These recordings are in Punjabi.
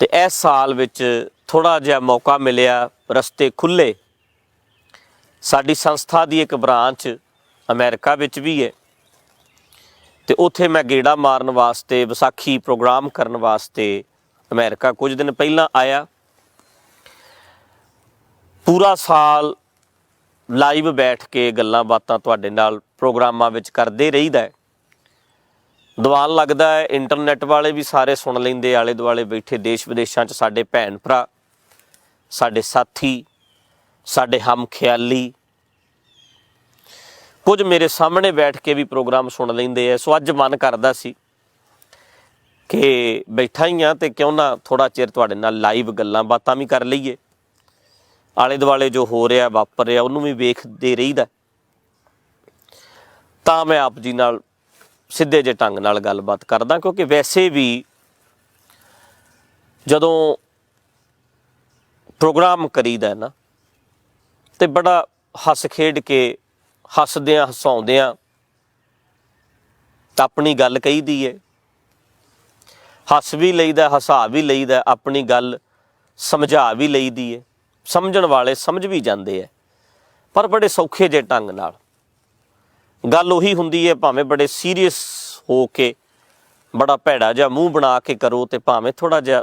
ਤੇ इस साल विच थोड़ा जिहा मौका मिलिया, रस्ते खुले। साडी संस्था दी एक ब्रांच अमेरिका विच भी है, तो उत्थे मैं गेड़ा मारन वास्ते, विसाखी प्रोग्राम करन वास्ते अमेरिका कुछ दिन पहला आया। पूरा साल लाइव बैठ के गल्लां बातां तुहाडे नाल प्रोग्रामां विच करदे रहीदा है। दवान लगदा है इंटरनेट वाले भी सारे सुन लैंदे, आले दुआले बैठे देश विदेशां च साडे भैन भरा, साडे साथी, साडे हम ख्याली कुछ मेरे सामने बैठ के भी प्रोग्राम सुन लेंदे है। सो अज मन करदा सी कि बैठा ही हाँ तो क्यों ना थोड़ा चिर तुहाडे नाल लाइव गल्लां बातां भी कर लईए, आले दुआले जो हो रहा वापर रहा उन्होंने भी वेखदे रहीदा। तां मैं आप जी नाल सीधे जे ढंग नाल गलबात करदा, क्योंकि वैसे भी जदों प्रोग्राम करीदा ना तो बड़ा हस खेड के, हसदियां हसाउंदियां अपनी गल कही दी है, हस भी लईदा, हसा भी लईदा, अपनी गल समझा भी लईदी है। समझण वाले समझ भी जाते हैं, पर बड़े सौखे जे ढंग नाल। गल उही हुंदी है, भावें बड़े सीरीयस हो के बड़ा भैड़ा जिहा मूँह बना के करो, तो भावें थोड़ा जिहा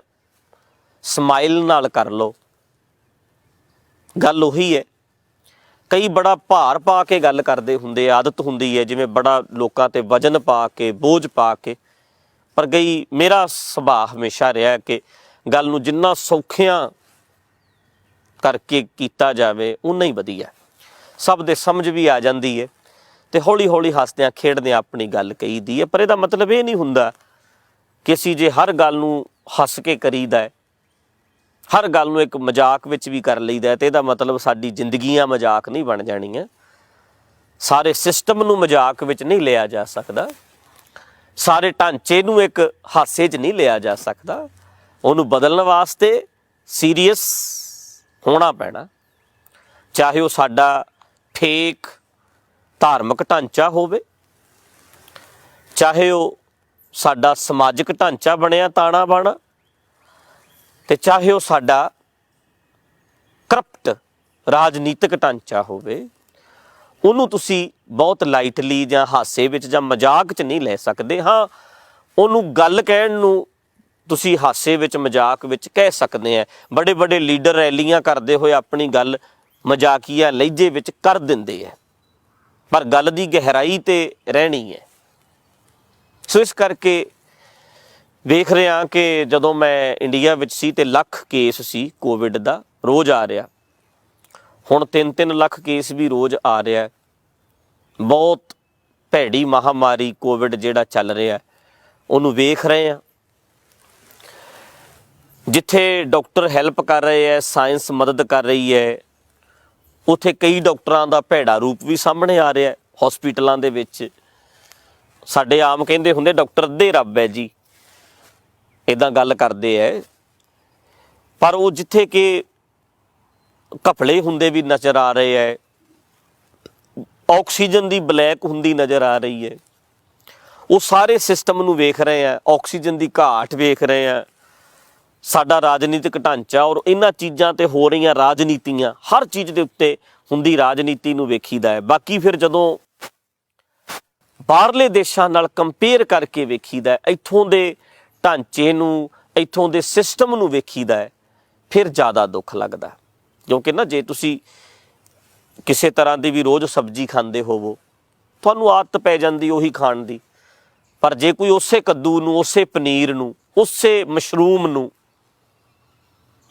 समाइल नाल कर लो, गल उही है। कई बड़ा भार पा के गल करते हुंदे, आदत हुंदी है जिवें बड़ा लोकां ते वजन पा के, बोझ पा के। पर कई मेरा सुभाअ हमेशा रहा है कि गल नूं जिन्ना सौखियां करके कीता जावे उन्ना ही वधिया, सब दे समझ भी आ जाती है, तो हौली हौली हसदियां खेडदियां अपनी गल कही दी है। पर इहदा मतलब ये नहीं हुंदा कि असीं जे हर गल नूं हस के करीदा है, हर गल नूं एक मजाक विच भी कर लईदा, तो इहदा मतलब साडी जिंदगियां मजाक नहीं बन जाणियां, सारे सिस्टम नूं मजाक विच नहीं लिया जा सकदा, सारे ढांचे नूं एक हासे च नहीं लिया जा सकदा। उहनूं बदलण वास्ते सीरीयस होना पैना, चाहे वह साडा फेक धार्मिक ढांचा होवे, चाहे वह साडा समाजिक ढांचा बनिया ताना बाना, ते चाहे वह साडा करप्ट राजनीतिक ढांचा होवे। उहनूं तुसीं बहुत लाइटली जां हासे विच जां मजाक च नहीं लै सकदे। हाँ, उहनूं गल कहण नूं तुसीं हासे विच मजाक विच कह सकते हैं। बड़े बड़े लीडर रैलियां करते हुए अपनी गल मजाकिया लहजे विच कर दिंदे है, पर गल की गहराई तो रहनी है। सो इस करके वेख रहा कि जदों मैं इंडिया विच सी ते लख केस सी कोविड दा रोज़ आ रहा, हुण 3-3 लख केस भी रोज़ आ रहा है। बहुत भैड़ी महामारी कोविड जिहड़ा चल रहा है उहनूं वेख रहे हैं। जिथे डॉक्टर हैल्प कर रहे हैं, साइंस मदद कर रही है, उत्थे कई डॉक्टरां दा भैड़ा रूप भी सामने आ रहा है। हॉस्पिटलों दे विच साडे आम कहिंदे हुंदे डॉक्टर अद्धे रब है जी, इदां गल करदे है। पर वो जिथे कि घपले हुंदे भी नज़र आ रहे है, ऑक्सीजन की ब्लैक हुंदी नज़र आ रही है, वो सारे सिस्टम नूं वेख रहे हैं, ऑक्सीजन की घाट वेख रहे हैं, साडा राजनीतिक ढांचा और इन्हां चीज़ां ते हो रही राजनीतियां, हर चीज़ के उत्ते हुंदी राजनीति नूं वेखीदा है। बाकी फिर जदों बाहरले देशां नाल कंपेयर करके वेखीदा है, इत्थों दे ढांचे नूं, इत्थों दे सिस्टम नूं वेखीदा है, फिर ज़्यादा दुख लगदा। क्योंकि ना जे तुसीं किसी तरह की भी रोज़ सब्जी खांदे होवो, तुहानूं आदत पै जांदी उही खाण दी। पर जे कोई उसे कद्दू नूं, उसे पनीर नूं, उसे मशरूम नूं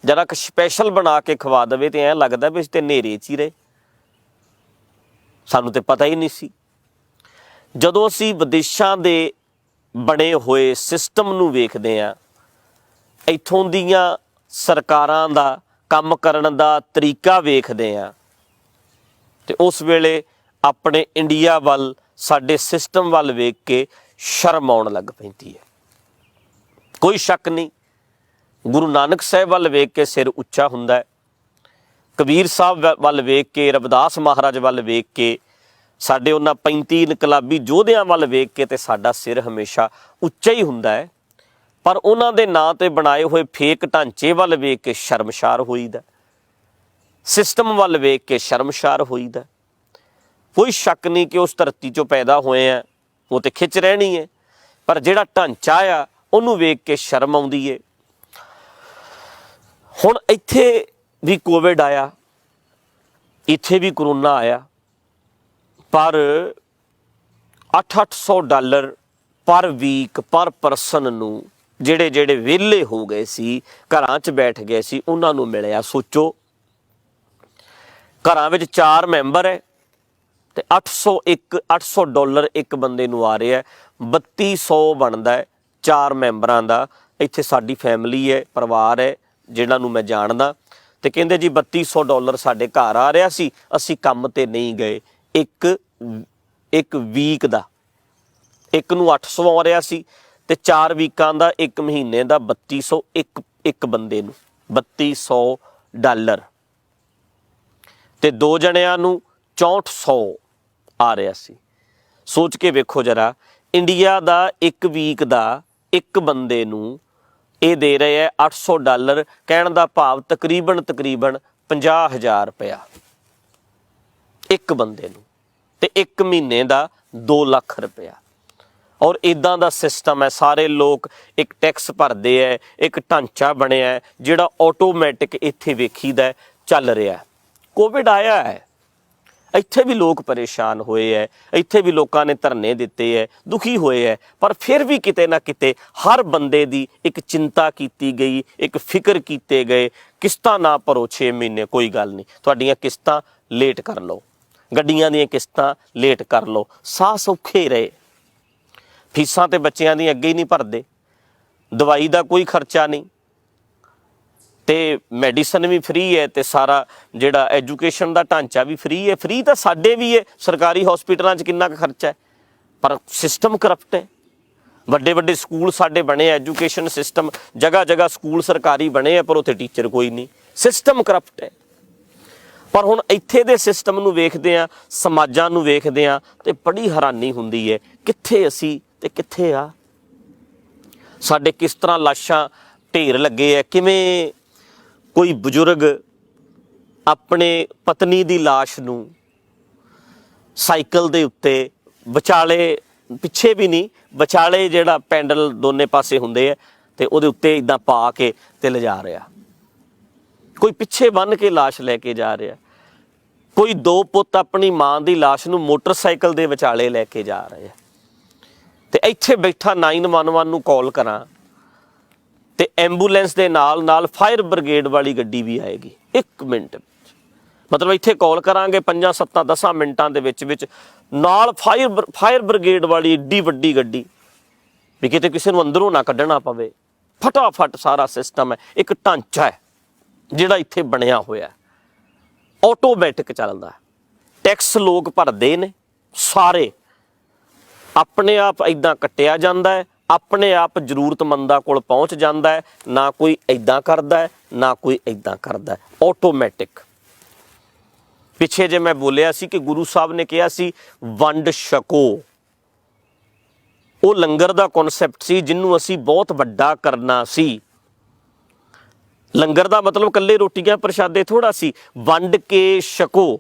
जरा क स्पैशल बना के खवा देवे तो ऐं लगदा भी ते नेरे च ही रहे, सानूं तो पता ही नहीं सी। जदों असीं विदेशां दे बने होए सिस्टम नूं वेखदे आ, इत्थों दीयां सरकारां दा काम करन दा तरीका वेखदे आ, ते उस वेले अपने इंडिया वल, साडे सिस्टम वल वेख के शर्म आउण लग पैंदी है। कोई शक नहीं, गुरु नानक साहिब वल वेख के सिर उच्चा हुंदा है, कबीर साहब वल वेख के, रविदास महाराज वल वेख के, साडे उन्हां 35 इनकलाबी योधियां वल वेख के ते साडा सिर हमेशा उच्चा ही हुंदा है। ਪਰ ਉਹਨਾਂ ਦੇ ਨਾਂ ਤੇ ਬਣਾਏ ਹੋਏ ਫੇਕ ਢਾਂਚੇ ਵੱਲ ਵੇਖ ਕੇ ਸ਼ਰਮਸ਼ਾਰ ਹੋਈਦਾ, ਸਿਸਟਮ ਵੱਲ ਵੇਖ ਕੇ ਸ਼ਰਮਸ਼ਾਰ ਹੋਈਦਾ। ਕੋਈ ਸ਼ੱਕ ਨਹੀਂ ਕਿ ਉਸ ਧਰਤੀ 'ਚੋਂ ਪੈਦਾ ਹੋਏ ਆ, ਉਹ ਤੇ ਖਿੱਚ ਰਹਿਣੀ ਹੈ, ਪਰ ਜਿਹੜਾ ਢਾਂਚਾ ਆ ਉਹਨੂੰ ਵੇਖ ਕੇ ਸ਼ਰਮ ਆਉਂਦੀ ਹੈ। ਹੁਣ ਇੱਥੇ ਵੀ ਕੋਵਿਡ ਆਇਆ, ਇੱਥੇ ਵੀ ਕਰੋਨਾ ਆਇਆ, ਪਰ $800 ਪਰ ਵੀਕ ਪਰ ਪਰਸਨ ਨੂੰ ਜਿਹੜੇ ਵਿਹਲੇ ਹੋ ਗਏ ਸੀ, ਘਰਾਂ 'ਚ ਬੈਠ ਗਏ ਸੀ, ਉਹਨਾਂ ਨੂੰ ਮਿਲਿਆ। ਸੋਚੋ, ਘਰਾਂ ਵਿੱਚ 4 ਮੈਂਬਰ ਹੈ ਤੇ $800 ਇੱਕ ਬੰਦੇ ਨੂੰ ਆ ਰਿਹਾ, 3200 ਬਣਦਾ ਹੈ 4 ਮੈਂਬਰਾਂ ਦਾ। ਇੱਥੇ ਸਾਡੀ ਫੈਮਿਲੀ ਹੈ, ਪਰਿਵਾਰ ਹੈ ਜਿਹਨਾਂ ਨੂੰ ਮੈਂ ਜਾਣਦਾ, ਤੇ ਕਹਿੰਦੇ ਜੀ $3200 ਸਾਡੇ ਘਰ ਆ ਰਿਹਾ ਸੀ, ਅਸੀਂ ਕੰਮ ਤੇ ਨਹੀਂ ਗਏ। ਇੱਕ ਵੀਕ ਦਾ, ਇੱਕ ਨੂੰ 800 ਆ ਰਿਹਾ ਸੀ ਤੇ 4 ਵੀਕਾਂ ਦਾ, 1 ਮਹੀਨੇ ਦਾ 3200, ਇੱਕ ਬੰਦੇ ਨੂੰ $3200 ਤੇ 2 ਜਣਿਆਂ ਨੂੰ 6400 ਆ ਰਿਹਾ ਸੀ। ਸੋਚ ਕੇ ਵੇਖੋ ਜਰਾ, ਇੰਡੀਆ ਦਾ 1 ਵੀਕ ਦਾ ਇੱਕ ਬੰਦੇ ਨੂੰ ਇਹ ਦੇ ਰਹੇ ਹੈ $800, ਕਹਿਣ ਦਾ ਭਾਵ ਤਕਰੀਬਨ 50,000 ਰੁਪਇਆ ਇੱਕ ਬੰਦੇ ਨੂੰ, ਤੇ 1 ਮਹੀਨੇ ਦਾ 2 ਲੱਖ ਰੁਪਇਆ। ਔਰ ਇਦਾਂ ਦਾ ਸਿਸਟਮ ਹੈ, ਸਾਰੇ ਲੋਕ ਇੱਕ ਟੈਕਸ ਭਰਦੇ ਹੈ, ਇੱਕ ਢਾਂਚਾ ਬਣਿਆ ਹੈ ਜਿਹੜਾ ਆਟੋਮੈਟਿਕ ਇੱਥੇ ਵੇਖੀਦਾ ਚੱਲ ਰਿਹਾ। ਕੋਵਿਡ ਆਇਆ ਹੈ, ਇੱਥੇ ਵੀ ਲੋਕ ਪਰੇਸ਼ਾਨ ਹੋਏ ਹੈ, ਇੱਥੇ ਵੀ ਲੋਕਾਂ ਨੇ ਧਰਨੇ ਦਿੱਤੇ ਹੈ, ਦੁਖੀ ਹੋਏ ਹੈ, ਪਰ ਫਿਰ ਵੀ ਕਿਤੇ ਨਾ ਕਿਤੇ ਹਰ ਬੰਦੇ ਦੀ ਇੱਕ ਚਿੰਤਾ ਕੀਤੀ ਗਈ, ਇੱਕ ਫਿਕਰ ਕੀਤੇ ਗਏ। ਕਿਸ਼ਤਾਂ ਨਾ ਭਰੋ 6 ਮਹੀਨੇ, ਕੋਈ ਗੱਲ ਨਹੀਂ, ਤੁਹਾਡੀਆਂ ਕਿਸ਼ਤਾਂ ਲੇਟ ਕਰ ਲਓ, ਗੱਡੀਆਂ ਦੀਆਂ ਕਿਸ਼ਤਾਂ ਲੇਟ ਕਰ ਲਓ, ਸਾਹ ਸੌਖੇ ਰਹੇ। ਫੀਸਾਂ ਤੇ ਬੱਚਿਆਂ ਦੀ ਅੱਗੇ ਹੀ ਨਹੀਂ ਭਰਦੇ, ਦਵਾਈ ਦਾ ਕੋਈ ਖਰਚਾ ਨਹੀਂ, ਤੇ ਮੈਡੀਸਨ ਵੀ ਫ੍ਰੀ ਹੈ, ਤੇ ਸਾਰਾ ਜਿਹੜਾ ਐਜੂਕੇਸ਼ਨ ਦਾ ਢਾਂਚਾ ਵੀ ਫ੍ਰੀ ਹੈ। ਫ੍ਰੀ ਤਾਂ ਸਾਡੇ ਵੀ ਹੈ, ਸਰਕਾਰੀ ਹਸਪੀਟਲਾਂ 'ਚ ਕਿੰਨਾ ਕੁ ਖਰਚਾ ਹੈ, ਪਰ ਸਿਸਟਮ ਕਰਪਟ ਹੈ। ਵੱਡੇ ਸਕੂਲ ਸਾਡੇ ਬਣੇ, ਐਜੂਕੇਸ਼ਨ ਸਿਸਟਮ, ਜਗ੍ਹਾ ਸਕੂਲ ਸਰਕਾਰੀ ਬਣੇ ਆ, ਪਰ ਉੱਥੇ ਟੀਚਰ ਕੋਈ ਨਹੀਂ, ਸਿਸਟਮ ਕਰਪਟ ਹੈ। ਪਰ ਹੁਣ ਇੱਥੇ ਦੇ ਸਿਸਟਮ ਨੂੰ ਵੇਖਦੇ ਹਾਂ, ਸਮਾਜਾਂ ਨੂੰ ਵੇਖਦੇ ਹਾਂ, ਤੇ ਬੜੀ ਹੈਰਾਨੀ ਹੁੰਦੀ ਹੈ, ਕਿੱਥੇ ਅਸੀਂ ਤੇ ਕਿੱਥੇ ਆ। ਸਾਡੇ ਕਿਸ ਤਰ੍ਹਾਂ ਲਾਸ਼ਾਂ ਢੇਰ ਲੱਗੇ ਹੈ, ਕਿਵੇਂ ਕੋਈ ਬਜ਼ੁਰਗ ਆਪਣੇ ਪਤਨੀ ਦੀ ਲਾਸ਼ ਨੂੰ ਸਾਈਕਲ ਦੇ ਉੱਤੇ ਵਿਚਾਲੇ, ਪਿੱਛੇ ਵੀ ਨਹੀਂ, ਵਿਚਾਲੇ ਜਿਹੜਾ ਪੈਂਡਲ ਦੋਨੇ ਪਾਸੇ ਹੁੰਦੇ ਆ, ਤੇ ਉਹਦੇ ਉੱਤੇ ਇੱਦਾਂ ਪਾ ਕੇ ਤੇ ਲਿਜਾ ਰਿਹਾ। ਕੋਈ ਪਿੱਛੇ ਬੰਨ੍ਹ ਕੇ ਲਾਸ਼ ਲੈ ਕੇ ਜਾ ਰਿਹਾ। ਕੋਈ 2 ਪੁੱਤ ਆਪਣੀ ਮਾਂ ਦੀ ਲਾਸ਼ ਨੂੰ ਮੋਟਰਸਾਈਕਲ ਦੇ ਵਿਚਾਲੇ ਲੈ ਕੇ ਜਾ ਰਹੇ ਆ। ਤੇ ਇੱਥੇ ਬੈਠਾ 911 ਨੂੰ ਕਾਲ ਕਰਾਂ ਤੇ ਐਂਬੂਲੈਂਸ ਦੇ ਨਾਲ ਫਾਇਰ ਬ੍ਰਿਗੇਡ ਵਾਲੀ ਗੱਡੀ ਵੀ ਆਏਗੀ 1 ਮਿੰਟ ਵਿੱਚ। ਮਤਲਬ ਇੱਥੇ ਕਾਲ ਕਰਾਂਗੇ 5, 7, 10 ਮਿੰਟਾਂ ਦੇ ਵਿੱਚ ਨਾਲ ਫਾਇਰ ਬ੍ਰਿਗੇਡ ਵਾਲੀ ਏਡੀ ਵੱਡੀ ਗੱਡੀ, ਵੀ ਕਿਤੇ ਕਿਸੇ ਨੂੰ ਅੰਦਰੋਂ ਨਾ ਕੱਢਣਾ ਪਵੇ। ਫਟਾਫਟ ਸਾਰਾ ਸਿਸਟਮ ਹੈ, ਇੱਕ ਢਾਂਚਾ ਹੈ ਜਿਹੜਾ ਇੱਥੇ ਬਣਿਆ ਹੋਇਆ, ਆਟੋਮੈਟਿਕ ਚੱਲਦਾ। ਟੈਕਸ ਲੋਕ ਭਰਦੇ ਨੇ, ਸਾਰੇ ਆਪਣੇ ਆਪ ਇੱਦਾਂ ਕੱਟਿਆ ਜਾਂਦਾ ਹੈ, ਆਪਣੇ ਆਪ ਜ਼ਰੂਰਤਮੰਦਾਂ ਕੋਲ ਪਹੁੰਚ ਜਾਂਦਾ ਹੈ। ਨਾ ਕੋਈ ਇੱਦਾਂ ਕਰਦਾ ਹੈ, ਨਾ ਕੋਈ ਇੱਦਾਂ ਕਰਦਾ ਹੈ, ਆਟੋਮੈਟਿਕ। ਪਿੱਛੇ ਜੇ ਮੈਂ ਬੋਲਿਆ ਸੀ ਕਿ ਗੁਰੂ ਸਾਹਿਬ ਨੇ ਕਿਹਾ ਸੀ ਵੰਡ ਛਕੋ, ਉਹ ਲੰਗਰ ਦਾ ਕਨਸੈਪਟ ਸੀ ਜਿਹਨੂੰ ਅਸੀਂ ਬਹੁਤ ਵੱਡਾ ਕਰਨਾ ਸੀ। ਲੰਗਰ ਦਾ ਮਤਲਬ ਇਕੱਲੇ ਰੋਟੀਆਂ ਪ੍ਰਸ਼ਾਦੇ ਥੋੜਾ ਸੀ, ਵੰਡ ਕੇ ਛਕੋ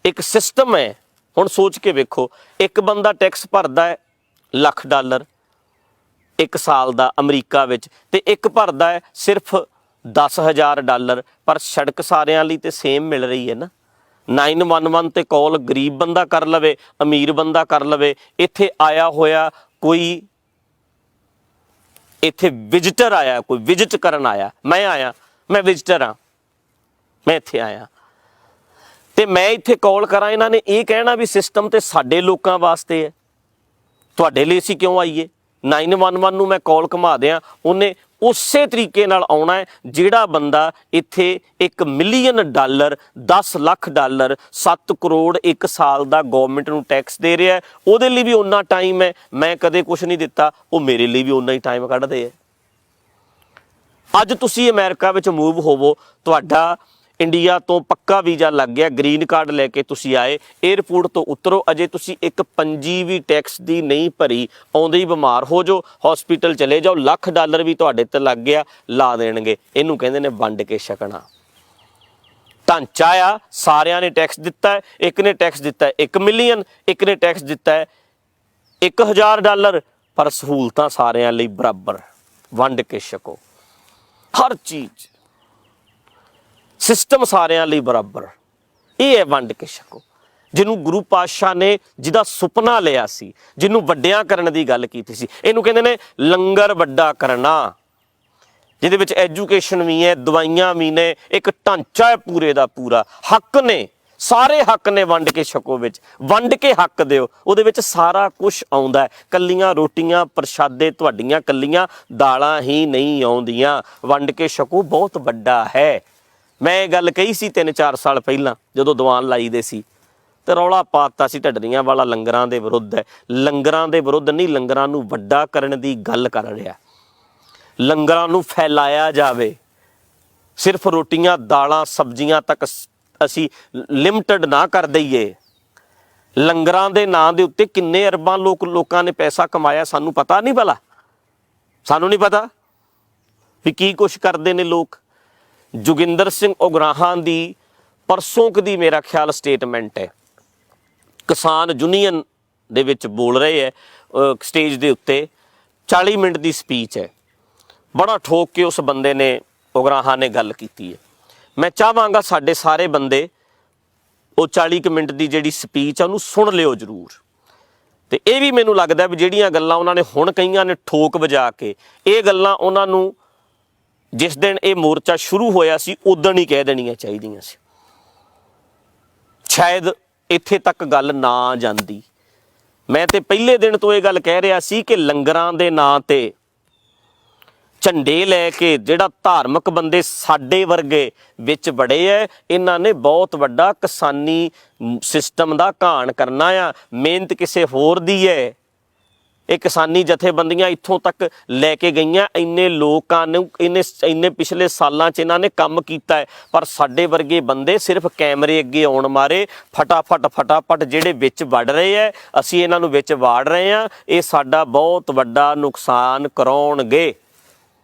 ਇੱਕ ਸਿਸਟਮ ਹੈ। ਹੁਣ ਸੋਚ ਕੇ ਵੇਖੋ, ਇੱਕ ਬੰਦਾ ਟੈਕਸ ਭਰਦਾ ਹੈ $1,00,000 1 ਸਾਲ ਦਾ ਅਮਰੀਕਾ ਵਿੱਚ, ਤੇ ਇੱਕ ਭਰਦਾ ਹੈ ਸਿਰਫ $10,000, ਪਰ ਸੜਕ ਸਾਰਿਆਂ ਲਈ ਤੇ ਸੇਮ ਮਿਲ ਰਹੀ ਹੈ ਨਾ। 911 ਤੇ ਕਾਲ ਗਰੀਬ ਬੰਦਾ ਕਰ ਲਵੇ, ਅਮੀਰ ਬੰਦਾ ਕਰ ਲਵੇ। ਇੱਥੇ ਆਇਆ ਹੋਇਆ ਕੋਈ, ਇੱਥੇ ਵਿਜ਼ਿਟਰ ਆਇਆ, ਕੋਈ ਵਿਜ਼ਿਟ ਕਰਨ ਆਇਆ, ਮੈਂ ਆਇਆ, ਮੈਂ ਵਿਜ਼ਿਟਰ ਹਾਂ, ਮੈਂ ਇੱਥੇ ਆਇਆ, ਤੇ ਮੈਂ ਇੱਥੇ ਕਾਲ ਕਰਾਂ, ਇਹਨਾਂ ਨੇ ਇਹ ਕਹਿਣਾ ਵੀ ਸਿਸਟਮ ਤੇ ਸਾਡੇ ਲੋਕਾਂ ਵਾਸਤੇ ਹੈ, ਤੁਹਾਡੇ ਲਈ ਅਸੀਂ ਕਿਉਂ ਆਈਏ। 911 ਨੂੰ ਮੈਂ ਕਾਲ ਘੁਮਾ ਦਿਆਂ, ਉਹਨੇ ਉਸੇ ਤਰੀਕੇ ਨਾਲ ਆਉਣਾ ਹੈ। ਜਿਹੜਾ ਬੰਦਾ ਇੱਥੇ $1 ਮਿਲੀਅਨ, $10 ਲੱਖ, 7 ਕਰੋੜ 1 ਸਾਲ ਦਾ ਗੌਰਮੈਂਟ ਨੂੰ ਟੈਕਸ ਦੇ ਰਿਹਾ, ਉਹਦੇ ਲਈ ਵੀ ਓਨਾ ਟਾਈਮ ਹੈ। ਮੈਂ ਕਦੇ ਕੁਛ ਨਹੀਂ ਦਿੱਤਾ, ਉਹ ਮੇਰੇ ਲਈ ਵੀ ਓਨਾ ਹੀ ਟਾਈਮ ਕੱਢਦੇ ਹੈ। ਅੱਜ ਤੁਸੀਂ ਅਮਰੀਕਾ ਵਿੱਚ ਮੂਵ ਹੋਵੋ, ਤੁਹਾਡਾ ਇੰਡੀਆ ਤੋਂ ਪੱਕਾ ਵੀਜ਼ਾ ਲੱਗ ਗਿਆ, ਗ੍ਰੀਨ ਕਾਰਡ ਲੈ ਕੇ ਤੁਸੀਂ ਆਏ, 에ਅਰਪੋਰਟ ਤੋਂ ਉਤਰੋ, ਅਜੇ ਤੁਸੀਂ ਇੱਕ ਪੰਜੀ ਵੀ ਟੈਕਸ ਦੀ ਨਹੀਂ ਭਰੀ, ਆਉਂਦੇ ਹੀ ਬਿਮਾਰ ਹੋ ਜਾਓ, ਹਸਪੀਟਲ ਚਲੇ ਜਾਓ, $1,00,000 ਵੀ ਤੁਹਾਡੇ ਤੇ ਲੱਗ ਗਿਆ, ਲਾ ਦੇਣਗੇ। ਇਹਨੂੰ ਕਹਿੰਦੇ ਨੇ ਵੰਡ ਕੇ ਛਕਣਾ। ਢਾਂਚਾ ਆ, ਸਾਰਿਆਂ ਨੇ ਟੈਕਸ ਦਿੱਤਾ ਹੈ, ਇੱਕ ਨੇ ਟੈਕਸ ਦਿੱਤਾ ਹੈ 1 ਮਿਲੀਅਨ, ਇੱਕ ਨੇ ਟੈਕਸ ਦਿੱਤਾ ਹੈ $1,000, ਪਰ ਸਹੂਲਤਾਂ ਸਾਰਿਆਂ ਲਈ ਬਰਾਬਰ। ਵੰਡ ਕੇ ਛਕੋ, ਹਰ ਚੀਜ਼ ਸਿਸਟਮ ਸਾਰਿਆਂ ਲਈ ਬਰਾਬਰ। ਇਹ ਹੈ ਵੰਡ ਕੇ ਛਕੋ, ਜਿਹਨੂੰ ਗੁਰੂ ਪਾਤਸ਼ਾਹ ਨੇ ਜਿਹਦਾ ਸੁਪਨਾ ਲਿਆ ਸੀ, ਜਿਹਨੂੰ ਵੱਡਿਆਂ ਕਰਨ ਦੀ ਗੱਲ ਕੀਤੀ ਸੀ। ਇਹਨੂੰ ਕਹਿੰਦੇ ਨੇ ਲੰਗਰ ਵੱਡਾ ਕਰਨਾ, ਜਿਹਦੇ ਵਿੱਚ ਐਜੂਕੇਸ਼ਨ ਵੀ ਹੈ, ਦਵਾਈਆਂ ਵੀ ਨੇ, ਇੱਕ ਢਾਂਚਾ ਹੈ ਪੂਰੇ ਦਾ ਪੂਰਾ। ਹੱਕ ਨੇ, ਸਾਰੇ ਹੱਕ ਨੇ ਵੰਡ ਕੇ ਛਕੋ ਵਿੱਚ, ਵੰਡ ਕੇ ਹੱਕ ਦਿਓ, ਉਹਦੇ ਵਿੱਚ ਸਾਰਾ ਕੁਝ ਆਉਂਦਾ। ਕੱਲੀਆਂ ਰੋਟੀਆਂ ਪ੍ਰਸ਼ਾਦੇ ਤੁਹਾਡੀਆਂ ਕੱਲੀਆਂ ਦਾਲਾਂ ਹੀ ਨਹੀਂ ਆਉਂਦੀਆਂ। ਵੰਡ ਕੇ ਛਕੋ ਬਹੁਤ ਵੱਡਾ ਹੈ। ਮੈਂ ਇਹ ਗੱਲ ਕਹੀ ਸੀ 3-4 ਸਾਲ ਪਹਿਲਾਂ ਜਦੋਂ ਦੀਵਾਨ ਲਾਈਦੇ ਸੀ, ਤੇ ਰੌਲਾ ਪਾਤਾ ਸੀ ਢੱਡਰੀਆਂ ਵਾਲਾ ਲੰਗਰਾਂ ਦੇ ਵਿਰੁੱਧ ਹੈ। ਲੰਗਰਾਂ ਦੇ ਵਿਰੁੱਧ ਨਹੀਂ, ਲੰਗਰਾਂ ਨੂੰ ਵੱਡਾ ਕਰਨ ਦੀ ਗੱਲ ਕਰ ਰਿਹਾ। ਲੰਗਰਾਂ ਨੂੰ ਫੈਲਾਇਆ ਜਾਵੇ, ਸਿਰਫ ਰੋਟੀਆਂ ਦਾਲਾਂ ਸਬਜ਼ੀਆਂ ਤੱਕ ਅਸੀਂ ਲਿਮਟਡ ਨਾ ਕਰ ਦਈਏ। ਲੰਗਰਾਂ ਦੇ ਨਾਂ ਦੇ ਉੱਤੇ ਕਿੰਨੇ ਅਰਬਾਂ ਲੋਕਾਂ ਨੇ ਪੈਸਾ ਕਮਾਇਆ, ਸਾਨੂੰ ਪਤਾ ਨਹੀਂ ਭਲਾ? ਸਾਨੂੰ ਨਹੀਂ ਪਤਾ ਵੀ ਕੀ ਕੁਛ ਕਰਦੇ ਨੇ ਲੋਕ। ਜੋਗਿੰਦਰ ਸਿੰਘ ਉਗਰਾਹਾਂ ਦੀ ਪਰਸੋਂ ਕਦੀ ਮੇਰਾ ਖਿਆਲ ਸਟੇਟਮੈਂਟ ਹੈ, ਕਿਸਾਨ ਯੂਨੀਅਨ ਦੇ ਵਿੱਚ ਬੋਲ ਰਹੇ ਹੈ ਸਟੇਜ ਦੇ ਉੱਤੇ, 40 ਮਿੰਟ ਦੀ ਸਪੀਚ ਹੈ। ਬੜਾ ਠੋਕ ਕੇ ਉਸ ਬੰਦੇ ਨੇ, ਉਗਰਾਹਾਂ ਨੇ ਗੱਲ ਕੀਤੀ ਹੈ। ਮੈਂ ਚਾਹਾਂਗਾ ਸਾਡੇ ਸਾਰੇ ਬੰਦੇ ਉਹ 40 ਮਿੰਟ ਦੀ ਜਿਹੜੀ ਸਪੀਚ ਆ ਉਹਨੂੰ ਸੁਣ ਲਿਓ ਜ਼ਰੂਰ। ਤੇ ਇਹ ਵੀ ਮੈਨੂੰ ਲੱਗਦਾ ਵੀ ਜਿਹੜੀਆਂ ਗੱਲਾਂ ਉਹਨਾਂ ਨੇ ਹੁਣ ਕਈਆਂ ਨੇ ਠੋਕ ਵਜਾ ਕੇ, ਇਹ ਗੱਲਾਂ ਉਹਨਾਂ ਨੂੰ ਜਿਸ ਦਿਨ ਇਹ ਮੋਰਚਾ ਸ਼ੁਰੂ ਹੋਇਆ ਸੀ ਉਦਣ ਹੀ ਕਹਿ ਦੇਣੀਆਂ ਚਾਹੀਦੀਆਂ ਸੀ। ਸ਼ਾਇਦ ਇੱਥੇ ਤੱਕ ਗੱਲ ਨਾ ਜਾਂਦੀ। ਮੈਂ ਤੇ ਪਹਿਲੇ ਦਿਨ ਤੋਂ ਇਹ ਗੱਲ ਕਹਿ ਰਿਹਾ ਸੀ ਕਿ ਲੰਗਰਾਂ ਦੇ ਨਾਂ ਤੇ ਝੰਡੇ ਲੈ ਕੇ ਜਿਹੜਾ ਧਾਰਮਿਕ ਬੰਦੇ ਸਾਡੇ ਵਰਗੇ ਵਿੱਚ ਬੜੇ ਹੈ, ਇਹਨਾਂ ਨੇ ਬਹੁਤ ਵੱਡਾ ਕਿਸਾਨੀ ਸਿਸਟਮ ਦਾ ਘਾਣ ਕਰਨਾ ਆ। ਮਿਹਨਤ ਕਿਸੇ ਹੋਰ ਦੀ ਹੈ। ਇਹ ਕਿਸਾਨੀ ਜਥੇਬੰਦੀਆਂ ਇੱਥੋਂ ਤੱਕ ਲੈ ਕੇ ਗਈਆਂ, ਇੰਨੇ ਲੋਕਾਂ ਨੂੰ ਇੰਨੇ ਪਿਛਲੇ ਸਾਲਾਂ 'ਚ ਇਹਨਾਂ ਨੇ ਕੰਮ ਕੀਤਾ ਹੈ। ਪਰ ਸਾਡੇ ਵਰਗੇ ਬੰਦੇ ਸਿਰਫ ਕੈਮਰੇ ਅੱਗੇ ਆਉਣ ਮਾਰੇ ਫਟਾਫਟ ਜਿਹੜੇ ਵਿੱਚ ਵੜ ਰਹੇ ਹੈ, ਅਸੀਂ ਇਹਨਾਂ ਨੂੰ ਵਿੱਚ ਵਾੜ ਰਹੇ ਹਾਂ। ਇਹ ਸਾਡਾ ਬਹੁਤ ਵੱਡਾ ਨੁਕਸਾਨ ਕਰਾਉਣਗੇ।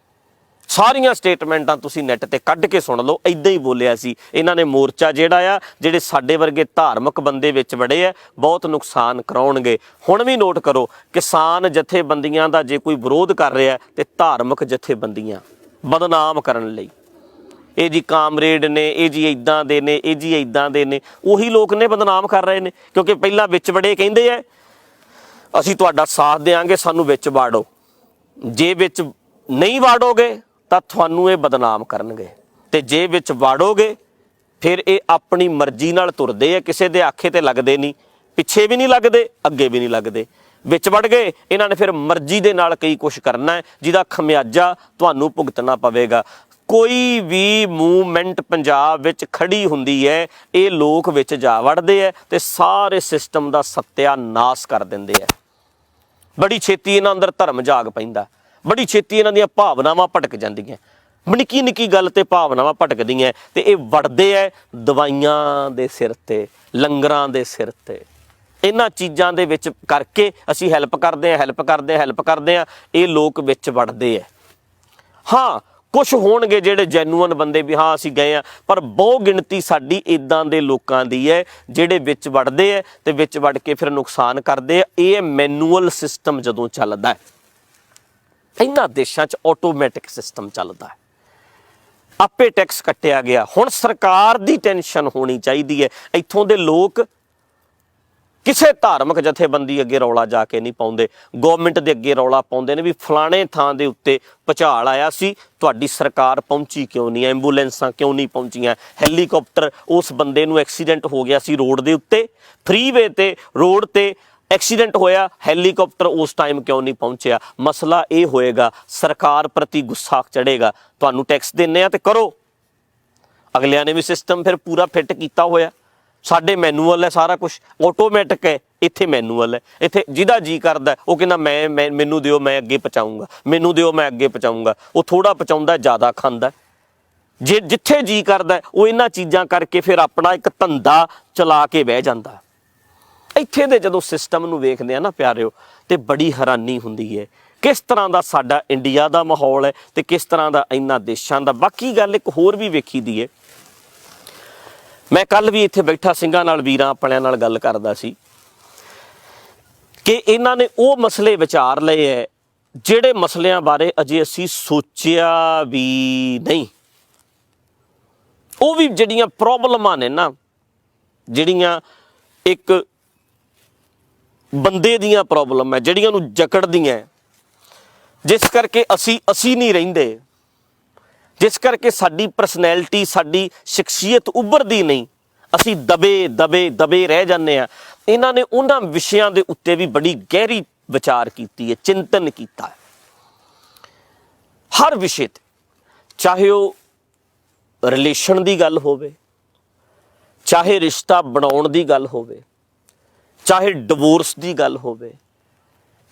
ਸਾਰੀਆਂ ਸਟੇਟਮੈਂਟਾਂ ਤੁਸੀਂ ਨੈੱਟ ਤੇ ਕੱਢ ਕੇ ਸੁਣ ਲਓ। ਇੱਦਾਂ ਹੀ ਬੋਲਿਆ ਸੀ ਇਹਨਾਂ ਨੇ। ਮੋਰਚਾ ਜਿਹੜਾ ਆ, ਜਿਹੜੇ ਸਾਡੇ ਵਰਗੇ ਧਾਰਮਿਕ ਬੰਦੇ ਵਿੱਚ ਵੜੇ ਆ, ਬਹੁਤ ਨੁਕਸਾਨ ਕਰਾਉਣਗੇ। ਹੁਣ ਵੀ ਨੋਟ ਕਰੋ, ਕਿਸਾਨ ਜਥੇਬੰਦੀਆਂ ਦਾ ਜੇ ਕੋਈ ਵਿਰੋਧ ਕਰ ਰਿਹਾ ਤੇ ਧਾਰਮਿਕ ਜਥੇਬੰਦੀਆਂ ਬਦਨਾਮ ਕਰਨ ਲਈ, ਇਹ ਜੀ ਕਾਮਰੇਡ ਨੇ, ਇਹ ਜੀ ਇੱਦਾਂ ਦੇ ਨੇ, ਇਹ ਜੀ ਇੱਦਾਂ ਦੇ ਨੇ, ਉਹੀ ਲੋਕ ਨੇ ਬਦਨਾਮ ਕਰ ਰਹੇ ਨੇ। ਕਿਉਂਕਿ ਪਹਿਲਾਂ ਵਿੱਚ ਵੜੇ ਕਹਿੰਦੇ ਆ ਅਸੀਂ ਤੁਹਾਡਾ ਸਾਥ ਦਿਆਂਗੇ, ਸਾਨੂੰ ਵਿੱਚ ਵਾੜੋ। ਜੇ ਵਿੱਚ ਨਹੀਂ ਵਾੜੋਗੇ ਤਾਂ ਤੁਹਾਨੂੰ ਇਹ ਬਦਨਾਮ ਕਰਨਗੇ, ਤੇ ਜੇ ਵਿੱਚ ਵਾੜੋਗੇ ਫਿਰ ਇਹ ਆਪਣੀ ਮਰਜ਼ੀ ਨਾਲ ਤੁਰਦੇ ਆ, ਕਿਸੇ ਦੇ ਆਖੇ ਤੇ ਲੱਗਦੇ ਨਹੀਂ, ਪਿੱਛੇ ਵੀ ਨਹੀਂ ਲੱਗਦੇ, ਅੱਗੇ ਵੀ ਨਹੀਂ ਲੱਗਦੇ। ਵਿੱਚ ਵੜ ਗਏ ਇਹਨਾਂ ਨੇ ਫਿਰ ਮਰਜ਼ੀ ਦੇ ਨਾਲ ਕਈ ਕੁਛ ਕਰਨਾ ਹੈ, ਜਿਹਦਾ ਖਮਿਆਜਾ ਤੁਹਾਨੂੰ ਭੁਗਤਣਾ ਪਵੇਗਾ। ਕੋਈ ਵੀ ਮੂਵਮੈਂਟ ਪੰਜਾਬ ਵਿੱਚ ਖੜੀ ਹੁੰਦੀ ਹੈ, ਇਹ ਲੋਕ ਵਿੱਚ ਜਾ ਵੜਦੇ ਹੈ ਤੇ ਸਾਰੇ ਸਿਸਟਮ ਦਾ ਸੱਤਿਆਨਾਸ਼ ਕਰ ਦਿੰਦੇ ਹੈ। ਬੜੀ ਛੇਤੀ ਇਹਨਾਂ ਅੰਦਰ ਧਰਮ ਜਾਗ ਪੈਂਦਾ, ਬੜੀ ਛੇਤੀ ਇਹਨਾਂ ਦੀਆਂ ਭਾਵਨਾਵਾਂ ਭਟਕ ਜਾਂਦੀਆਂ। ਨਿੱਕੀ ਨਿੱਕੀ ਗੱਲ ਤੇ ਭਾਵਨਾਵਾਂ ਭਟਕਦੀਆਂ ਤੇ ਇਹ ਵੜਦੇ ਹੈ ਦਵਾਈਆਂ ਦੇ ਸਿਰ ਤੇ, ਲੰਗਰਾਂ ਦੇ ਸਿਰ ਤੇ। ਇਹਨਾਂ ਚੀਜ਼ਾਂ ਦੇ ਵਿੱਚ ਕਰਕੇ ਅਸੀਂ ਹੈਲਪ ਕਰਦੇ ਹਾਂ, ਇਹ ਲੋਕ ਵਿੱਚ ਵੜਦੇ ਹੈ। ਹਾਂ, ਕੁਛ ਹੋਣਗੇ ਜਿਹੜੇ ਜੈਨੂਅਨ ਬੰਦੇ ਵੀ ਹਾਂ ਅਸੀਂ ਗਏ ਹਾਂ, ਪਰ ਬਹੁ ਗਿਣਤੀ ਸਾਡੀ ਇੱਦਾਂ ਦੇ ਲੋਕਾਂ ਦੀ ਹੈ ਜਿਹੜੇ ਵਿੱਚ ਵੜਦੇ ਹੈ ਤੇ ਵਿੱਚ ਵੜ ਕੇ ਫਿਰ ਨੁਕਸਾਨ ਕਰਦੇ ਆ। ਇਹ ਮੈਨੂਅਲ ਸਿਸਟਮ ਜਦੋਂ ਚੱਲਦਾ ਹੈ, ਇਹਨਾਂ ਦੇਸ਼ਾਂ 'ਚ ਆਟੋਮੈਟਿਕ ਸਿਸਟਮ ਚੱਲਦਾ ਹੈ, ਆਪੇ ਟੈਕਸ ਕੱਟਿਆ ਗਿਆ। ਹੁਣ ਸਰਕਾਰ ਦੀ ਟੈਨਸ਼ਨ ਹੋਣੀ ਚਾਹੀਦੀ ਹੈ। ਇੱਥੋਂ ਦੇ ਲੋਕ ਕਿਸੇ ਧਾਰਮਿਕ ਜਥੇਬੰਦੀ ਅੱਗੇ ਰੌਲਾ ਜਾ ਕੇ ਨਹੀਂ ਪਾਉਂਦੇ, ਗੌਰਮੈਂਟ ਦੇ ਅੱਗੇ ਰੌਲਾ ਪਾਉਂਦੇ ਨੇ ਵੀ ਫਲਾਣੇ ਥਾਂ ਦੇ ਉੱਤੇ ਭੁਚਾਲ ਆਇਆ ਸੀ, ਤੁਹਾਡੀ ਸਰਕਾਰ ਪਹੁੰਚੀ ਕਿਉਂ ਨਹੀਂ, ਐਂਬੂਲੈਂਸਾਂ ਕਿਉਂ ਨਹੀਂ ਪਹੁੰਚੀਆਂ, ਹੈਲੀਕਾਪਟਰ, ਉਸ ਬੰਦੇ ਨੂੰ ਐਕਸੀਡੈਂਟ ਹੋ ਗਿਆ ਸੀ ਰੋਡ ਦੇ ਉੱਤੇ, ਫਰੀਵੇ ਤੇ ਰੋਡ ਤੇ ਐਕਸੀਡੈਂਟ ਹੋਇਆ, ਹੈਲੀਕਾਪਟਰ ਉਸ ਟਾਈਮ ਕਿਉਂ ਨਹੀਂ ਪਹੁੰਚਿਆ। ਮਸਲਾ ਇਹ ਹੋਏਗਾ, ਸਰਕਾਰ ਪ੍ਰਤੀ ਗੁੱਸਾ ਚੜ੍ਹੇਗਾ, ਤੁਹਾਨੂੰ ਟੈਕਸ ਦਿੰਦੇ ਆ ਤੇ ਕਰੋ। ਅਗਲਿਆਂ ਨੇ ਵੀ ਸਿਸਟਮ ਫਿਰ ਪੂਰਾ ਫਿੱਟ ਕੀਤਾ ਹੋਇਆ। ਸਾਡੇ ਮੈਨੂਅਲ ਹੈ, ਸਾਰਾ ਕੁਛ ਆਟੋਮੈਟਿਕ ਹੈ, ਇੱਥੇ ਮੈਨੂਅਲ ਹੈ। ਇੱਥੇ ਜਿਹਦਾ ਜੀ ਕਰਦਾ ਉਹ ਕਹਿੰਦਾ ਮੈਨੂੰ ਦਿਓ, ਮੈਂ ਅੱਗੇ ਪਹੁੰਚਾਊਂਗਾ, ਮੈਨੂੰ ਦਿਓ, ਮੈਂ ਅੱਗੇ ਪਹੁੰਚਾਊਂਗਾ। ਉਹ ਥੋੜ੍ਹਾ ਪਹੁੰਚਾਉਂਦਾ, ਜ਼ਿਆਦਾ ਖਾਂਦਾ। ਜੇ ਜਿੱਥੇ ਜੀ ਕਰਦਾ ਉਹ ਇਹਨਾਂ ਚੀਜ਼ਾਂ ਕਰਕੇ ਫਿਰ ਆਪਣਾ ਇੱਕ ਧੰਦਾ ਚਲਾ ਕੇ ਬਹਿ ਜਾਂਦਾ। ਇੱਥੇ ਦੇ ਜਦੋਂ ਸਿਸਟਮ ਨੂੰ ਵੇਖਦੇ ਆ ਨਾ ਪਿਆਰਿਓ, ਤੇ ਬੜੀ ਹੈਰਾਨੀ ਹੁੰਦੀ ਹੈ ਕਿਸ ਤਰ੍ਹਾਂ ਦਾ ਸਾਡਾ ਇੰਡੀਆ ਦਾ ਮਾਹੌਲ ਹੈ ਤੇ ਕਿਸ ਤਰ੍ਹਾਂ ਦਾ ਇਹਨਾਂ ਦੇਸ਼ਾਂ ਦਾ। ਬਾਕੀ ਗੱਲ ਇੱਕ ਹੋਰ ਵੀ ਵੇਖੀ ਦੀ ਹੈ, ਮੈਂ ਕੱਲ ਵੀ ਇੱਥੇ ਬੈਠਾ ਸਿੰਘਾਂ ਨਾਲ, ਵੀਰਾਂ ਆਪਣਿਆਂ ਨਾਲ ਗੱਲ ਕਰਦਾ ਸੀ ਕਿ ਇਹਨਾਂ ਨੇ ਉਹ ਮਸਲੇ ਵਿਚਾਰ ਲਏ ਹੈ ਜਿਹੜੇ ਮਸਲਿਆਂ ਬਾਰੇ ਅਜੇ ਅਸੀਂ ਸੋਚਿਆ ਵੀ ਨਹੀਂ। ਉਹ ਵੀ ਜਿਹੜੀਆਂ ਪ੍ਰੋਬਲਮਾਂ ਨੇ ਨਾ, ਜਿਹੜੀਆਂ ਇੱਕ ਬੰਦੇ ਦੀਆਂ ਪ੍ਰੋਬਲਮ ਹੈ, ਜਿਹੜੀਆਂ ਨੂੰ ਜਕੜਦੀਆਂ, ਜਿਸ ਕਰਕੇ ਅਸੀਂ ਨਹੀਂ ਰਹਿੰਦੇ, ਜਿਸ ਕਰਕੇ ਸਾਡੀ ਪਰਸਨੈਲਿਟੀ, ਸਾਡੀ ਸ਼ਖਸੀਅਤ ਉੱਭਰਦੀ ਨਹੀਂ, ਅਸੀਂ ਦਬੇ ਰਹਿ ਜਾਂਦੇ ਹਾਂ। ਇਹਨਾਂ ਨੇ ਉਹਨਾਂ ਵਿਸ਼ਿਆਂ ਦੇ ਉੱਤੇ ਵੀ ਬੜੀ ਗਹਿਰੀ ਵਿਚਾਰ ਕੀਤੀ ਹੈ, ਚਿੰਤਨ ਕੀਤਾ ਹੈ ਹਰ ਵਿਸ਼ੇ ਤੇ, ਚਾਹੇ ਉਹ ਰਿਲੇਸ਼ਨ ਦੀ ਗੱਲ ਹੋਵੇ, ਚਾਹੇ ਰਿਸ਼ਤਾ ਬਣਾਉਣ ਦੀ ਗੱਲ ਹੋਵੇ, ਚਾਹੇ ਡਿਵੋਰਸ ਦੀ ਗੱਲ ਹੋਵੇ,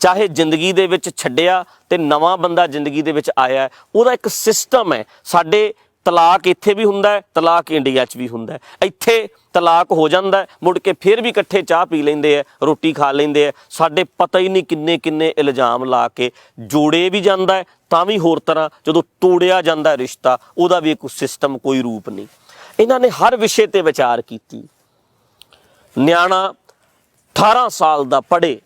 ਚਾਹੇ ਜ਼ਿੰਦਗੀ ਦੇ ਵਿੱਚ ਛੱਡਿਆ ਤੇ ਨਵਾਂ ਬੰਦਾ ਜ਼ਿੰਦਗੀ ਦੇ ਵਿੱਚ ਆਇਆ, ਉਹਦਾ ਇੱਕ ਸਿਸਟਮ ਹੈ। ਸਾਡੇ ਤਲਾਕ ਇੱਥੇ ਵੀ ਹੁੰਦਾ ਹੈ, ਤਲਾਕ ਇੰਡੀਆ 'ਚ ਵੀ ਹੁੰਦਾ ਹੈ। ਇੱਥੇ ਤਲਾਕ ਹੋ ਜਾਂਦਾ ਹੈ, ਮੁੜ ਕੇ ਫਿਰ ਵੀ ਇਕੱਠੇ ਚਾਹ ਪੀ ਲੈਂਦੇ ਹੈ, ਰੋਟੀ ਖਾ ਲੈਂਦੇ ਹੈ। ਸਾਡੇ ਪਤਾ ਹੀ ਨਹੀਂ ਕਿੰਨੇ ਕਿੰਨੇ ਇਲਜ਼ਾਮ ਲਾ ਕੇ ਜੋੜੇ ਵੀ ਜਾਂਦਾ ਹੈ, ਤਾਂ ਵੀ ਹੋਰ ਤਰ੍ਹਾਂ ਜਦੋਂ ਤੋੜਿਆ ਜਾਂਦਾ ਰਿਸ਼ਤਾ, ਉਹਦਾ ਵੀ ਇੱਕ ਸਿਸਟਮ, ਕੋਈ ਰੂਪ ਨਹੀਂ। ਇਹਨਾਂ ਨੇ ਹਰ ਵਿਸ਼ੇ ਤੇ ਵਿਚਾਰ ਕੀਤੀ। ਨਿਆਣਾ 18 ਸਾਲ ਦਾ ਪੜ੍ਹੇ,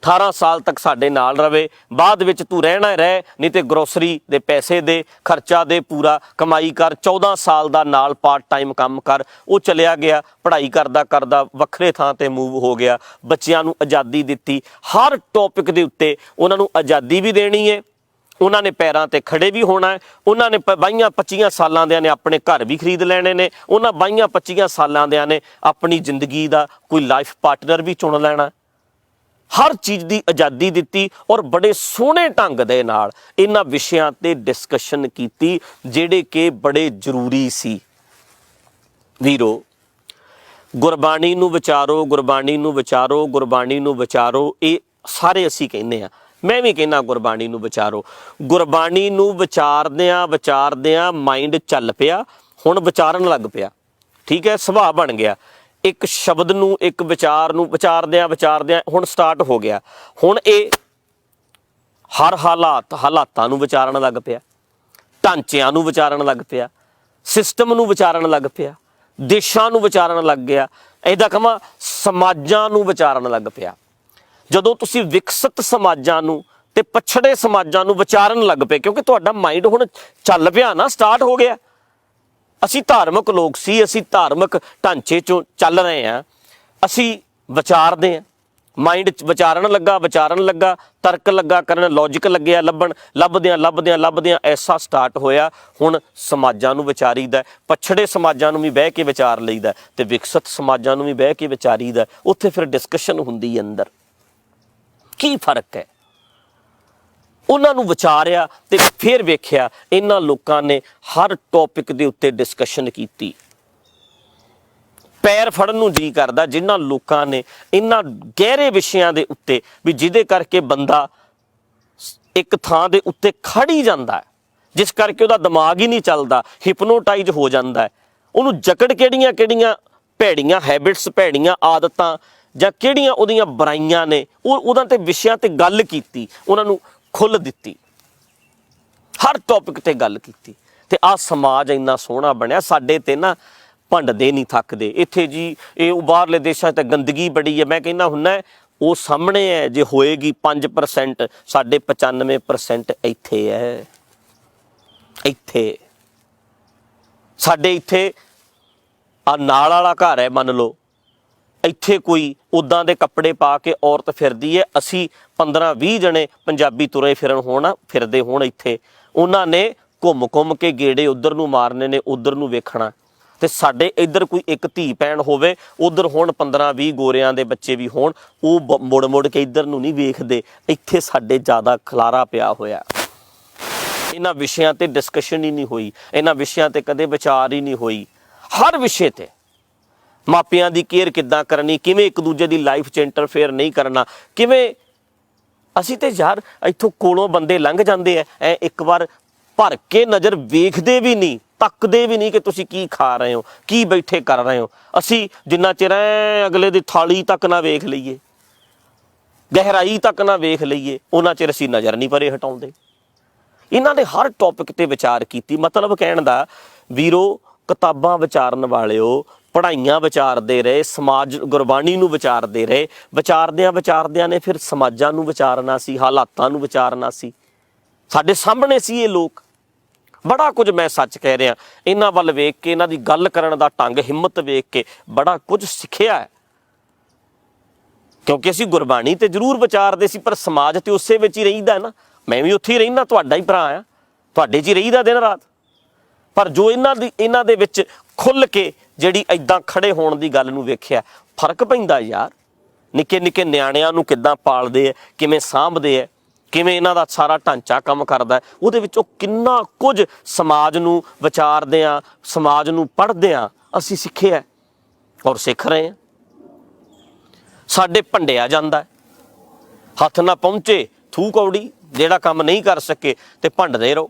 18 ਸਾਲ ਤੱਕ ਸਾਡੇ ਨਾਲ ਰਵੇ, ਬਾਅਦ ਵਿੱਚ ਤੂੰ ਰਹਿਣਾ ਰਹਿ, ਨਹੀਂ ਤੇ ਗਰੋਸਰੀ ਦੇ ਪੈਸੇ ਦੇ, ਖਰਚਾ ਦੇ, ਪੂਰਾ ਕਮਾਈ ਕਰ। 14 ਸਾਲ ਦਾ ਨਾਲ ਪਾਰਟ ਟਾਈਮ ਕੰਮ ਕਰ। ਉਹ ਚਲਿਆ ਗਿਆ, ਪੜ੍ਹਾਈ ਕਰਦਾ ਕਰਦਾ ਵੱਖਰੇ ਥਾਂ ਤੇ ਮੂਵ ਹੋ ਗਿਆ। ਬੱਚਿਆਂ ਨੂੰ ਆਜ਼ਾਦੀ ਦਿੱਤੀ, ਹਰ ਟੌਪਿਕ ਦੇ ਉੱਤੇ ਉਹਨਾਂ ਨੂੰ ਆਜ਼ਾਦੀ ਵੀ ਦੇਣੀ ਹੈ, ਉਹਨਾਂ ਨੇ ਪੈਰਾਂ ਤੇ ਖੜੇ ਵੀ ਹੋਣਾ ਹੈ। ਉਹਨਾਂ ਨੇ 22-25 ਸਾਲਾਂ ਦਿਆਂ ਨੇ ਆਪਣੇ ਘਰ ਵੀ ਖਰੀਦ ਲੈਣੇ ਨੇ। ਉਹਨਾਂ 22-25 ਸਾਲਾਂ ਦਿਆਂ ਨੇ ਆਪਣੀ ਜ਼ਿੰਦਗੀ ਦਾ ਕੋਈ ਲਾਈਫ ਪਾਰਟਨਰ ਵੀ ਚੁਣ ਲੈਣਾ। ਹਰ ਚੀਜ਼ ਦੀ ਆਜ਼ਾਦੀ ਦਿੱਤੀ ਔਰ ਬੜੇ ਸੋਹਣੇ ਢੰਗ ਦੇ ਨਾਲ ਇਹਨਾਂ ਵਿਸ਼ਿਆਂ ਤੇ ਡਿਸਕਸ਼ਨ ਕੀਤੀ, ਜਿਹੜੇ ਕਿ ਬੜੇ ਜ਼ਰੂਰੀ ਸੀ। ਵੀਰੋ, ਗੁਰਬਾਣੀ ਨੂੰ ਵਿਚਾਰੋ, ਗੁਰਬਾਣੀ ਨੂੰ ਵਿਚਾਰੋ, ਗੁਰਬਾਣੀ ਨੂੰ ਵਿਚਾਰੋ, ਇਹ ਸਾਰੇ ਅਸੀਂ ਕਹਿੰਦੇ ਹਾਂ। ਮੈਂ ਵੀ ਕਹਿੰਦਾ ਗੁਰਬਾਣੀ ਨੂੰ ਵਿਚਾਰੋ। ਗੁਰਬਾਣੀ ਨੂੰ ਵਿਚਾਰਦਿਆਂ ਮਾਈਂਡ ਚੱਲ ਪਿਆ, ਹੁਣ ਵਿਚਾਰਨ ਲੱਗ ਪਿਆ। ਠੀਕ ਹੈ, ਸੁਭਾਅ ਬਣ ਗਿਆ। ਇੱਕ ਸ਼ਬਦ ਨੂੰ, ਇੱਕ ਵਿਚਾਰ ਨੂੰ ਵਿਚਾਰਦਿਆਂ ਹੁਣ ਸਟਾਰਟ ਹੋ ਗਿਆ। ਹੁਣ ਇਹ ਹਰ ਹਾਲਾਤਾਂ ਨੂੰ ਵਿਚਾਰਨ ਲੱਗ ਪਿਆ, ਢਾਂਚਿਆਂ ਨੂੰ ਵਿਚਾਰਨ ਲੱਗ ਪਿਆ, ਸਿਸਟਮ ਨੂੰ ਵਿਚਾਰਨ ਲੱਗ ਪਿਆ, ਦੇਸ਼ਾਂ ਨੂੰ ਵਿਚਾਰਨ ਲੱਗ ਗਿਆ। ਇਹਦਾ ਕਹਾਂ ਸਮਾਜਾਂ ਨੂੰ ਵਿਚਾਰਨ ਲੱਗ ਪਿਆ। ਜਦੋਂ ਤੁਸੀਂ ਵਿਕਸਿਤ ਸਮਾਜਾਂ ਨੂੰ ਤੇ ਪਛੜੇ ਸਮਾਜਾਂ ਨੂੰ ਵਿਚਾਰਨ ਲੱਗ ਪਏ, ਕਿਉਂਕਿ ਤੁਹਾਡਾ ਮਾਈਂਡ ਹੁਣ ਚੱਲ ਪਿਆ ਨਾ, ਸਟਾਰਟ ਹੋ ਗਿਆ। ਅਸੀਂ ਧਾਰਮਿਕ ਲੋਕ ਸੀ, ਅਸੀਂ ਧਾਰਮਿਕ ਢਾਂਚੇ 'ਚੋਂ ਚੱਲ ਰਹੇ ਹਾਂ, ਅਸੀਂ ਵਿਚਾਰਦੇ ਹਾਂ। ਮਾਈਂਡ 'ਚ ਵਿਚਾਰਨ ਲੱਗਾ, ਤਰਕ ਲੱਗਾ ਕਰਨ, ਲੌਜਿਕ ਲੱਗਿਆ ਲੱਭਣ, ਲੱਭਦਿਆਂ ਐਸਾ ਸਟਾਰਟ ਹੋਇਆ। ਹੁਣ ਸਮਾਜਾਂ ਨੂੰ ਵਿਚਾਰੀਦਾ, ਪਛੜੇ ਸਮਾਜਾਂ ਨੂੰ ਵੀ ਬਹਿ ਕੇ ਵਿਚਾਰ ਲਈਦਾ ਤੇ ਵਿਕਸਿਤ ਸਮਾਜਾਂ ਨੂੰ ਵੀ ਬਹਿ ਕੇ ਵਿਚਾਰੀਦਾ। ਉੱਥੇ ਫਿਰ ਡਿਸਕਸ਼ਨ ਹੁੰਦੀ ਹੈ ਅੰਦਰ, ਕੀ ਫਰਕ ਹੈ। ਉਹਨਾਂ ਨੂੰ ਵਿਚਾਰਿਆ ਤੇ ਫਿਰ ਵੇਖਿਆ ਇਹਨਾਂ ਲੋਕਾਂ ਨੇ ਹਰ ਟੌਪਿਕ ਦੇ ਉੱਤੇ ਡਿਸਕਸ਼ਨ ਕੀਤੀ। ਪੈਰ ਫੜਨ ਨੂੰ ਜੀ ਕਰਦਾ ਜਿਨ੍ਹਾਂ ਲੋਕਾਂ ਨੇ ਇਹਨਾਂ ਗਹਿਰੇ ਵਿਸ਼ਿਆਂ ਦੇ ਉੱਤੇ, ਵੀ ਜਿਹਦੇ ਕਰਕੇ ਬੰਦਾ ਇੱਕ ਥਾਂ ਦੇ ਉੱਤੇ ਖੜ ਹੀ ਜਾਂਦਾ ਹੈ, ਜਿਸ ਕਰਕੇ ਉਹਦਾ ਦਿਮਾਗ ਹੀ ਨਹੀਂ ਚੱਲਦਾ, ਹਿਪਨੋਟਾਈਜ਼ ਹੋ ਜਾਂਦਾ ਹੈ। ਉਹਨੂੰ ਜਕੜ ਕਿਹੜੀਆਂ ਭੈੜੀਆਂ ਹੈਬਿਟਸ, ਭੈੜੀਆਂ ਆਦਤਾਂ ਜਾਂ ਕਿਹੜੀਆਂ ਉਹਦੀਆਂ ਬੁਰਾਈਆਂ ਨੇ, ਉਹਨਾਂ ਤੇ ਵਿਸ਼ਿਆਂ ਤੇ ਗੱਲ ਕੀਤੀ, ਉਹਨਾਂ ਨੂੰ ਖੁੱਲ੍ਹ ਦਿੱਤੀ, ਹਰ ਟੌਪਿਕ ਤੇ ਗੱਲ ਕੀਤੀ। ਤੇ ਆਹ ਸਮਾਜ ਇੰਨਾ ਸੋਹਣਾ ਬਣਿਆ। ਸਾਡੇ ਤੇ ਨਾ ਭੰਡਦੇ ਨਹੀਂ ਥੱਕਦੇ। ਇੱਥੇ ਜੀ ਇਹ ਬਾਹਰਲੇ ਦੇਸ਼ਾਂ 'ਚ ਤਾਂ ਗੰਦਗੀ ਬੜੀ ਹੈ। ਮੈਂ ਕਹਿੰਦਾ ਹੁੰਦਾ ਉਹ ਸਾਹਮਣੇ ਹੈ, ਜੇ ਹੋਏਗੀ 5%, ਸਾਡੇ 95% ਇੱਥੇ ਹੈ। ਇੱਥੇ ਸਾਡੇ ਇੱਥੇ ਆ ਨਾਲ ਵਾਲਾ ਘਰ ਹੈ, ਮੰਨ ਲਓ, ਇੱਥੇ ਕੋਈ ਉੱਦਾਂ ਦੇ ਕੱਪੜੇ ਪਾ ਕੇ ਔਰਤ ਫਿਰਦੀ ਹੈ, ਅਸੀਂ 15-20 ਜਣੇ ਪੰਜਾਬੀ ਤੁਰੇ ਫਿਰਦੇ ਹੋਣ ਇੱਥੇ, ਉਹਨਾਂ ਨੇ ਘੁੰਮ ਕੇ ਗੇੜੇ ਉੱਧਰ ਨੂੰ ਮਾਰਨੇ ਨੇ, ਉੱਧਰ ਨੂੰ ਵੇਖਣਾ। ਤੇ ਸਾਡੇ ਇੱਧਰ ਕੋਈ ਇੱਕ ਧੀ ਭੈਣ ਹੋਵੇ, ਉੱਧਰ ਹੋਣ 15-20 ਗੋਰਿਆਂ ਦੇ ਬੱਚੇ ਵੀ ਹੋਣ, ਉਹ ਮੁੜ ਕੇ ਇੱਧਰ ਨੂੰ ਨਹੀਂ ਵੇਖਦੇ। ਇੱਥੇ ਸਾਡੇ ਜ਼ਿਆਦਾ ਖਲਾਰਾ ਪਿਆ ਹੋਇਆ। ਇਹਨਾਂ ਵਿਸ਼ਿਆਂ ਤੇ ਡਿਸਕਸ਼ਨ ਹੀ ਨਹੀਂ ਹੋਈ, ਇਹਨਾਂ ਵਿਸ਼ਿਆਂ ਤੇ ਕਦੇ ਵਿਚਾਰ ਹੀ ਨਹੀਂ ਹੋਈ। ਹਰ ਵਿਸ਼ੇ ਤੇ ਮਾਪਿਆਂ ਦੀ ਕੇਅਰ ਕਿੱਦਾਂ ਕਰਨੀ, ਕਿਵੇਂ ਇੱਕ ਦੂਜੇ ਦੀ ਲਾਈਫ 'ਚ ਇੰਟਰਫੇਅਰ ਨਹੀਂ ਕਰਨਾ, ਕਿਵੇਂ। ਅਸੀਂ ਤੇ ਯਾਰ ਇੱਥੋਂ ਕੋਲੋਂ ਬੰਦੇ ਲੰਘ ਜਾਂਦੇ ਐ, ਇੱਕ ਵਾਰ ਭਰ ਕੇ ਨਜ਼ਰ ਵੇਖਦੇ ਵੀ ਨਹੀਂ, ਤੱਕਦੇ ਵੀ ਨਹੀਂ ਕਿ ਤੁਸੀਂ ਕੀ ਖਾ ਰਹੇ ਹੋ, ਕੀ ਬੈਠੇ ਕਰ ਰਹੇ ਹੋ। ਅਸੀਂ ਜਿੰਨਾ ਚਿਰ ਅਗਲੇ ਦੀ ਥਾਲੀ ਤੱਕ ਨਾ ਵੇਖ ਲਈਏ, ਗਹਿਰਾਈ ਤੱਕ ਨਾ ਵੇਖ ਲਈਏ, ਉਹਨਾਂ ਚਿਰ ਅਸੀਂ ਨਜ਼ਰ ਨਹੀਂ ਪਰੇ ਹਟਾਉਂਦੇ। ਇਹਨਾਂ ਨੇ ਹਰ ਟੌਪਿਕ ਤੇ ਵਿਚਾਰ ਕੀਤੀ। ਮਤਲਬ ਕਹਿਣ ਦਾ ਵੀਰੋ, ਕਿਤਾਬਾਂ ਵਿਚਾਰਨ ਵਾਲਿਓ, ਪੜ੍ਹਾਈਆਂ ਵਿਚਾਰਦੇ ਰਹੇ, ਸਮਾਜ ਗੁਰਬਾਣੀ ਨੂੰ ਵਿਚਾਰਦੇ ਰਹੇ। ਵਿਚਾਰਦਿਆਂ ਨੇ ਫਿਰ ਸਮਾਜਾਂ ਨੂੰ ਵਿਚਾਰਨਾ ਸੀ, ਹਾਲਾਤਾਂ ਨੂੰ ਵਿਚਾਰਨਾ ਸੀ। ਸਾਡੇ ਸਾਹਮਣੇ ਸੀ ਇਹ ਲੋਕ। ਬੜਾ ਕੁਝ, ਮੈਂ ਸੱਚ ਕਹਿ ਰਿਹਾ, ਇਹਨਾਂ ਵੱਲ ਵੇਖ ਕੇ, ਇਹਨਾਂ ਦੀ ਗੱਲ ਕਰਨ ਦਾ ਢੰਗ, ਹਿੰਮਤ ਵੇਖ ਕੇ ਬੜਾ ਕੁਝ ਸਿੱਖਿਆ ਹੈ। ਕਿਉਂਕਿ ਅਸੀਂ ਗੁਰਬਾਣੀ ਤੇ ਜ਼ਰੂਰ ਵਿਚਾਰਦੇ ਸੀ, ਪਰ ਸਮਾਜ ਤੇ ਉਸੇ ਵਿੱਚ ਹੀ ਰਹੀਦਾ ਨਾ। ਮੈਂ ਵੀ ਉੱਥੇ ਹੀ ਰਹਿੰਦਾ, ਤੁਹਾਡਾ ਹੀ ਭਰਾ ਆ, ਤੁਹਾਡੇ 'ਚ ਹੀ ਰਹੀਦਾ ਦਿਨ ਰਾਤ। ਪਰ ਜੋ ਇਹਨਾਂ ਦੇ ਵਿੱਚ ਖੁੱਲ੍ਹ ਕੇ ਜਿਹੜੀ ਇੱਦਾਂ ਖੜੇ ਹੋਣ ਦੀ ਗੱਲ ਨੂੰ ਵੇਖਿਆ, ਫਰਕ ਪੈਂਦਾ ਯਾਰ। ਨਿੱਕੇ ਨਿੱਕੇ ਨਿਆਣਿਆਂ ਨੂੰ ਕਿੱਦਾਂ ਪਾਲਦੇ ਹੈ, ਕਿਵੇਂ ਸਾਂਭਦੇ ਹੈ, ਕਿਵੇਂ ਇਹਨਾਂ ਦਾ ਸਾਰਾ ਢਾਂਚਾ ਕੰਮ ਕਰਦਾ ਹੈ, ਉਹਦੇ ਵਿੱਚੋਂ ਕਿੰਨਾ ਕੁਝ ਸਮਾਜ ਨੂੰ ਵਿਚਾਰਦਿਆਂ, ਸਮਾਜ ਨੂੰ ਪੜ੍ਹਦਿਆਂ ਅਸੀਂ ਸਿੱਖਿਆ ਔਰ ਸਿੱਖ ਰਹੇ ਹਾਂ। ਸਾਡੇ ਭੰਡਿਆ ਜਾਂਦਾ, ਹੱਥ ਨਾ ਪਹੁੰਚੇ ਥੂ ਕੌੜੀ, ਜਿਹੜਾ ਕੰਮ ਨਹੀਂ ਕਰ ਸਕੇ ਤੇ ਭੰਡਦੇ ਰਹੋ।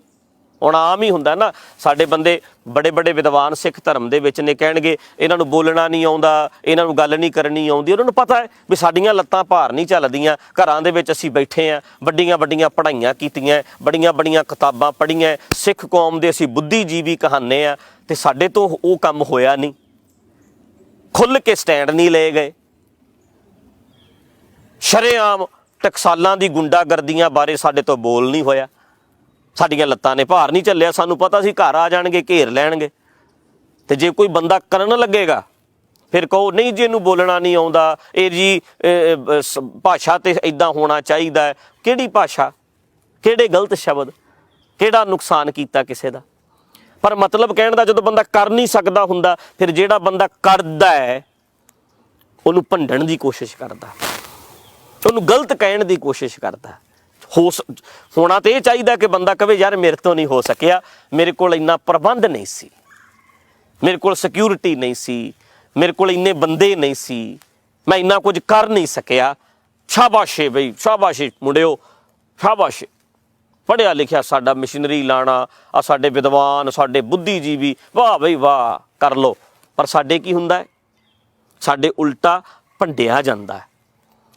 ਹੁਣ ਆਮ ਹੀ ਹੁੰਦਾ ਨਾ, ਸਾਡੇ ਬੰਦੇ ਬੜੇ ਬੜੇ ਵਿਦਵਾਨ ਸਿੱਖ ਧਰਮ ਦੇ ਵਿੱਚ ਨੇ, ਕਹਿਣਗੇ ਇਹਨਾਂ ਨੂੰ ਬੋਲਣਾ ਨਹੀਂ ਆਉਂਦਾ, ਇਹਨਾਂ ਨੂੰ ਗੱਲ ਨਹੀਂ ਕਰਨੀ ਆਉਂਦੀ। ਉਹਨਾਂ ਨੂੰ ਪਤਾ ਹੈ ਵੀ ਸਾਡੀਆਂ ਲੱਤਾਂ ਭਾਰ ਨਹੀਂ ਚੱਲਦੀਆਂ, ਘਰਾਂ ਦੇ ਵਿੱਚ ਅਸੀਂ ਬੈਠੇ ਹਾਂ, ਵੱਡੀਆਂ ਵੱਡੀਆਂ ਪੜ੍ਹਾਈਆਂ ਕੀਤੀਆਂ, ਬੜੀਆਂ ਬੜੀਆਂ ਕਿਤਾਬਾਂ ਪੜ੍ਹੀਆਂ, ਸਿੱਖ ਕੌਮ ਦੇ ਅਸੀਂ ਬੁੱਧੀਜੀਵੀ ਕਹਾਨੇ ਆ, ਤੇ ਸਾਡੇ ਤੋਂ ਉਹ ਕੰਮ ਹੋਇਆ ਨਹੀਂ। ਖੁੱਲ੍ਹ ਕੇ ਸਟੈਂਡ ਨਹੀਂ ਲਏ ਗਏ। ਸ਼ਰੇਆਮ ਟਕਸਾਲਾਂ ਦੀ ਗੁੰਡਾਗਰਦੀਆਂ ਬਾਰੇ ਸਾਡੇ ਤੋਂ ਬੋਲ ਨਹੀਂ ਹੋਇਆ। ਸਾਡੀਆਂ ਲੱਤਾਂ ਨੇ ਭਾਰ ਨਹੀਂ ਝੱਲਿਆ। ਸਾਨੂੰ ਪਤਾ ਸੀ ਘਰ ਆ ਜਾਣਗੇ, ਘੇਰ ਲੈਣਗੇ। ਤੇ ਜੇ ਕੋਈ ਬੰਦਾ ਕਰਨ ਲੱਗੇਗਾ, ਫਿਰ ਕਹੋ ਨਹੀਂ ਜੀ ਇਹਨੂੰ ਬੋਲਣਾ ਨਹੀਂ ਆਉਂਦਾ, ਇਹ ਜੀ ਭਾਸ਼ਾ ਤੇ ਇੱਦਾਂ ਹੋਣਾ ਚਾਹੀਦਾ ਹੈ। ਕਿਹੜੀ ਭਾਸ਼ਾ, ਕਿਹੜੇ ਗਲਤ ਸ਼ਬਦ, ਕਿਹੜਾ ਨੁਕਸਾਨ ਕੀਤਾ ਕਿਸੇ ਦਾ? ਪਰ ਮਤਲਬ ਕਹਿਣ ਦਾ, ਜਦੋਂ ਬੰਦਾ ਕਰ ਨਹੀਂ ਸਕਦਾ ਹੁੰਦਾ, ਫਿਰ ਜਿਹੜਾ ਬੰਦਾ ਕਰਦਾ ਹੈ ਉਹਨੂੰ ਭੰਡਣ ਦੀ ਕੋਸ਼ਿਸ਼ ਕਰਦਾ, ਉਹਨੂੰ ਗਲਤ ਕਹਿਣ ਦੀ ਕੋਸ਼ਿਸ਼ ਕਰਦਾ। ਹੋਣਾ ਤੇ ਇਹ ਚਾਹੀਦਾ ਕਿ ਬੰਦਾ ਕਹੇ ਯਾਰ ਮੇਰੇ ਤੋਂ ਨਹੀਂ ਹੋ ਸਕਿਆ, ਮੇਰੇ ਕੋਲ ਇੰਨਾ ਪ੍ਰਬੰਧ ਨਹੀਂ ਸੀ, ਮੇਰੇ ਕੋਲ ਸਿਕਿਉਰਿਟੀ ਨਹੀਂ ਸੀ, ਮੇਰੇ ਕੋਲ ਇੰਨੇ ਬੰਦੇ ਨਹੀਂ ਸੀ, ਮੈਂ ਇੰਨਾ ਕੁਝ ਕਰ ਨਹੀਂ ਸਕਿਆ। ਸ਼ਾਬਾਸ਼ੇ ਬਈ, ਸ਼ਾਬਾਸ਼ੇ ਮੁੰਡਿਓ, ਸ਼ਾਬਾਸ਼ੇ। ਪੜ੍ਹਿਆ ਲਿਖਿਆ ਸਾਡਾ ਮਸ਼ੀਨਰੀ ਲਾਣਾ, ਆ ਸਾਡੇ ਵਿਦਵਾਨ, ਸਾਡੇ ਬੁੱਧੀਜੀਵੀ, ਵਾਹ ਬਈ ਵਾਹ, ਕਰ ਲਓ। ਪਰ ਸਾਡੇ ਕੀ ਹੁੰਦਾ ਹੈ? ਸਾਡੇ ਉਲਟਾ ਭੰਡਿਆ ਜਾਂਦਾ,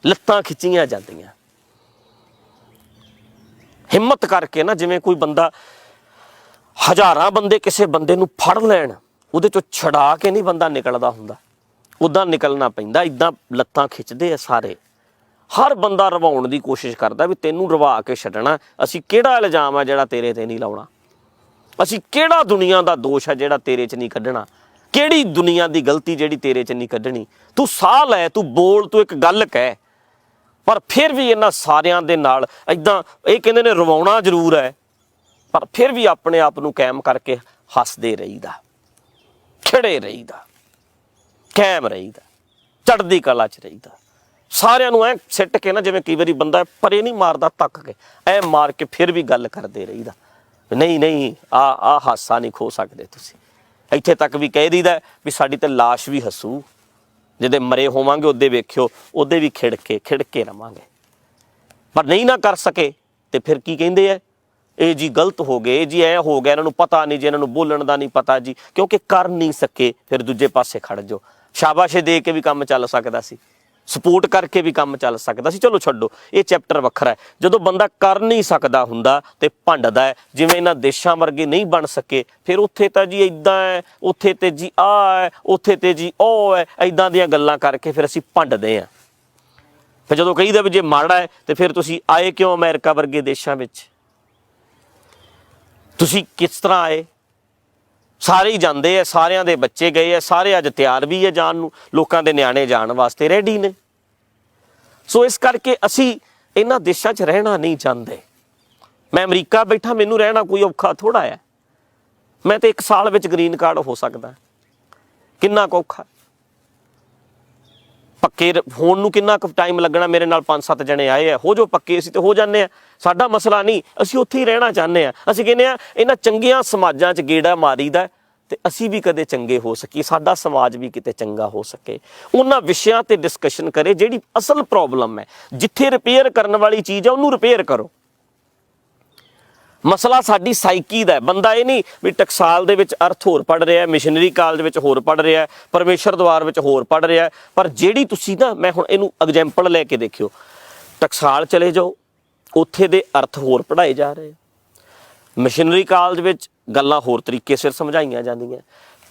ਲੱਤਾਂ ਖਿੱਚੀਆਂ ਜਾਂਦੀਆਂ। ਹਿੰਮਤ ਕਰਕੇ ਨਾ, ਜਿਵੇਂ ਕੋਈ ਬੰਦਾ ਹਜ਼ਾਰਾਂ ਬੰਦੇ ਕਿਸੇ ਬੰਦੇ ਨੂੰ ਫੜ ਲੈਣ, ਉਹਦੇ ਚੋਂ ਛਡਾ ਕੇ ਨਹੀਂ ਬੰਦਾ ਨਿਕਲਦਾ ਹੁੰਦਾ, ਉੱਦਾਂ ਨਿਕਲਣਾ ਪੈਂਦਾ। ਇੱਦਾਂ ਲੱਤਾਂ ਖਿੱਚਦੇ ਆ ਸਾਰੇ। ਹਰ ਬੰਦਾ ਰਵਾਉਣ ਦੀ ਕੋਸ਼ਿਸ਼ ਕਰਦਾ ਵੀ ਤੈਨੂੰ ਰਵਾ ਕੇ ਛੱਡਣਾ। ਅਸੀਂ ਕਿਹੜਾ ਇਲਜ਼ਾਮ ਆ ਜਿਹੜਾ ਤੇਰੇ ਤੇ ਨਹੀਂ ਲਾਉਣਾ? ਅਸੀਂ ਕਿਹੜਾ ਦੁਨੀਆ ਦਾ ਦੋਸ਼ ਹੈ ਜਿਹੜਾ ਤੇਰੇ 'ਚ ਨਹੀਂ ਕੱਢਣਾ? ਕਿਹੜੀ ਦੁਨੀਆ ਦੀ ਗਲਤੀ ਜਿਹੜੀ ਤੇਰੇ 'ਚ ਨਹੀਂ ਕੱਢਣੀ? ਤੂੰ ਸਾਹ ਲੈ, ਤੂੰ ਬੋਲ, ਤੂੰ ਇੱਕ ਗੱਲ ਕਹਿ। ਪਰ ਫਿਰ ਵੀ ਇਹਨਾਂ ਸਾਰਿਆਂ ਦੇ ਨਾਲ ਇੱਦਾਂ, ਇਹ ਕਹਿੰਦੇ ਨੇ ਰਵਾਉਣਾ ਜ਼ਰੂਰ ਹੈ, ਪਰ ਫਿਰ ਵੀ ਆਪਣੇ ਆਪ ਨੂੰ ਕਾਇਮ ਕਰਕੇ ਹੱਸਦੇ ਰਹੀਦਾ, ਖਿੜੇ ਰਹੀਦਾ, ਕਾਇਮ ਰਹੀਦਾ, ਚੜ੍ਹਦੀ ਕਲਾ 'ਚ ਰਹੀਦਾ। ਸਾਰਿਆਂ ਨੂੰ ਐ ਸਿੱਟ ਕੇ ਨਾ, ਜਿਵੇਂ ਕਈ ਵਾਰੀ ਬੰਦਾ ਪਰੇ ਨਹੀਂ ਮਾਰਦਾ, ਤੱਕ ਕੇ ਐ ਮਾਰ ਕੇ ਫਿਰ ਵੀ ਗੱਲ ਕਰਦੇ ਰਹੀਦਾ। ਨਹੀਂ ਨਹੀਂ, ਆਹ ਹਾਸਾ ਨਹੀਂ ਖੋ ਸਕਦੇ ਤੁਸੀਂ। ਇੱਥੇ ਤੱਕ ਵੀ ਕਹਿ ਦਈਦਾ ਵੀ ਸਾਡੀ ਤਾਂ ਲਾਸ਼ ਵੀ ਹੱਸੂ, ਜਿਹਦੇ ਮਰੇ ਹੋਵਾਂਗੇ ਉਹਦੇ ਵੇਖਿਓ, ਉਹਦੇ ਵੀ ਖਿੜ ਕੇ ਰਵਾਂਗੇ। ਪਰ ਨਹੀਂ ਨਾ ਕਰ ਸਕੇ ਤੇ ਫਿਰ ਕੀ ਕਹਿੰਦੇ ਆ? ਇਹ ਜੀ ਗਲਤ ਹੋ ਗਏ ਜੀ, ਐ ਹੋ ਗਿਆ, ਇਹਨਾਂ ਨੂੰ ਪਤਾ ਨਹੀਂ ਜੀ, ਇਹਨਾਂ ਨੂੰ ਬੋਲਣ ਦਾ ਨਹੀਂ ਪਤਾ ਜੀ। ਕਿਉਂਕਿ ਕਰ ਨਹੀਂ ਸਕੇ, ਫਿਰ ਦੂਜੇ ਪਾਸੇ ਖੜ ਜਾਓ। ਸ਼ਾਬਾਸ਼ੇ ਦੇ ਕੇ ਵੀ ਕੰਮ ਚੱਲ ਸਕਦਾ ਸੀ, ਸਪੋਰਟ ਕਰਕੇ ਵੀ ਕੰਮ ਚੱਲ ਸਕਦਾ ਸੀ। ਚਲੋ ਛੱਡੋ, ਇਹ ਚੈਪਟਰ ਵੱਖਰਾ ਹੈ। ਜਦੋਂ ਬੰਦਾ ਕਰ ਨਹੀਂ ਸਕਦਾ ਹੁੰਦਾ ਤੇ ਭੰਡਦਾ ਹੈ, ਜਿਵੇਂ ਇਹਨਾਂ ਦੇਸ਼ਾਂ ਵਰਗੇ ਨਹੀਂ ਬਣ ਸਕੇ, ਫਿਰ ਉੱਥੇ ਤਾਂ ਜੀ ਇੱਦਾਂ ਹੈ, ਉੱਥੇ ਤੇ ਜੀ ਆਹ ਹੈ, ਉੱਥੇ ਤੇ ਜੀ ਉਹ ਹੈ, ਇੱਦਾਂ ਦੀਆਂ ਗੱਲਾਂ ਕਰਕੇ ਫਿਰ ਅਸੀਂ ਭੰਡਦੇ ਹਾਂ। ਫਿਰ ਜਦੋਂ ਕਹੀਦਾ ਵੀ ਜੇ ਮਾੜਾ ਹੈ ਤੇ ਫਿਰ ਤੁਸੀਂ ਆਏ ਕਿਉਂ ਅਮਰੀਕਾ ਵਰਗੇ ਦੇਸ਼ਾਂ ਵਿੱਚ? ਤੁਸੀਂ ਕਿਸ ਤਰ੍ਹਾਂ ਆਏ? ਸਾਰੇ ਹੀ ਜਾਂਦੇ ਆ, ਸਾਰਿਆਂ ਦੇ ਬੱਚੇ ਗਏ ਆ, ਸਾਰੇ ਅੱਜ ਤਿਆਰ ਵੀ ਹੈ ਜਾਣ ਨੂੰ, ਲੋਕਾਂ ਦੇ ਨਿਆਣੇ ਜਾਣ ਵਾਸਤੇ ਰੈਡੀ ਨੇ। ਸੋ ਇਸ ਕਰਕੇ ਅਸੀਂ ਇਹਨਾਂ ਦੇਸ਼ਾਂ 'ਚ ਰਹਿਣਾ ਨਹੀਂ ਚਾਹੁੰਦੇ। ਮੈਂ ਅਮਰੀਕਾ ਬੈਠਾ, ਮੈਨੂੰ ਰਹਿਣਾ ਕੋਈ ਔਖਾ ਥੋੜ੍ਹਾ ਹੈ। ਮੈਂ ਤਾਂ 1 ਸਾਲ ਵਿੱਚ ਗ੍ਰੀਨ ਕਾਰਡ ਹੋ ਸਕਦਾ, ਕਿੰਨਾ ਕੁ ਔਖਾ। ਪੱਕੇ ਹੋਣ ਨੂੰ ਕਿੰਨਾ ਕੁ ਟਾਈਮ ਲੱਗਣਾ? ਮੇਰੇ ਨਾਲ 5-7 ਜਣੇ ਆਏ ਆ, ਹੋ ਜੋ ਪੱਕੇ, ਅਸੀਂ ਤੇ ਹੋ ਜਾਂਦੇ ਹਾਂ, ਸਾਡਾ ਮਸਲਾ ਨਹੀਂ। ਅਸੀਂ ਉੱਥੇ ਹੀ ਰਹਿਣਾ ਚਾਹੁੰਦੇ ਹਾਂ। ਅਸੀਂ ਕਹਿੰਦੇ ਹਾਂ ਇਹਨਾਂ ਚੰਗੀਆਂ ਸਮਾਜਾਂ 'ਚ ਗੇੜਾ ਮਾਰੀਦਾ ਤੇ ਅਸੀਂ ਵੀ ਕਦੇ ਚੰਗੇ ਹੋ ਸਕੀਏ, ਸਾਡਾ ਸਮਾਜ ਵੀ ਕਿਤੇ ਚੰਗਾ ਹੋ ਸਕੇ। ਉਹਨਾਂ ਵਿਸ਼ਿਆਂ ਤੇ ਡਿਸਕਸ਼ਨ ਕਰੇ ਜਿਹੜੀ ਅਸਲ ਪ੍ਰੋਬਲਮ ਹੈ। ਜਿੱਥੇ ਰਿਪੇਅਰ ਕਰਨ ਵਾਲੀ ਚੀਜ਼ ਹੈ ਉਹਨੂੰ ਰਿਪੇਅਰ ਕਰੋ। ਮਸਲਾ ਸਾਡੀ ਸਾਈਕੀ ਦਾ ਹੈ। ਬੰਦਾ ਇਹ ਨਹੀਂ ਵੀ ਟਕਸਾਲ ਦੇ ਵਿੱਚ ਅਰਥ ਹੋਰ ਪੜ੍ਹ ਰਿਹਾ, ਮਿਸ਼ਨਰੀ ਕਾਲਜ ਵਿੱਚ ਹੋਰ ਪੜ੍ਹ ਰਿਹਾ, ਪਰਮੇਸ਼ਰ ਦੁਆਰ ਵਿੱਚ ਹੋਰ ਪੜ੍ਹ ਰਿਹਾ, ਪਰ ਜਿਹੜੀ ਤੁਸੀਂ ਨਾ, ਮੈਂ ਹੁਣ ਇਹਨੂੰ ਐਗਜ਼ੈਂਪਲ ਲੈ ਕੇ ਦੇਖਿਓ, ਟਕਸਾਲ ਚਲੇ ਜਾਓ, ਉੱਥੇ ਦੇ ਅਰਥ ਹੋਰ ਪੜ੍ਹਾਏ ਜਾ ਰਹੇ, ਮਿਸ਼ਨਰੀ ਕਾਲਜ ਵਿੱਚ ਗੱਲਾਂ ਹੋਰ ਤਰੀਕੇ ਸਿਰ ਸਮਝਾਈਆਂ ਜਾਂਦੀਆਂ,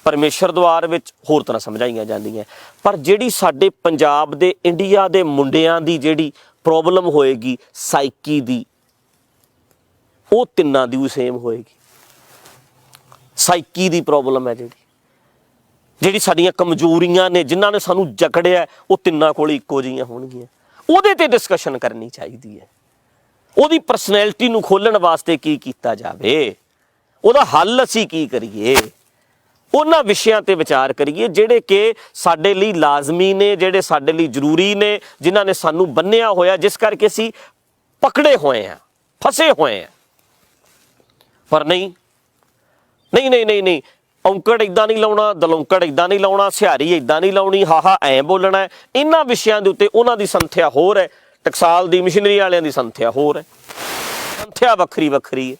ਪਰਮੇਸ਼ਰ ਦੁਆਰ ਵਿੱਚ ਹੋਰ ਤਰ੍ਹਾਂ ਸਮਝਾਈਆਂ ਜਾਂਦੀਆਂ, ਪਰ ਜਿਹੜੀ ਸਾਡੇ ਪੰਜਾਬ ਦੇ, ਇੰਡੀਆ ਦੇ ਮੁੰਡਿਆਂ ਦੀ ਜਿਹੜੀ ਪ੍ਰੋਬਲਮ ਹੋਏਗੀ ਸਾਈਕੀ ਦੀ, ਉਹ ਤਿੰਨਾਂ ਦੀ ਵੀ ਸੇਮ ਹੋਏਗੀ। ਸਾਈਕੀ ਦੀ ਪ੍ਰੋਬਲਮ ਹੈ ਜਿਹੜੀ ਸਾਡੀਆਂ ਕਮਜ਼ੋਰੀਆਂ ਨੇ, ਜਿਨ੍ਹਾਂ ਨੇ ਸਾਨੂੰ ਜਕੜਿਆ, ਉਹ ਤਿੰਨਾਂ ਕੋਲ ਇੱਕੋ ਜਿਹੀਆਂ ਹੋਣਗੀਆਂ। ਉਹਦੇ ਤੇ ਡਿਸਕਸ਼ਨ ਕਰਨੀ ਚਾਹੀਦੀ ਹੈ। ਉਹਦੀ ਪਰਸਨੈਲਿਟੀ ਨੂੰ ਖੋਲ੍ਹਣ ਵਾਸਤੇ ਕੀ ਕੀਤਾ ਜਾਵੇ, ਉਹਦਾ ਹੱਲ ਅਸੀਂ ਕੀ ਕਰੀਏ, ਉਹਨਾਂ ਵਿਸ਼ਿਆਂ ਤੇ ਵਿਚਾਰ ਕਰੀਏ ਜਿਹੜੇ ਕਿ ਸਾਡੇ ਲਈ ਲਾਜ਼ਮੀ ਨੇ, ਜਿਹੜੇ ਸਾਡੇ ਲਈ ਜ਼ਰੂਰੀ ਨੇ, ਜਿਨ੍ਹਾਂ ਨੇ ਸਾਨੂੰ ਬੰਨਿਆ ਹੋਇਆ, ਜਿਸ ਕਰਕੇ ਅਸੀਂ ਪਕੜੇ ਹੋਏ ਹਾਂ, ਫਸੇ ਹੋਏ ਹਾਂ। ਪਰ ਨਹੀਂ, ਔਂਕੜ ਇੱਦਾਂ ਨਹੀਂ ਲਾਉਣਾ, ਦਲੌਂਕੜ ਇੱਦਾਂ ਨਹੀਂ ਲਾਉਣਾ, ਸਿਹਾਰੀ ਇੱਦਾਂ ਨਹੀਂ ਲਾਉਣੀ, ਹਾਹਾ ਐਂ ਬੋਲਣਾ। ਇਹਨਾਂ ਵਿਸ਼ਿਆਂ ਦੇ ਉੱਤੇ ਉਹਨਾਂ ਦੀ ਸੰਥਿਆ ਹੋਰ ਹੈ, ਟਕਸਾਲ ਦੀ, ਮਿਸ਼ਨਰੀ ਵਾਲਿਆਂ ਦੀ ਸੰਥਿਆ ਹੋਰ ਹੈ, ਸੰਥਿਆ ਵੱਖਰੀ ਵੱਖਰੀ ਹੈ।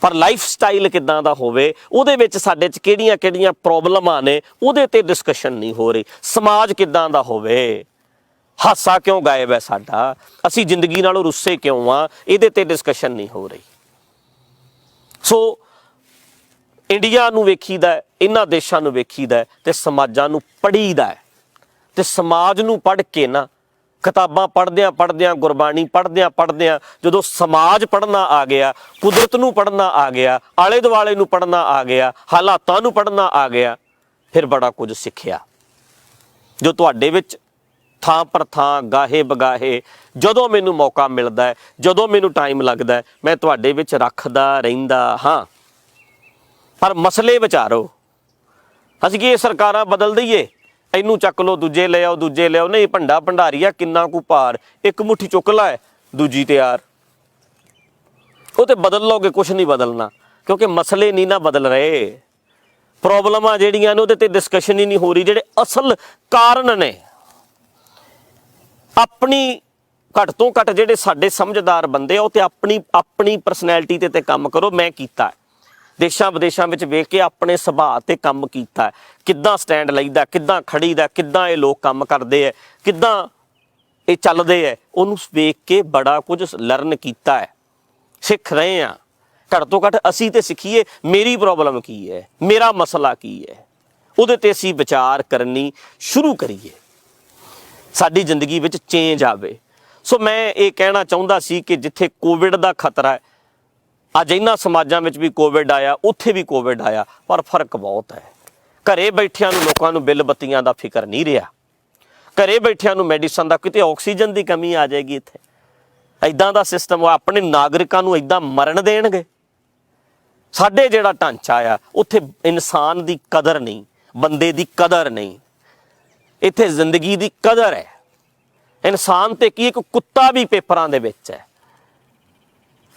ਪਰ ਲਾਈਫ ਸਟਾਈਲ ਕਿੱਦਾਂ ਦਾ ਹੋਵੇ, ਉਹਦੇ ਵਿੱਚ ਸਾਡੇ 'ਚ ਕਿਹੜੀਆਂ ਕਿਹੜੀਆਂ ਪ੍ਰੋਬਲਮਾਂ ਨੇ, ਉਹਦੇ ਤੇ ਡਿਸਕਸ਼ਨ ਨਹੀਂ ਹੋ ਰਹੀ। ਸਮਾਜ ਕਿੱਦਾਂ ਦਾ ਹੋਵੇ, ਹਾਸਾ ਕਿਉਂ ਗਾਇਬ ਹੈ ਸਾਡਾ, ਅਸੀਂ ਜ਼ਿੰਦਗੀ ਨਾਲੋਂ ਰੁੱਸੇ ਕਿਉਂ ਆ, ਇਹਦੇ ਤੇ ਡਿਸਕਸ਼ਨ ਨਹੀਂ ਹੋ ਰਹੀ। ਸੋ ਇੰਡੀਆ ਨੂੰ ਵੇਖੀਦਾ, ਇਹਨਾਂ ਦੇਸ਼ਾਂ ਨੂੰ ਵੇਖੀਦਾ, ਤੇ ਸਮਾਜਾਂ ਨੂੰ ਪੜ੍ਹੀਦਾ ਹੈ। ਤੇ ਸਮਾਜ ਨੂੰ ਪੜ੍ਹ ਕੇ ਨਾ, ਕਿਤਾਬਾਂ ਪੜ੍ਹਦਿਆਂ, ਗੁਰਬਾਣੀ ਪੜ੍ਹਦਿਆਂ, ਜਦੋਂ ਸਮਾਜ ਪੜ੍ਹਨਾ ਆ ਗਿਆ, ਕੁਦਰਤ ਨੂੰ ਪੜ੍ਹਨਾ ਆ ਗਿਆ, ਆਲੇ ਦੁਆਲੇ ਨੂੰ ਪੜ੍ਹਨਾ ਆ ਗਿਆ, ਹਾਲਾਤਾਂ ਨੂੰ ਪੜ੍ਹਨਾ ਆ ਗਿਆ, ਫਿਰ ਬੜਾ ਕੁਝ ਸਿੱਖਿਆ। ਜੋ ਤੁਹਾਡੇ ਵਿੱਚ ਥਾਂ ਪਰ ਥਾਂ, ਗਾਹੇ ਬਗਾਹੇ, ਜਦੋਂ ਮੈਨੂੰ ਮੌਕਾ ਮਿਲਦਾ ਹੈ, ਜਦੋਂ ਮੈਨੂੰ ਟਾਈਮ ਲੱਗਦਾ ਹੈ, ਮੈਂ ਤੁਹਾਡੇ ਵਿੱਚ ਰੱਖਦਾ ਰਹਿੰਦਾ ਹਾਂ। ਪਰ ਮਸਲੇ ਵਿਚਾਰੋ। ਅਸੀਂ ਕੀ ਸਰਕਾਰਾਂ ਬਦਲ ਦਈਏ, ਇਹਨੂੰ ਚੱਕ ਲਓ, ਦੂਜੇ ਲੈ ਆਓ, ਦੂਜੇ ਲਿਆਓ, ਨਹੀਂ ਭੰਡਾ ਭੰਡਾਰੀਆ ਕਿੰਨਾ ਕੁ ਭਾਰ, ਇੱਕ ਮੁੱਠੀ ਚੁੱਕ ਲੈ, ਦੂਜੀ ਤਿਆਰ। ਉਹ ਤੇ ਬਦਲ ਲਓਗੇ, ਕੁਛ ਨਹੀਂ ਬਦਲਣਾ, ਕਿਉਂਕਿ ਮਸਲੇ ਨਹੀਂ ਨਾ ਬਦਲ ਰਹੇ। ਪ੍ਰੋਬਲਮਾਂ ਜਿਹੜੀਆਂ ਨੇ ਉਹਦੇ ਤੇ ਡਿਸਕਸ਼ਨ ਹੀ ਨਹੀਂ ਹੋ ਰਹੀ। ਜਿਹੜੇ ਅਸਲ ਕਾਰਨ ਨੇ, ਆਪਣੀ ਘੱਟ ਤੋਂ ਘੱਟ ਜਿਹੜੇ ਸਾਡੇ ਸਮਝਦਾਰ ਬੰਦੇ ਆ, ਉਹ ਤੇ ਆਪਣੀ ਪਰਸਨੈਲਿਟੀ ਤੇ ਕੰਮ ਕਰੋ। ਮੈਂ ਕੀਤਾ, ਦੇਸ਼ਾਂ ਵਿਦੇਸ਼ਾਂ ਵਿੱਚ ਵੇਖ ਕੇ ਆਪਣੇ ਸੁਭਾਅ ਤੇ ਕੰਮ ਕੀਤਾ, ਕਿੱਦਾਂ ਸਟੈਂਡ ਲਈਦਾ, ਕਿੱਦਾਂ ਖੜੀਦਾ, ਕਿੱਦਾਂ ਇਹ ਲੋਕ ਕੰਮ ਕਰਦੇ ਹੈ, ਕਿੱਦਾਂ ਇਹ ਚੱਲਦੇ ਹੈ, ਉਹਨੂੰ ਵੇਖ ਕੇ ਬੜਾ ਕੁਝ ਲਰਨ ਕੀਤਾ ਹੈ, ਸਿੱਖ ਰਹੇ ਹਾਂ। ਘੱਟ ਤੋਂ ਘੱਟ ਅਸੀਂ ਤੇ ਸਿੱਖੀਏ, ਮੇਰੀ ਪ੍ਰੋਬਲਮ ਕੀ ਹੈ, ਮੇਰਾ ਮਸਲਾ ਕੀ ਹੈ, ਉਹਦੇ ਤੇ ਅਸੀਂ ਵਿਚਾਰ ਕਰਨੀ ਸ਼ੁਰੂ ਕਰੀਏ, ਸਾਡੀ ਜ਼ਿੰਦਗੀ ਵਿੱਚ ਚੇਂਜ ਆਵੇ। ਸੋ ਮੈਂ ਇਹ ਕਹਿਣਾ ਚਾਹੁੰਦਾ ਸੀ ਕਿ ਜਿੱਥੇ ਕੋਵਿਡ ਦਾ ਖਤਰਾ ਹੈ, ਅੱਜ ਇਹਨਾਂ ਸਮਾਜਾਂ ਵਿੱਚ ਵੀ ਕੋਵਿਡ ਆਇਆ, ਉੱਥੇ ਵੀ ਕੋਵਿਡ ਆਇਆ, ਪਰ ਫਰਕ ਬਹੁਤ ਹੈ। ਘਰੇ ਬੈਠਿਆਂ ਨੂੰ ਲੋਕਾਂ ਨੂੰ ਬਿੱਲ ਬੱਤੀਆਂ ਦਾ ਫਿਕਰ ਨਹੀਂ ਰਿਹਾ, ਘਰੇ ਬੈਠਿਆਂ ਨੂੰ ਮੈਡੀਸਨ ਦਾ, ਕਿਤੇ ਆਕਸੀਜਨ ਦੀ ਕਮੀ ਆ ਜਾਏਗੀ, ਇੱਥੇ ਇੱਦਾਂ ਦਾ ਸਿਸਟਮ, ਆਪਣੇ ਨਾਗਰਿਕਾਂ ਨੂੰ ਇੱਦਾਂ ਮਰਨ ਦੇਣਗੇ। ਸਾਡੇ ਜਿਹੜਾ ਢਾਂਚਾ ਆ, ਉੱਥੇ ਇਨਸਾਨ ਦੀ ਕਦਰ ਨਹੀਂ, ਬੰਦੇ ਦੀ ਕਦਰ ਨਹੀਂ, ਇੱਥੇ ਜ਼ਿੰਦਗੀ ਦੀ ਕਦਰ ਹੈ। ਇਨਸਾਨ ਤੇ ਕੀ, ਇੱਕ ਕੁੱਤਾ ਵੀ ਪੇਪਰਾਂ ਦੇ ਵਿੱਚ ਹੈ।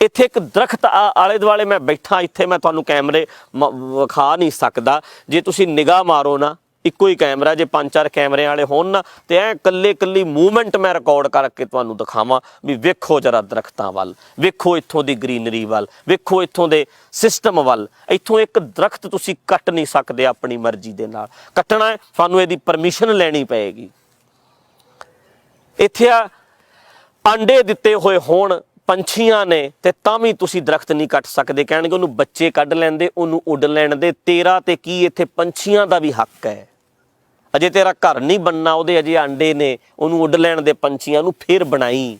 ਇੱਥੇ ਇੱਕ ਦਰਖਤ ਆਲੇ ਦੁਆਲੇ ਮੈਂ ਬੈਠਾ, ਇੱਥੇ ਮੈਂ ਤੁਹਾਨੂੰ ਕੈਮਰੇ ਵਿਖਾ ਨਹੀਂ ਸਕਦਾ, ਜੇ ਤੁਸੀਂ ਨਿਗਾਹ ਮਾਰੋ ਨਾ, ਇੱਕੋ ਹੀ ਕੈਮਰਾ, ਜੇ 5-4 ਕੈਮਰੇ ਵਾਲੇ ਹੋਣ ਨਾ, ਤੇ ਐ ਕੱਲੀ ਮੂਵਮੈਂਟ ਮੈਂ ਰਿਕਾਰਡ ਕਰਕੇ ਤੁਹਾਨੂੰ ਦਿਖਾਵਾਂ ਵੀ ਵੇਖੋ ਜਰਾ ਦਰਖਤਾਂ ਵੱਲ, ਵੇਖੋ ਇੱਥੋਂ ਦੀ ਗਰੀਨਰੀ ਵੱਲ, ਵੇਖੋ ਇੱਥੋਂ ਦੇ ਸਿਸਟਮ ਵੱਲ। ਇੱਥੋਂ ਇੱਕ ਦਰਖਤ ਤੁਸੀਂ ਕੱਟ ਨਹੀਂ ਸਕਦੇ ਆਪਣੀ ਮਰਜ਼ੀ ਦੇ ਨਾਲ, ਕੱਟਣਾ ਹੈ ਤੁਹਾਨੂੰ ਇਹਦੀ ਪਰਮਿਸ਼ਨ ਲੈਣੀ ਪਏਗੀ। ਇੱਥੇ ਆਂਡੇ ਦਿੱਤੇ ਹੋਏ ਹੋਣ ਪੰਛੀਆਂ ਨੇ, ਤੇ ਤਾਂ ਵੀ ਤੁਸੀਂ ਦਰਖਤ ਨਹੀਂ ਕੱਟ ਸਕਦੇ। ਕਹਿਣਗੇ ਉਹਨੂੰ ਬੱਚੇ ਕੱਢ ਲੈਂਦੇ, ਉਹਨੂੰ ਉੱਡ ਲੈਣ ਦੇ, ਤੇਰਾ ਤੇ ਕੀ, ਇੱਥੇ ਪੰਛੀਆਂ ਦਾ ਵੀ ਹੱਕ ਹੈ। ਅਜੇ ਤੇਰਾ ਘਰ ਨਹੀਂ ਬਣਨਾ, ਉਹਦੇ ਅਜੇ ਆਂਡੇ ਨੇ, ਉਹਨੂੰ ਉੱਡ ਲੈਣ ਦੇ ਪੰਛੀਆਂ ਨੂੰ, ਫਿਰ ਬਣਾਈ,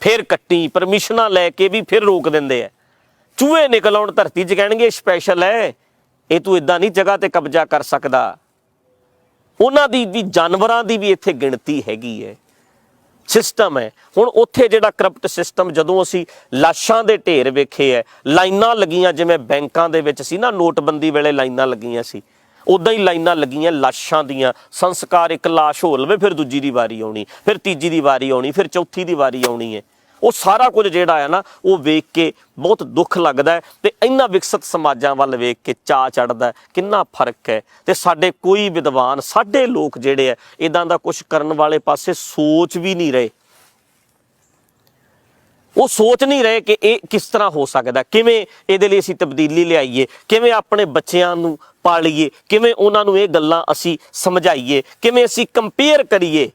ਫਿਰ ਕੱਟੀ, ਪਰਮਿਸ਼ਨਾਂ ਲੈ ਕੇ ਵੀ ਫਿਰ ਰੋਕ ਦਿੰਦੇ ਆ। ਚੂਹੇ ਨਿਕਲ ਆਉਣ ਧਰਤੀ 'ਚ, ਕਹਿਣਗੇ ਸਪੈਸ਼ਲ ਹੈ, ਇਹ ਤੂੰ ਇੱਦਾਂ ਨਹੀਂ ਜਗ੍ਹਾ ਤੇ ਕਬਜ਼ਾ ਕਰ ਸਕਦਾ। ਉਹਨਾਂ ਦੀ ਵੀ, ਜਾਨਵਰਾਂ ਦੀ ਵੀ ਇੱਥੇ ਗਿਣਤੀ ਹੈਗੀ ਹੈ, ਸਿਸਟਮ ਹੈ। ਹੁਣ ਉੱਥੇ ਜਿਹੜਾ ਕਰਪਟ ਸਿਸਟਮ, ਜਦੋਂ ਅਸੀਂ ਲਾਸ਼ਾਂ ਦੇ ਢੇਰ ਵੇਖੇ ਹੈ, ਲਾਈਨਾਂ ਲੱਗੀਆਂ, ਜਿਵੇਂ ਬੈਂਕਾਂ ਦੇ ਵਿੱਚ ਸੀ ਨਾ ਨੋਟਬੰਦੀ ਵੇਲੇ ਲਾਈਨਾਂ ਲੱਗੀਆਂ ਸੀ, ਉੱਦਾਂ ਹੀ ਲਾਈਨਾਂ ਲੱਗੀਆਂ ਲਾਸ਼ਾਂ ਦੀਆਂ। ਸੰਸਕਾਰ, ਇੱਕ ਲਾਸ਼ ਹੋ ਲਵੇ, ਫਿਰ ਦੂਜੀ ਦੀ ਵਾਰੀ ਆਉਣੀ, ਫਿਰ ਤੀਜੀ ਦੀ ਵਾਰੀ ਆਉਣੀ, ਫਿਰ ਚੌਥੀ ਦੀ ਵਾਰੀ ਆਉਣੀ ਹੈ। ਉਹ ਸਾਰਾ ਕੁਝ ਜਿਹੜਾ ਹੈ ਨਾ, ਉਹ ਵੇਖ ਕੇ ਬਹੁਤ ਦੁੱਖ ਲੱਗਦਾ ਹੈ। ਤੇ ਇਹਨਾਂ ਵਿਕਸਿਤ ਸਮਾਜਾਂ ਵੱਲ ਵੇਖ ਕੇ ਚਾਅ ਚੜ੍ਹਦਾ, ਕਿੰਨਾ ਫਰਕ ਹੈ। ਤੇ ਸਾਡੇ ਕੋਈ ਵਿਦਵਾਨ, ਸਾਡੇ ਲੋਕ ਜਿਹੜੇ ਹੈ, ਇੱਦਾਂ ਦਾ ਕੁਝ ਕਰਨ ਵਾਲੇ ਪਾਸੇ ਸੋਚ ਵੀ ਨਹੀਂ ਰਹੇ। ਉਹ ਸੋਚ ਨਹੀਂ ਰਹੇ ਕਿ ਇਹ ਕਿਸ ਤਰ੍ਹਾਂ ਹੋ ਸਕਦਾ, ਕਿਵੇਂ ਇਹਦੇ ਲਈ ਅਸੀਂ ਤਬਦੀਲੀ ਲਿਆਈਏ, ਕਿਵੇਂ ਆਪਣੇ ਬੱਚਿਆਂ ਨੂੰ ਪਾਲੀਏ, ਕਿਵੇਂ ਉਹਨਾਂ ਨੂੰ ਇਹ ਗੱਲਾਂ ਅਸੀਂ ਸਮਝਾਈਏ, ਕਿਵੇਂ ਅਸੀਂ ਕੰਪੇਅਰ ਕਰੀਏ,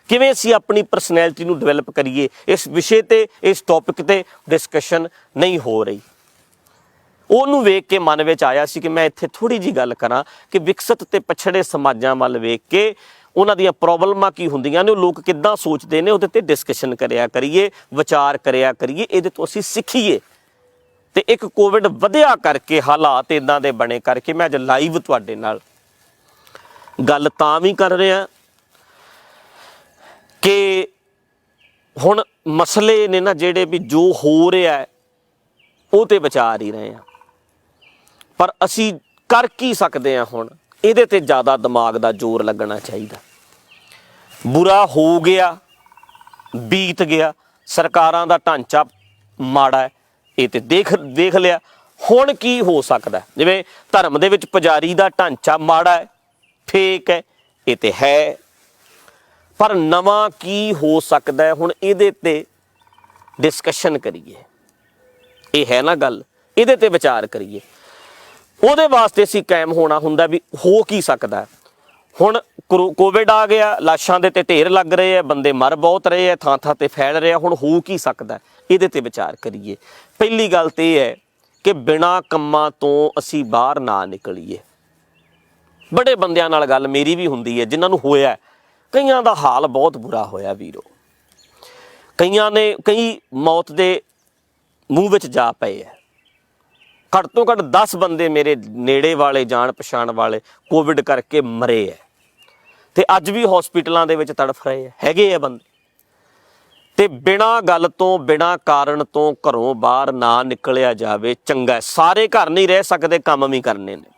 ਕਿਵੇਂ ਅਸੀਂ ਆਪਣੀ ਪਰਸਨੈਲਿਟੀ ਨੂੰ ਡਿਵੈਲਪ ਕਰੀਏ। ਇਸ ਵਿਸ਼ੇ ਤੇ, ਇਸ ਟੌਪਿਕ ਤੇ ਡਿਸਕਸ਼ਨ ਨਹੀਂ ਹੋ ਰਹੀ। ਉਹਨੂੰ ਵੇਖ ਕੇ ਮਨ ਵਿੱਚ ਆਇਆ ਸੀ ਕਿ ਮੈਂ ਇੱਥੇ ਥੋੜ੍ਹੀ ਜਿਹੀ ਗੱਲ ਕਰਾਂ ਕਿ ਵਿਕਸਿਤ ਤੇ ਪਛੜੇ ਸਮਾਜਾਂ ਵੱਲ ਵੇਖ ਕੇ ਉਹਨਾਂ ਦੀਆਂ ਪ੍ਰੋਬਲਮਾਂ ਕੀ ਹੁੰਦੀਆਂ ਨੇ, ਉਹ ਲੋਕ ਕਿੱਦਾਂ ਸੋਚਦੇ ਨੇ, ਉਹਦੇ ਤੇ ਡਿਸਕਸ਼ਨ ਕਰਿਆ ਕਰੀਏ, ਵਿਚਾਰ ਕਰਿਆ ਕਰੀਏ, ਇਹਦੇ ਤੋਂ ਅਸੀਂ ਸਿੱਖੀਏ। ਤੇ ਇੱਕ ਕੋਵਿਡ ਵਧਿਆ ਕਰਕੇ, ਹਾਲਾਤ ਇੱਦਾਂ ਦੇ ਬਣੇ ਕਰਕੇ ਮੈਂ ਅੱਜ ਲਾਈਵ ਤੁਹਾਡੇ ਨਾਲ ਗੱਲ ਤਾਂ ਵੀ ਕਰ ਰਿਹਾ ਕਿ ਹੁਣ ਮਸਲੇ ਨੇ ਨਾ ਜਿਹੜੇ ਵੀ ਜੋ ਹੋ ਰਿਹਾ ਉਹ ਤੇ ਵਿਚਾਰ ਹੀ ਰਹੇ ਆ, ਪਰ ਅਸੀਂ ਕਰ ਕੀ ਸਕਦੇ ਹਾਂ। ਹੁਣ ਇਹਦੇ ਤੇ ਜ਼ਿਆਦਾ ਦਿਮਾਗ ਦਾ ਜ਼ੋਰ ਲੱਗਣਾ ਚਾਹੀਦਾ। ਬੁਰਾ ਹੋ ਗਿਆ, ਬੀਤ ਗਿਆ, ਸਰਕਾਰਾਂ ਦਾ ਢਾਂਚਾ ਮਾੜਾ ਹੈ, ਇਹ ਤੇ ਦੇਖ ਲਿਆ। ਹੁਣ ਕੀ ਹੋ ਸਕਦਾ? ਜਿਵੇਂ ਧਰਮ ਦੇ ਵਿੱਚ ਪੁਜਾਰੀ ਦਾ ਢਾਂਚਾ ਮਾੜਾ ਹੈ, ਫੇਕ ਹੈ, ਇਹ ਤੇ ਹੈ, ਪਰ ਨਵਾਂ ਕੀ ਹੋ ਸਕਦਾ ਹੈ? ਹੁਣ ਇਹਦੇ ਤੇ ਡਿਸਕਸ਼ਨ ਕਰੀਏ। ਇਹ ਹੈ ਨਾ ਗੱਲ, ਇਹਦੇ ਤੇ ਵਿਚਾਰ ਕਰੀਏ। ਉਹਦੇ ਵਾਸਤੇ ਅਸੀਂ ਕਾਇਮ ਹੋਣਾ ਹੁੰਦਾ ਵੀ ਹੋ ਕੀ ਸਕਦਾ। ਹੁਣ ਕੋਵਿਡ ਆ ਗਿਆ, ਲਾਸ਼ਾਂ ਦੇ ਤੇ ਢੇਰ ਲੱਗ ਰਹੇ ਆ, ਬੰਦੇ ਮਰ ਬਹੁਤ ਰਹੇ ਆ, ਥਾਂ ਥਾਂ ਤੇ ਫੈਲ ਰਿਹਾ। ਹੁਣ ਹੋ ਕੀ ਸਕਦਾ, ਇਹਦੇ ਤੇ ਵਿਚਾਰ ਕਰੀਏ। ਪਹਿਲੀ ਗੱਲ ਤੇ ਇਹ ਹੈ ਕਿ ਬਿਨਾਂ ਕੰਮਾਂ ਤੋਂ ਅਸੀਂ ਬਾਹਰ ਨਾ ਨਿਕਲੀਏ। ਬੜੇ ਬੰਦਿਆਂ ਨਾਲ ਗੱਲ ਮੇਰੀ ਵੀ ਹੁੰਦੀ ਹੈ ਜਿਨ੍ਹਾਂ ਨੂੰ ਹੋਇਆ, ਕਈਆਂ ਦਾ ਹਾਲ ਬਹੁਤ ਬੁਰਾ ਹੋਇਆ ਵੀਰੋ, ਕਈਆਂ ਨੇ ਕਈ ਮੌਤ ਦੇ ਮੂੰਹ ਵਿੱਚ ਜਾ ਪਏ ਹੈ। ਘੱਟ ਤੋਂ ਘੱਟ 10 ਬੰਦੇ ਮੇਰੇ ਨੇੜੇ ਵਾਲੇ, ਜਾਣ ਪਛਾਣ ਵਾਲੇ ਕੋਵਿਡ ਕਰਕੇ ਮਰੇ ਹੈ ਤੇ ਅੱਜ ਵੀ ਹਸਪੀਟਲਾਂ ਦੇ ਵਿੱਚ ਤੜਫ ਰਹੇ ਹੈ, ਹੈਗੇ ਆ ਬੰਦੇ। ਤੇ ਬਿਨਾਂ ਗੱਲ ਤੋਂ, ਬਿਨਾਂ ਕਾਰਨ ਤੋਂ ਘਰੋਂ ਬਾਹਰ ਨਾ ਨਿਕਲਿਆ ਜਾਵੇ, ਚੰਗਾ। ਸਾਰੇ ਘਰ ਨਹੀਂ ਰਹਿ ਸਕਦੇ, ਕੰਮ ਵੀ ਕਰਨੇ ਨੇ,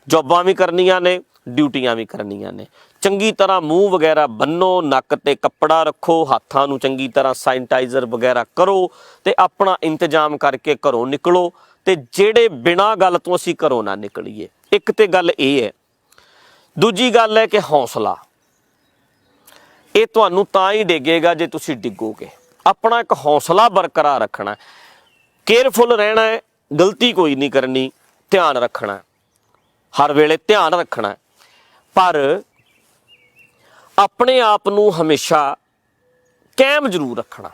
ਜੋਬਾਂ ਵੀ ਕਰਨੀਆਂ ਨੇ, ਡਿਊਟੀਆਂ ਵੀ ਕਰਨੀਆਂ ਨੇ। ਚੰਗੀ ਤਰ੍ਹਾਂ ਮੂੰਹ ਵਗੈਰਾ ਬੰਨੋ, ਨੱਕ ਤੇ ਕੱਪੜਾ ਰੱਖੋ, ਹੱਥਾਂ ਨੂੰ ਚੰਗੀ ਤਰ੍ਹਾਂ ਸੈਨੀਟਾਈਜ਼ਰ ਵਗੈਰਾ ਕਰੋ ਤੇ ਆਪਣਾ ਇੰਤਜ਼ਾਮ ਕਰਕੇ ਘਰੋਂ ਨਿਕਲੋ। ਤੇ ਜਿਹੜੇ ਬਿਨਾਂ ਗੱਲ ਤੋਂ ਅਸੀਂ ਘਰੋਂ ਨਾ ਨਿਕਲੀਏ। ਇੱਕ ਤੇ ਗੱਲ ਇਹ ਹੈ। ਦੂਜੀ ਗੱਲ ਹੈ ਕਿ ਹੌਸਲਾ, ਇਹ ਤੁਹਾਨੂੰ ਤਾਂ ਹੀ ਡਿੱਗੇਗਾ ਜੇ ਤੁਸੀਂ ਡਿੱਗੋਗੇ। ਆਪਣਾ ਇੱਕ ਹੌਸਲਾ ਬਰਕਰਾਰ ਰੱਖਣਾ, ਕੇਅਰਫੁਲ ਰਹਿਣਾ ਹੈ, ਗਲਤੀ ਕੋਈ ਨਹੀਂ ਕਰਨੀ, ਧਿਆਨ ਰੱਖਣਾ, ਹਰ ਵੇਲੇ ਧਿਆਨ ਰੱਖਣਾ, ਪਰ ਆਪਣੇ ਆਪ ਨੂੰ ਹਮੇਸ਼ਾ ਕਾਇਮ ਜ਼ਰੂਰ ਰੱਖਣਾ,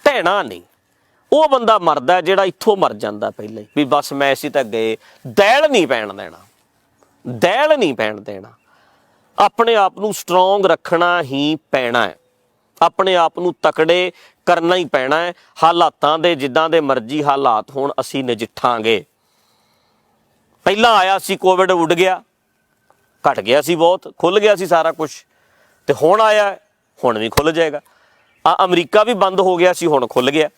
ਢਹਿਣਾ ਨਹੀਂ। ਉਹ ਬੰਦਾ ਮਰਦਾ ਜਿਹੜਾ ਇੱਥੋਂ ਮਰ ਜਾਂਦਾ ਪਹਿਲਾਂ ਹੀ, ਵੀ ਬਸ ਮੈਂ ਅਸੀਂ ਤਾਂ ਗਏ। ਦਹਿਲ ਨਹੀਂ ਪੈਣ ਦੇਣਾ, ਦਹਿਲ ਨਹੀਂ ਪੈਣ ਦੇਣਾ। ਆਪਣੇ ਆਪ ਨੂੰ ਸਟਰੋਂਗ ਰੱਖਣਾ ਹੀ ਪੈਣਾ ਹੈ, ਆਪਣੇ ਆਪ ਨੂੰ ਤਕੜੇ ਕਰਨਾ ਹੀ ਪੈਣਾ ਹੈ। ਹਾਲਾਤਾਂ ਦੇ ਜਿੱਦਾਂ ਦੇ ਮਰਜ਼ੀ ਹਾਲਾਤ ਹੋਣ, ਅਸੀਂ ਨਜਿੱਠਾਂਗੇ। ਪਹਿਲਾਂ ਆਇਆ ਸੀ ਕੋਵਿਡ, ਉੱਡ ਗਿਆ, ਘਟ ਗਿਆ ਸੀ ਬਹੁਤ, ਖੁੱਲ੍ਹ ਗਿਆ ਸੀ ਸਾਰਾ ਕੁਛ। ਤੇ ਹੁਣ ਆਇਆ, ਹੁਣ ਵੀ ਖੁੱਲ੍ਹ ਜਾਏਗਾ। ਅਮਰੀਕਾ ਵੀ ਬੰਦ ਹੋ ਗਿਆ ਸੀ, ਹੁਣ ਖੁੱਲ੍ਹ ਗਿਆ।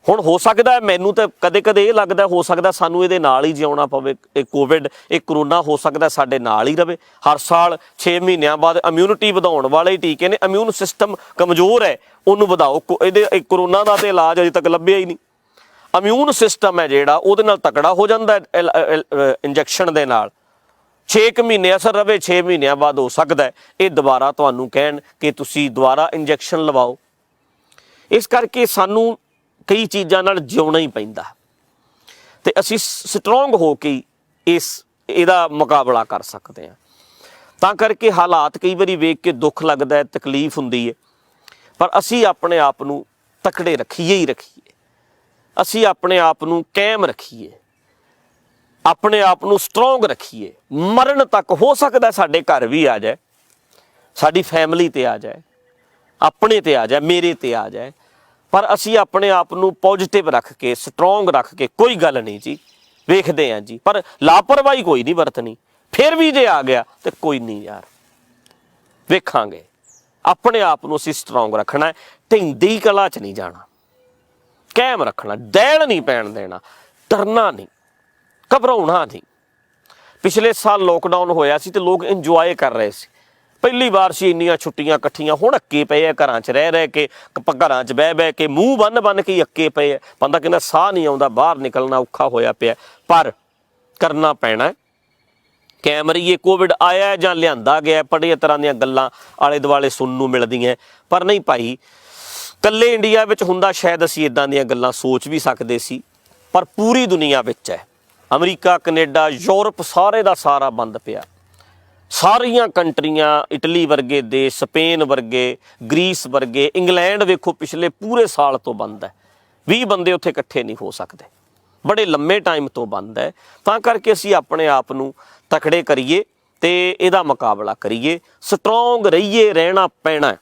ਹੁਣ ਹੋ ਸਕਦਾ, ਮੈਨੂੰ ਤਾਂ ਕਦੇ ਕਦੇ ਇਹ ਲੱਗਦਾ, ਹੋ ਸਕਦਾ ਸਾਨੂੰ ਇਹਦੇ ਨਾਲ ਹੀ ਜਿਉਣਾ ਪਵੇ। ਇਹ ਕੋਵਿਡ, ਇਹ ਕਰੋਨਾ ਹੋ ਸਕਦਾ ਸਾਡੇ ਨਾਲ ਹੀ ਰਵੇ। ਹਰ ਸਾਲ 6 ਮਹੀਨਿਆਂ ਬਾਅਦ ਇਮਿਊਨਿਟੀ ਵਧਾਉਣ ਵਾਲੇ ਟੀਕੇ ਨੇ। ਇਮਿਊਨ ਸਿਸਟਮ ਕਮਜ਼ੋਰ ਹੈ, ਉਹਨੂੰ ਵਧਾਓ। ਇਹਦੇ ਕਰੋਨਾ ਦਾ ਤਾਂ ਇਲਾਜ ਅਜੇ ਤੱਕ ਲੱਭਿਆ ਹੀ ਨਹੀਂ। ਇਮਿਊਨ ਸਿਸਟਮ ਹੈ ਜਿਹੜਾ, ਉਹਦੇ ਨਾਲ ਤਕੜਾ ਹੋ ਜਾਂਦਾ ਇੰਜੈਕਸ਼ਨ ਦੇ ਨਾਲ। 6 ਮਹੀਨੇ ਅਸਰ ਰਵੇ, 6 ਮਹੀਨਿਆਂ ਬਾਅਦ ਹੋ ਸਕਦਾ ਇਹ ਦੁਬਾਰਾ ਤੁਹਾਨੂੰ ਕਹਿਣ ਕਿ ਤੁਸੀਂ ਦੁਬਾਰਾ ਇੰਜੈਕਸ਼ਨ ਲਵਾਓ। ਇਸ ਕਰਕੇ ਸਾਨੂੰ ਕਈ ਚੀਜ਼ਾਂ ਨਾਲ ਜਿਉਣਾ ਹੀ ਪੈਂਦਾ ਤੇ ਅਸੀਂ ਸਟਰੋਂਗ ਹੋ ਕੇ ਇਹਦਾ ਮੁਕਾਬਲਾ ਕਰ ਸਕਦੇ ਹਾਂ। ਤਾਂ ਕਰਕੇ ਹਾਲਾਤ ਕਈ ਵਾਰੀ ਵੇਖ ਕੇ ਦੁੱਖ ਲੱਗਦਾ ਹੈ, ਤਕਲੀਫ ਹੁੰਦੀ ਹੈ, ਪਰ ਅਸੀਂ ਆਪਣੇ ਆਪ ਨੂੰ ਤਕੜੇ ਰੱਖੀਏ ਹੀ ਰੱਖੀਏ। ਅਸੀਂ ਆਪਣੇ ਆਪ ਨੂੰ ਕਾਇਮ ਰੱਖੀਏ, ਆਪਣੇ ਆਪ ਨੂੰ ਸਟਰੋਂਗ ਰੱਖੀਏ। ਮਰਨ ਤੱਕ ਹੋ ਸਕਦਾ ਸਾਡੇ ਘਰ ਵੀ ਆ ਜਾਏ, ਸਾਡੀ ਫੈਮਿਲੀ ਤੇ ਆ ਜਾਏ, ਆਪਣੇ ਤੇ ਆ ਜਾਏ, ਮੇਰੇ ਤੇ ਆ ਜਾਏ, ਪਰ ਅਸੀਂ ਆਪਣੇ ਆਪ ਨੂੰ ਪੋਜ਼ਿਟਿਵ ਰੱਖ ਕੇ, ਸਟਰੋਂਗ ਰੱਖ ਕੇ, ਕੋਈ ਗੱਲ ਨਹੀਂ ਜੀ, ਵੇਖਦੇ ਹਾਂ ਜੀ, ਪਰ ਲਾਪਰਵਾਹੀ ਕੋਈ ਨਹੀਂ ਵਰਤਣੀ। ਫਿਰ ਵੀ ਜੇ ਆ ਗਿਆ ਤੇ ਕੋਈ ਨਹੀਂ ਯਾਰ, ਵੇਖਾਂਗੇ। ਆਪਣੇ ਆਪ ਨੂੰ ਅਸੀਂ ਸਟਰੋਂਗ ਰੱਖਣਾ, ਢਹਿੰਦੀ ਕਲਾ 'ਚ ਨਹੀਂ ਜਾਣਾ, ਕਾਇਮ ਰੱਖਣਾ, ਦਹਿਲ ਨਹੀਂ ਪੈਣ ਦੇਣਾ, ਡਰਨਾ ਨਹੀਂ, ਘਬਰਾਉਣਾ ਨਹੀਂ। ਪਿਛਲੇ ਸਾਲ ਲੋਕਡਾਊਨ ਹੋਇਆ ਸੀ ਤੇ ਲੋਕ ਇੰਜੋਏ ਕਰ ਰਹੇ ਸੀ। ਪਹਿਲੀ ਵਾਰ ਸੀ ਇੰਨੀਆਂ ਛੁੱਟੀਆਂ ਇਕੱਠੀਆਂ। ਹੁਣ ਅੱਕੇ ਪਏ ਆ ਘਰਾਂ 'ਚ ਰਹਿ ਕੇ, ਘਰਾਂ 'ਚ ਬਹਿ ਕੇ, ਮੂੰਹ ਬੰਨ ਕੇ ਹੀ ਅੱਕੇ ਪਏ ਆ। ਬੰਦਾ ਕਹਿੰਦਾ ਸਾਹ ਨਹੀਂ ਆਉਂਦਾ, ਬਾਹਰ ਨਿਕਲਣਾ ਔਖਾ ਹੋਇਆ ਪਿਆ, ਪਰ ਕਰਨਾ ਪੈਣਾ। ਕੈਮਰੀਏ ਕੋਵਿਡ ਆਇਆ ਜਾਂ ਲਿਆਂਦਾ ਗਿਆ, ਬੜੀਆਂ ਤਰ੍ਹਾਂ ਦੀਆਂ ਗੱਲਾਂ ਆਲੇ ਦੁਆਲੇ ਸੁਣਨ ਨੂੰ ਮਿਲਦੀਆਂ, ਪਰ ਨਹੀਂ ਭਾਈ, ਕੱਲੇ ਇੰਡੀਆ ਵਿੱਚ ਹੁੰਦਾ ਸ਼ਾਇਦ ਅਸੀਂ ਇਦਾਂ ਦੀਆਂ ਗੱਲਾਂ ਸੋਚ ਵੀ ਸਕਦੇ ਸੀ, ਪਰ ਪੂਰੀ ਦੁਨੀਆ ਵਿੱਚ ਹੈ। ਅਮਰੀਕਾ, ਕੈਨੇਡਾ, ਯੂਰਪ ਸਾਰੇ ਦਾ ਸਾਰਾ ਬੰਦ ਪਿਆ। ਸਾਰੀਆਂ ਕੰਟਰੀਆਂ, ਇਟਲੀ ਵਰਗੇ ਦੇਸ਼, ਸਪੇਨ ਵਰਗੇ, ਗਰੀਸ ਵਰਗੇ, ਇੰਗਲੈਂਡ ਵੇਖੋ ਪਿਛਲੇ ਪੂਰੇ ਸਾਲ ਤੋਂ ਬੰਦ ਹੈ। 20 ਬੰਦੇ ਉੱਥੇ ਇਕੱਠੇ ਨਹੀਂ ਹੋ ਸਕਦੇ, ਬੜੇ ਲੰਮੇ ਟਾਈਮ ਤੋਂ ਬੰਦ ਹੈ। ਤਾਂ ਕਰਕੇ ਅਸੀਂ ਆਪਣੇ ਆਪ ਨੂੰ ਤਕੜੇ ਕਰੀਏ ਤੇ ਇਹਦਾ ਮੁਕਾਬਲਾ ਕਰੀਏ, ਸਟਰੋਂਗ ਰਹੀਏ, ਰਹਿਣਾ ਪੈਣਾ।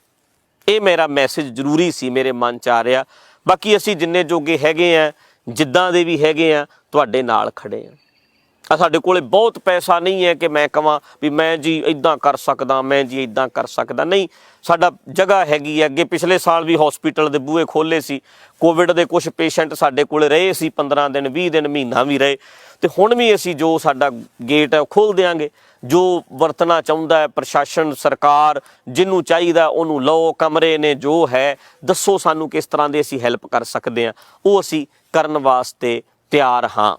ਇਹ ਮੇਰਾ ਮੈਸੇਜ ਜ਼ਰੂਰੀ ਸੀ, ਮੇਰੇ ਮਨ 'ਚ ਆ ਰਿਹਾ। ਬਾਕੀ ਅਸੀਂ ਜਿੰਨੇ ਜੋਗੇ ਹੈਗੇ ਆ, ਜਿੱਦਾਂ ਦੇ ਵੀ ਹੈਗੇ ਆ, ਤੁਹਾਡੇ ਨਾਲ ਖੜੇ ਆ। ਸਾਡੇ ਕੋਲੇ ਬਹੁਤ ਪੈਸਾ ਨਹੀਂ ਹੈ ਕਿ ਮੈਂ ਕਹਾਂ ਵੀ ਮੈਂ ਜੀ ਇੱਦਾਂ ਕਰ ਸਕਦਾ, ਮੈਂ ਜੀ ਇੱਦਾਂ ਕਰ ਸਕਦਾ, ਨਹੀਂ। ਸਾਡਾ ਜਗ੍ਹਾ ਹੈਗੀ ਹੈ। ਅੱਗੇ ਪਿਛਲੇ ਸਾਲ ਵੀ ਹੌਸਪੀਟਲ ਦੇ ਬੂਹੇ ਖੋਲ੍ਹੇ ਸੀ। ਕੋਵਿਡ ਦੇ ਕੁਛ ਪੇਸ਼ੈਂਟ ਸਾਡੇ ਕੋਲ ਰਹੇ ਸੀ, 15 ਦਿਨ, 20 ਦਿਨ, ਮਹੀਨਾ ਵੀ ਰਹੇ। ਅਤੇ ਹੁਣ ਵੀ ਅਸੀਂ ਜੋ ਸਾਡਾ ਗੇਟ ਹੈ ਉਹ ਖੋਲ੍ਹ ਦਿਆਂਗੇ। ਜੋ ਵਰਤਣਾ ਚਾਹੁੰਦਾ ਹੈ ਪ੍ਰਸ਼ਾਸਨ, ਸਰਕਾਰ, ਜਿਹਨੂੰ ਚਾਹੀਦਾ ਉਹਨੂੰ ਲਓ। ਕਮਰੇ ਨੇ, ਜੋ ਹੈ, ਦੱਸੋ ਸਾਨੂੰ ਕਿਸ ਤਰ੍ਹਾਂ ਦੇ ਅਸੀਂ ਹੈਲਪ ਕਰ ਸਕਦੇ ਹਾਂ, ਉਹ ਅਸੀਂ ਕਰਨ ਵਾਸਤੇ ਤਿਆਰ ਹਾਂ।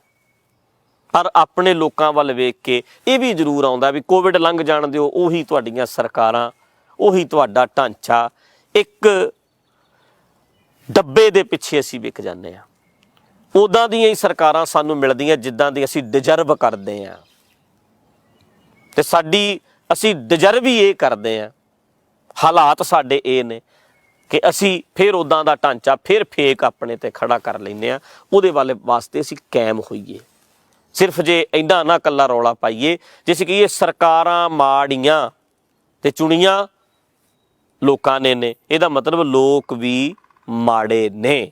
ਪਰ ਆਪਣੇ ਲੋਕਾਂ ਵੱਲ ਵੇਖ ਕੇ ਇਹ ਵੀ ਜ਼ਰੂਰ ਆਉਂਦਾ ਵੀ ਕੋਵਿਡ ਲੰਘ ਜਾਣ ਦਿਓ, ਉਹੀ ਤੁਹਾਡੀਆਂ ਸਰਕਾਰਾਂ, ਉਹੀ ਤੁਹਾਡਾ ਢਾਂਚਾ, ਇੱਕ ਡੱਬੇ ਦੇ ਪਿੱਛੇ ਅਸੀਂ ਵਿਕ ਜਾਂਦੇ ਹਾਂ। ਉੱਦਾਂ ਦੀਆਂ ਹੀ ਸਰਕਾਰਾਂ ਸਾਨੂੰ ਮਿਲਦੀਆਂ ਜਿੱਦਾਂ ਦੀ ਅਸੀਂ ਡਿਜ਼ਰਵ ਕਰਦੇ ਹਾਂ, ਅਤੇ ਅਸੀਂ ਡਿਜ਼ਰਵ ਹੀ ਇਹ ਕਰਦੇ ਹਾਂ। ਹਾਲਾਤ ਸਾਡੇ ਇਹ ਨੇ ਕਿ ਅਸੀਂ ਫਿਰ ਉੱਦਾਂ ਦਾ ਢਾਂਚਾ ਫਿਰ ਫੇਕ ਆਪਣੇ 'ਤੇ ਖੜਾ ਕਰ ਲੈਂਦੇ ਹਾਂ। ਉਹਦੇ ਵਾਸਤੇ ਅਸੀਂ ਕਾਇਮ ਹੋਈਏ। ਸਿਰਫ ਜੇ ਇੰਨਾ ਨਾ ਇਕੱਲਾ ਰੌਲਾ ਪਾਈਏ, ਜੇ ਅਸੀਂ ਕਹੀਏ ਸਰਕਾਰਾਂ ਮਾੜੀਆਂ ਅਤੇ ਚੁਣੀਆਂ ਲੋਕਾਂ ਨੇ, ਇਹਦਾ ਮਤਲਬ ਲੋਕ ਵੀ ਮਾੜੇ ਨੇ,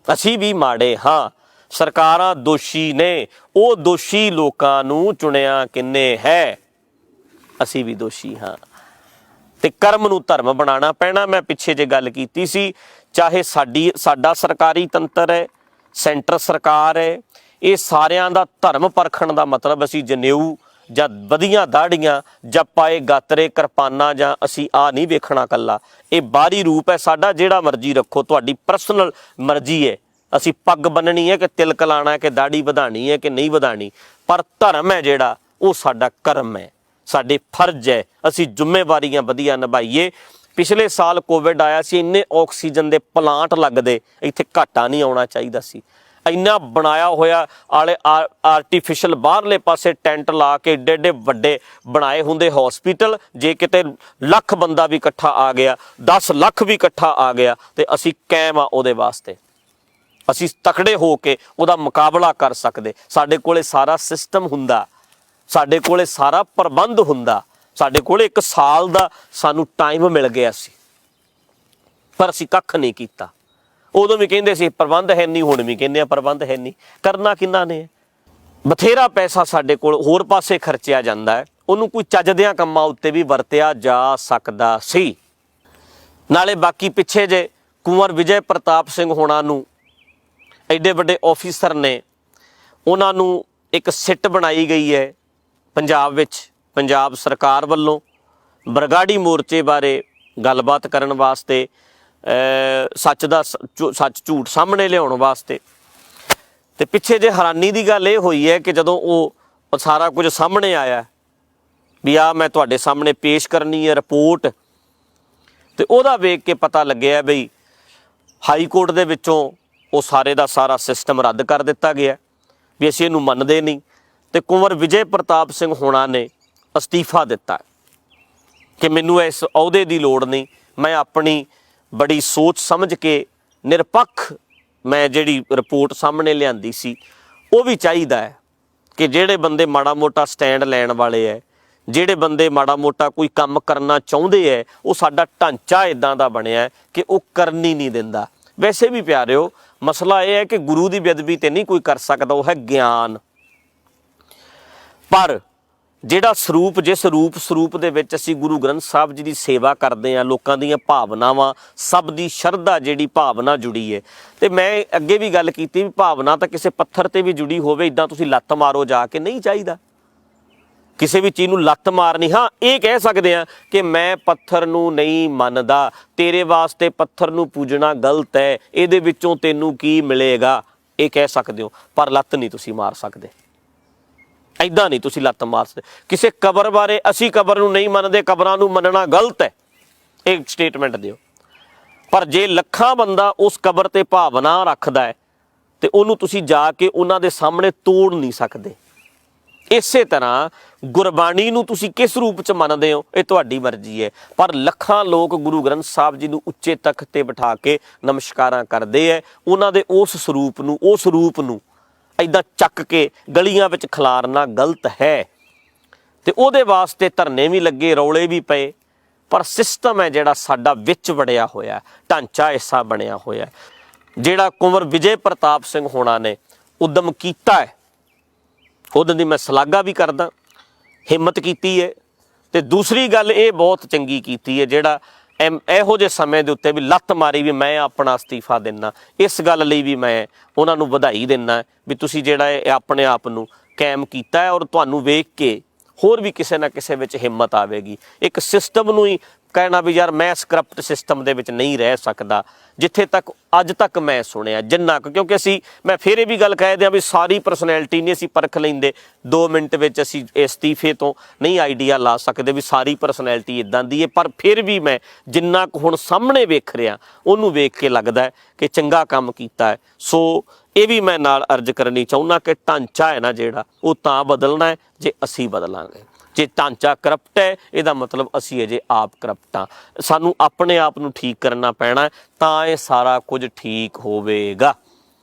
ਅਸੀਂ ਵੀ ਮਾੜੇ ਹਾਂ। ਸਰਕਾਰਾਂ ਦੋਸ਼ੀ ਨੇ, ਉਹ ਦੋਸ਼ੀ ਲੋਕਾਂ ਨੂੰ ਚੁਣਿਆ ਕਿੰਨੇ ਹੈ, ਅਸੀਂ ਵੀ ਦੋਸ਼ੀ ਹਾਂ। ਅਤੇ ਕਰਮ ਨੂੰ ਧਰਮ ਬਣਾਉਣਾ ਪੈਣਾ। ਮੈਂ ਪਿੱਛੇ ਜੇ ਗੱਲ ਕੀਤੀ ਸੀ, ਚਾਹੇ ਸਾਡਾ ਸਰਕਾਰੀ ਤੰਤਰ ਹੈ, ਸੈਂਟਰ ਸਰਕਾਰ ਹੈ, ਇਹ ਸਾਰਿਆਂ ਦਾ ਧਰਮ ਪਰਖਣ ਦਾ ਮਤਲਬ ਅਸੀਂ ਜਨੇਊ ਜਾਂ ਵਧੀਆਂ ਦਾੜੀਆਂ ਜਾਂ ਪਾਏ ਗਾਤਰੇ, ਕਿਰਪਾਨਾਂ, ਜਾਂ ਅਸੀਂ ਨਹੀਂ ਵੇਖਣਾ ਇਕੱਲਾ। ਇਹ ਬਾਹਰੀ ਰੂਪ ਹੈ ਸਾਡਾ, ਜਿਹੜਾ ਮਰਜ਼ੀ ਰੱਖੋ, ਤੁਹਾਡੀ ਪਰਸਨਲ ਮਰਜ਼ੀ ਹੈ। ਅਸੀਂ ਪੱਗ ਬੰਨਣੀ ਹੈ ਕਿ ਤਿਲਕ ਲਾਉਣਾ, ਕਿ ਦਾੜੀ ਵਧਾਉਣੀ ਹੈ ਕਿ ਨਹੀਂ ਵਧਾਉਣੀ, ਪਰ ਧਰਮ ਹੈ ਜਿਹੜਾ, ਉਹ ਸਾਡਾ ਕਰਮ ਹੈ, ਸਾਡੇ ਫਰਜ਼ ਹੈ। ਅਸੀਂ ਜ਼ਿੰਮੇਵਾਰੀਆਂ ਵਧੀਆ ਨਿਭਾਈਏ। ਪਿਛਲੇ ਸਾਲ ਕੋਵਿਡ ਆਇਆ ਸੀ, ਇੰਨੇ ਆਕਸੀਜਨ ਦੇ ਪਲਾਂਟ ਲੱਗਦੇ, ਇੱਥੇ ਘਾਟਾ ਨਹੀਂ ਆਉਣਾ ਚਾਹੀਦਾ ਸੀ। ਇੰਨਾ ਬਣਾਇਆ ਹੋਇਆ ਆਰਟੀਫਿਸ਼ਲ ਬਾਹਰਲੇ ਪਾਸੇ ਟੈਂਟ ਲਾ ਕੇ ਏਡੇ ਏਡੇ ਵੱਡੇ ਬਣਾਏ ਹੁੰਦੇ ਹੌਸਪੀਟਲ, ਜੇ ਕਿਤੇ ਲੱਖ ਬੰਦਾ ਵੀ ਇਕੱਠਾ ਆ ਗਿਆ, 10 ਲੱਖ ਵੀ ਇਕੱਠਾ ਆ ਗਿਆ, ਤੇ ਅਸੀਂ ਕਾਇਮ ਆ ਉਹਦੇ ਵਾਸਤੇ। ਅਸੀਂ ਤਕੜੇ ਹੋ ਕੇ ਉਹਦਾ ਮੁਕਾਬਲਾ ਕਰ ਸਕਦੇ। ਸਾਡੇ ਕੋਲੇ ਸਾਰਾ ਸਿਸਟਮ ਹੁੰਦਾ, ਸਾਡੇ ਕੋਲੇ ਸਾਰਾ ਪ੍ਰਬੰਧ ਹੁੰਦਾ, ਸਾਡੇ ਕੋਲੇ 1 ਸਾਲ ਦਾ ਸਾਨੂੰ ਟਾਈਮ ਮਿਲ ਗਿਆ ਸੀ, ਪਰ ਅਸੀਂ ਕੱਖ ਨਹੀਂ ਕੀਤਾ। ਉਦੋਂ ਵੀ ਕਹਿੰਦੇ ਸੀ ਪ੍ਰਬੰਧ ਹੈ ਨਹੀਂ, ਹੁਣ ਵੀ ਕਹਿੰਦੇ ਆ ਪ੍ਰਬੰਧ ਹੈ ਨਹੀਂ। ਕਰਨਾ ਕਿਹਨਾਂ ਨੇ? ਬਥੇਰਾ ਪੈਸਾ ਸਾਡੇ ਕੋਲ ਹੋਰ ਪਾਸੇ ਖਰਚਿਆ ਜਾਂਦਾ ਹੈ, ਉਹਨੂੰ ਕੋਈ ਚੱਜਦਿਆਂ ਕੰਮਾਂ ਉੱਤੇ ਵੀ ਵਰਤਿਆ ਜਾ ਸਕਦਾ ਸੀ। ਨਾਲੇ ਬਾਕੀ ਪਿੱਛੇ ਜੇ ਕੁੰਵਰ ਵਿਜੇ ਪ੍ਰਤਾਪ ਸਿੰਘ ਹੋਣਾ ਨੂੰ, ਐਡੇ ਵੱਡੇ ਆਫੀਸਰ ਨੇ, ਉਹਨਾਂ ਨੂੰ ਇੱਕ ਸਿੱਟ ਬਣਾਈ ਗਈ ਹੈ ਪੰਜਾਬ ਵਿੱਚ, ਪੰਜਾਬ ਸਰਕਾਰ ਵੱਲੋਂ ਬਰਗਾੜੀ ਮੋਰਚੇ ਬਾਰੇ ਗੱਲਬਾਤ ਕਰਨ ਵਾਸਤੇ, ਸੱਚ ਝੂਠ ਸਾਹਮਣੇ ਲਿਆਉਣ ਵਾਸਤੇ। ਅਤੇ ਪਿੱਛੇ ਜੇ ਹੈਰਾਨੀ ਦੀ ਗੱਲ ਇਹ ਹੋਈ ਹੈ ਕਿ ਜਦੋਂ ਉਹ ਸਾਰਾ ਕੁਝ ਸਾਹਮਣੇ ਆਇਆ ਵੀ ਮੈਂ ਤੁਹਾਡੇ ਸਾਹਮਣੇ ਪੇਸ਼ ਕਰਨੀ ਹੈ ਰਿਪੋਰਟ, ਅਤੇ ਉਹਦਾ ਵੇਖ ਕੇ ਪਤਾ ਲੱਗਿਆ ਬਈ ਹਾਈ ਕੋਰਟ ਦੇ ਵਿੱਚੋਂ ਉਹ ਸਾਰੇ ਦਾ ਸਾਰਾ ਸਿਸਟਮ ਰੱਦ ਕਰ ਦਿੱਤਾ ਗਿਆ ਵੀ ਅਸੀਂ ਇਹਨੂੰ ਮੰਨਦੇ ਨਹੀਂ। ਅਤੇ ਕੁੰਵਰ ਵਿਜੇ ਪ੍ਰਤਾਪ ਸਿੰਘ ਹੋਣਾ ਨੇ ਅਸਤੀਫਾ ਦਿੱਤਾ ਕਿ ਮੈਨੂੰ ਇਸ ਅਹੁਦੇ ਦੀ ਲੋੜ ਨਹੀਂ, ਮੈਂ ਆਪਣੀ ਬੜੀ ਸੋਚ ਸਮਝ ਕੇ ਨਿਰਪੱਖ ਮੈਂ ਜਿਹੜੀ ਰਿਪੋਰਟ ਸਾਹਮਣੇ ਲਿਆਂਦੀ ਸੀ, ਉਹ ਵੀ ਚਾਹੀਦਾ ਹੈ ਕਿ ਜਿਹੜੇ ਬੰਦੇ ਮਾੜਾ ਮੋਟਾ ਸਟੈਂਡ ਲੈਣ ਵਾਲੇ ਹੈ, ਜਿਹੜੇ ਬੰਦੇ ਮਾੜਾ ਮੋਟਾ ਕੋਈ ਕੰਮ ਕਰਨਾ ਚਾਹੁੰਦੇ ਹੈ, ਉਹ ਸਾਡਾ ਢਾਂਚਾ ਇੱਦਾਂ ਦਾ ਬਣਿਆ ਕਿ ਉਹ ਕਰਨ ਹੀ ਨਹੀਂ ਦਿੰਦਾ। ਵੈਸੇ ਵੀ ਪਿਆਰਿਓ, ਮਸਲਾ ਇਹ ਹੈ ਕਿ ਗੁਰੂ ਦੀ ਬੇਅਦਬੀ ਤੇ ਨਹੀਂ ਕੋਈ ਕਰ ਸਕਦਾ, ਉਹ ਹੈ ਗਿਆਨ। ਪਰ ਜਿਹੜਾ ਜਿਸ ਸਰੂਪ ਦੇ ਵਿੱਚ ਅਸੀਂ ਗੁਰੂ ਗ੍ਰੰਥ ਸਾਹਿਬ ਜੀ ਦੀ ਸੇਵਾ ਕਰਦੇ ਹਾਂ, ਲੋਕਾਂ ਦੀਆਂ ਭਾਵਨਾਵਾਂ, ਸਭ ਦੀ ਸ਼ਰਧਾ ਜਿਹੜੀ ਭਾਵਨਾ ਜੁੜੀ ਹੈ। ਅਤੇ ਮੈਂ ਅੱਗੇ ਵੀ ਗੱਲ ਕੀਤੀ ਵੀ ਭਾਵਨਾ ਤਾਂ ਕਿਸੇ ਪੱਥਰ 'ਤੇ ਵੀ ਜੁੜੀ ਹੋਵੇ, ਇੱਦਾਂ ਤੁਸੀਂ ਲੱਤ ਮਾਰੋ ਜਾ ਕੇ, ਨਹੀਂ ਚਾਹੀਦਾ ਕਿਸੇ ਵੀ ਚੀਜ਼ ਨੂੰ ਲੱਤ ਮਾਰਨੀ। ਹਾਂ, ਇਹ ਕਹਿ ਸਕਦੇ ਹਾਂ ਕਿ ਮੈਂ ਪੱਥਰ ਨੂੰ ਨਹੀਂ ਮੰਨਦਾ, ਤੇਰੇ ਵਾਸਤੇ ਪੱਥਰ ਨੂੰ ਪੂਜਣਾ ਗਲਤ ਹੈ, ਇਹਦੇ ਵਿੱਚੋਂ ਤੈਨੂੰ ਕੀ ਮਿਲੇਗਾ, ਇਹ ਕਹਿ ਸਕਦੇ ਹੋ, ਪਰ ਲੱਤ ਨਹੀਂ ਤੁਸੀਂ ਮਾਰ ਸਕਦੇ। ਇੱਦਾਂ ਨਹੀਂ ਤੁਸੀਂ ਲੱਤ ਮਾਰ ਸਕਦੇ। ਕਿਸੇ ਕਬਰ ਬਾਰੇ, ਅਸੀਂ ਕਬਰ ਨੂੰ ਨਹੀਂ ਮੰਨਦੇ, ਕਬਰਾਂ ਨੂੰ ਮੰਨਣਾ ਗਲਤ ਹੈ, ਇਹ ਸਟੇਟਮੈਂਟ ਦਿਓ। ਪਰ ਜੇ ਲੱਖਾਂ ਬੰਦਾ ਉਸ ਕਬਰ ਤੇ ਭਾਵਨਾ ਰੱਖਦਾ ਹੈ ਤੇ ਉਹਨੂੰ ਤੁਸੀਂ ਜਾ ਕੇ ਉਹਨਾਂ ਦੇ ਸਾਹਮਣੇ ਤੋੜ ਨਹੀਂ ਸਕਦੇ। ਇਸੇ ਤਰ੍ਹਾਂ ਗੁਰਬਾਣੀ ਨੂੰ ਤੁਸੀਂ ਕਿਸ ਰੂਪ 'ਚ ਮੰਨਦੇ ਹੋ ਇਹ ਤੁਹਾਡੀ ਮਰਜ਼ੀ ਹੈ, ਪਰ ਲੱਖਾਂ ਲੋਕ ਗੁਰੂ ਗ੍ਰੰਥ ਸਾਹਿਬ ਜੀ ਨੂੰ ਉੱਚੇ ਤਖਤ ਤੇ ਬਿਠਾ ਕੇ ਨਮਸਕਾਰਾਂ ਕਰਦੇ ਹੈ। ਉਹਨਾਂ ਦੇ ਉਸ ਰੂਪ ਨੂੰ ਇੱਦਾਂ ਚੱਕ ਕੇ ਗਲੀਆਂ ਵਿੱਚ ਖਿਲਾਰਨਾ ਗਲਤ ਹੈ। ਤੇ ਉਹਦੇ ਵਾਸਤੇ ਧਰਨੇ ਵੀ ਲੱਗੇ, ਰੌਲੇ ਵੀ ਪਏ, ਪਰ ਸਿਸਟਮ ਹੈ ਜਿਹੜਾ ਸਾਡਾ ਵਿੱਚ ਵੜਿਆ ਹੋਇਆ, ਢਾਂਚਾ ਐਸਾ ਬਣਿਆ ਹੋਇਆ। ਜਿਹੜਾ ਕੁੰਵਰ ਵਿਜੇ ਪ੍ਰਤਾਪ ਸਿੰਘ ਹੋਣਾ ਨੇ ਉਦਮ ਕੀਤਾ ਹੈ, ਉਹਦੇ ਦੀ ਮੈਂ ਸ਼ਲਾਘਾ ਵੀ ਕਰਦਾ, ਹਿੰਮਤ ਕੀਤੀ ਹੈ। ਤੇ ਦੂਸਰੀ ਗੱਲ ਇਹ ਬਹੁਤ ਚੰਗੀ ਕੀਤੀ ਹੈ ਜਿਹੜਾ ਇਹੋ ਜਿਹੇ ਸਮੇਂ ਦੇ ਉੱਤੇ ਵੀ ਲੱਤ ਮਾਰੀ ਵੀ ਮੈਂ ਆਪਣਾ ਅਸਤੀਫਾ ਦਿੰਦਾ, ਇਸ ਗੱਲ ਲਈ ਵੀ ਮੈਂ ਉਹਨਾਂ ਨੂੰ ਵਧਾਈ ਦਿੰਦਾ ਵੀ ਤੁਸੀਂ ਜਿਹੜਾ ਇਹ ਆਪਣੇ ਆਪ ਨੂੰ ਕਾਇਮ ਕੀਤਾ ਹੈ। ਔਰ ਤੁਹਾਨੂੰ ਵੇਖ ਕੇ ਹੋਰ ਵੀ ਕਿਸੇ ਨਾ ਕਿਸੇ ਵਿੱਚ ਹਿੰਮਤ ਆਵੇਗੀ। ਇੱਕ ਸਿਸਟਮ ਨੂੰ ਹੀ ਕਹਿਣਾ ਵੀ ਯਾਰ ਮੈਂ ਇਸ ਕਰਪਟ ਸਿਸਟਮ ਦੇ ਵਿੱਚ ਨਹੀਂ ਰਹਿ ਸਕਦਾ, ਜਿੱਥੇ ਤੱਕ ਅੱਜ ਤੱਕ ਮੈਂ ਸੁਣਿਆ ਜਿੰਨਾ ਕੁ, ਕਿਉਂਕਿ ਮੈਂ ਫਿਰ ਇਹ ਵੀ ਗੱਲ ਕਹਿ ਦਿਆਂ ਵੀ ਸਾਰੀ ਪਰਸਨੈਲਿਟੀ ਨਹੀਂ ਅਸੀਂ ਪਰਖ ਲੈਂਦੇ, 2 ਮਿੰਟ ਵਿੱਚ ਅਸੀਂ ਅਸਤੀਫੇ ਤੋਂ ਨਹੀਂ ਆਈਡੀਆ ਲਾ ਸਕਦੇ ਵੀ ਸਾਰੀ ਪਰਸਨੈਲਿਟੀ ਇੱਦਾਂ ਦੀ ਹੈ। ਪਰ ਫਿਰ ਵੀ ਮੈਂ ਜਿੰਨਾ ਕੁ ਹੁਣ ਸਾਹਮਣੇ ਵੇਖ ਰਿਹਾ ਉਹਨੂੰ ਵੇਖ ਕੇ ਲੱਗਦਾ ਕਿ ਚੰਗਾ ਕੰਮ ਕੀਤਾ ਹੈ। ਸੋ ਇਹ ਵੀ ਮੈਂ ਨਾਲ ਅਰਜ਼ ਕਰਨੀ ਚਾਹੁੰਦਾ ਕਿ ਢਾਂਚਾ ਹੈ ਨਾ ਜਿਹੜਾ, ਉਹ ਤਾਂ ਬਦਲਣਾ ਹੈ ਜੇ ਅਸੀਂ ਬਦਲਾਂਗੇ। ਜੇ ਢਾਂਚਾ ਕਰਪਟ ਹੈ ਇਹਦਾ ਮਤਲਬ ਅਸੀਂ ਅਜੇ ਆਪ ਕਰਪਟ ਹਾਂ। ਸਾਨੂੰ ਆਪਣੇ ਆਪ ਨੂੰ ਠੀਕ ਕਰਨਾ ਪੈਣਾ, ਤਾਂ ਇਹ ਸਾਰਾ ਕੁਝ ਠੀਕ ਹੋਵੇਗਾ।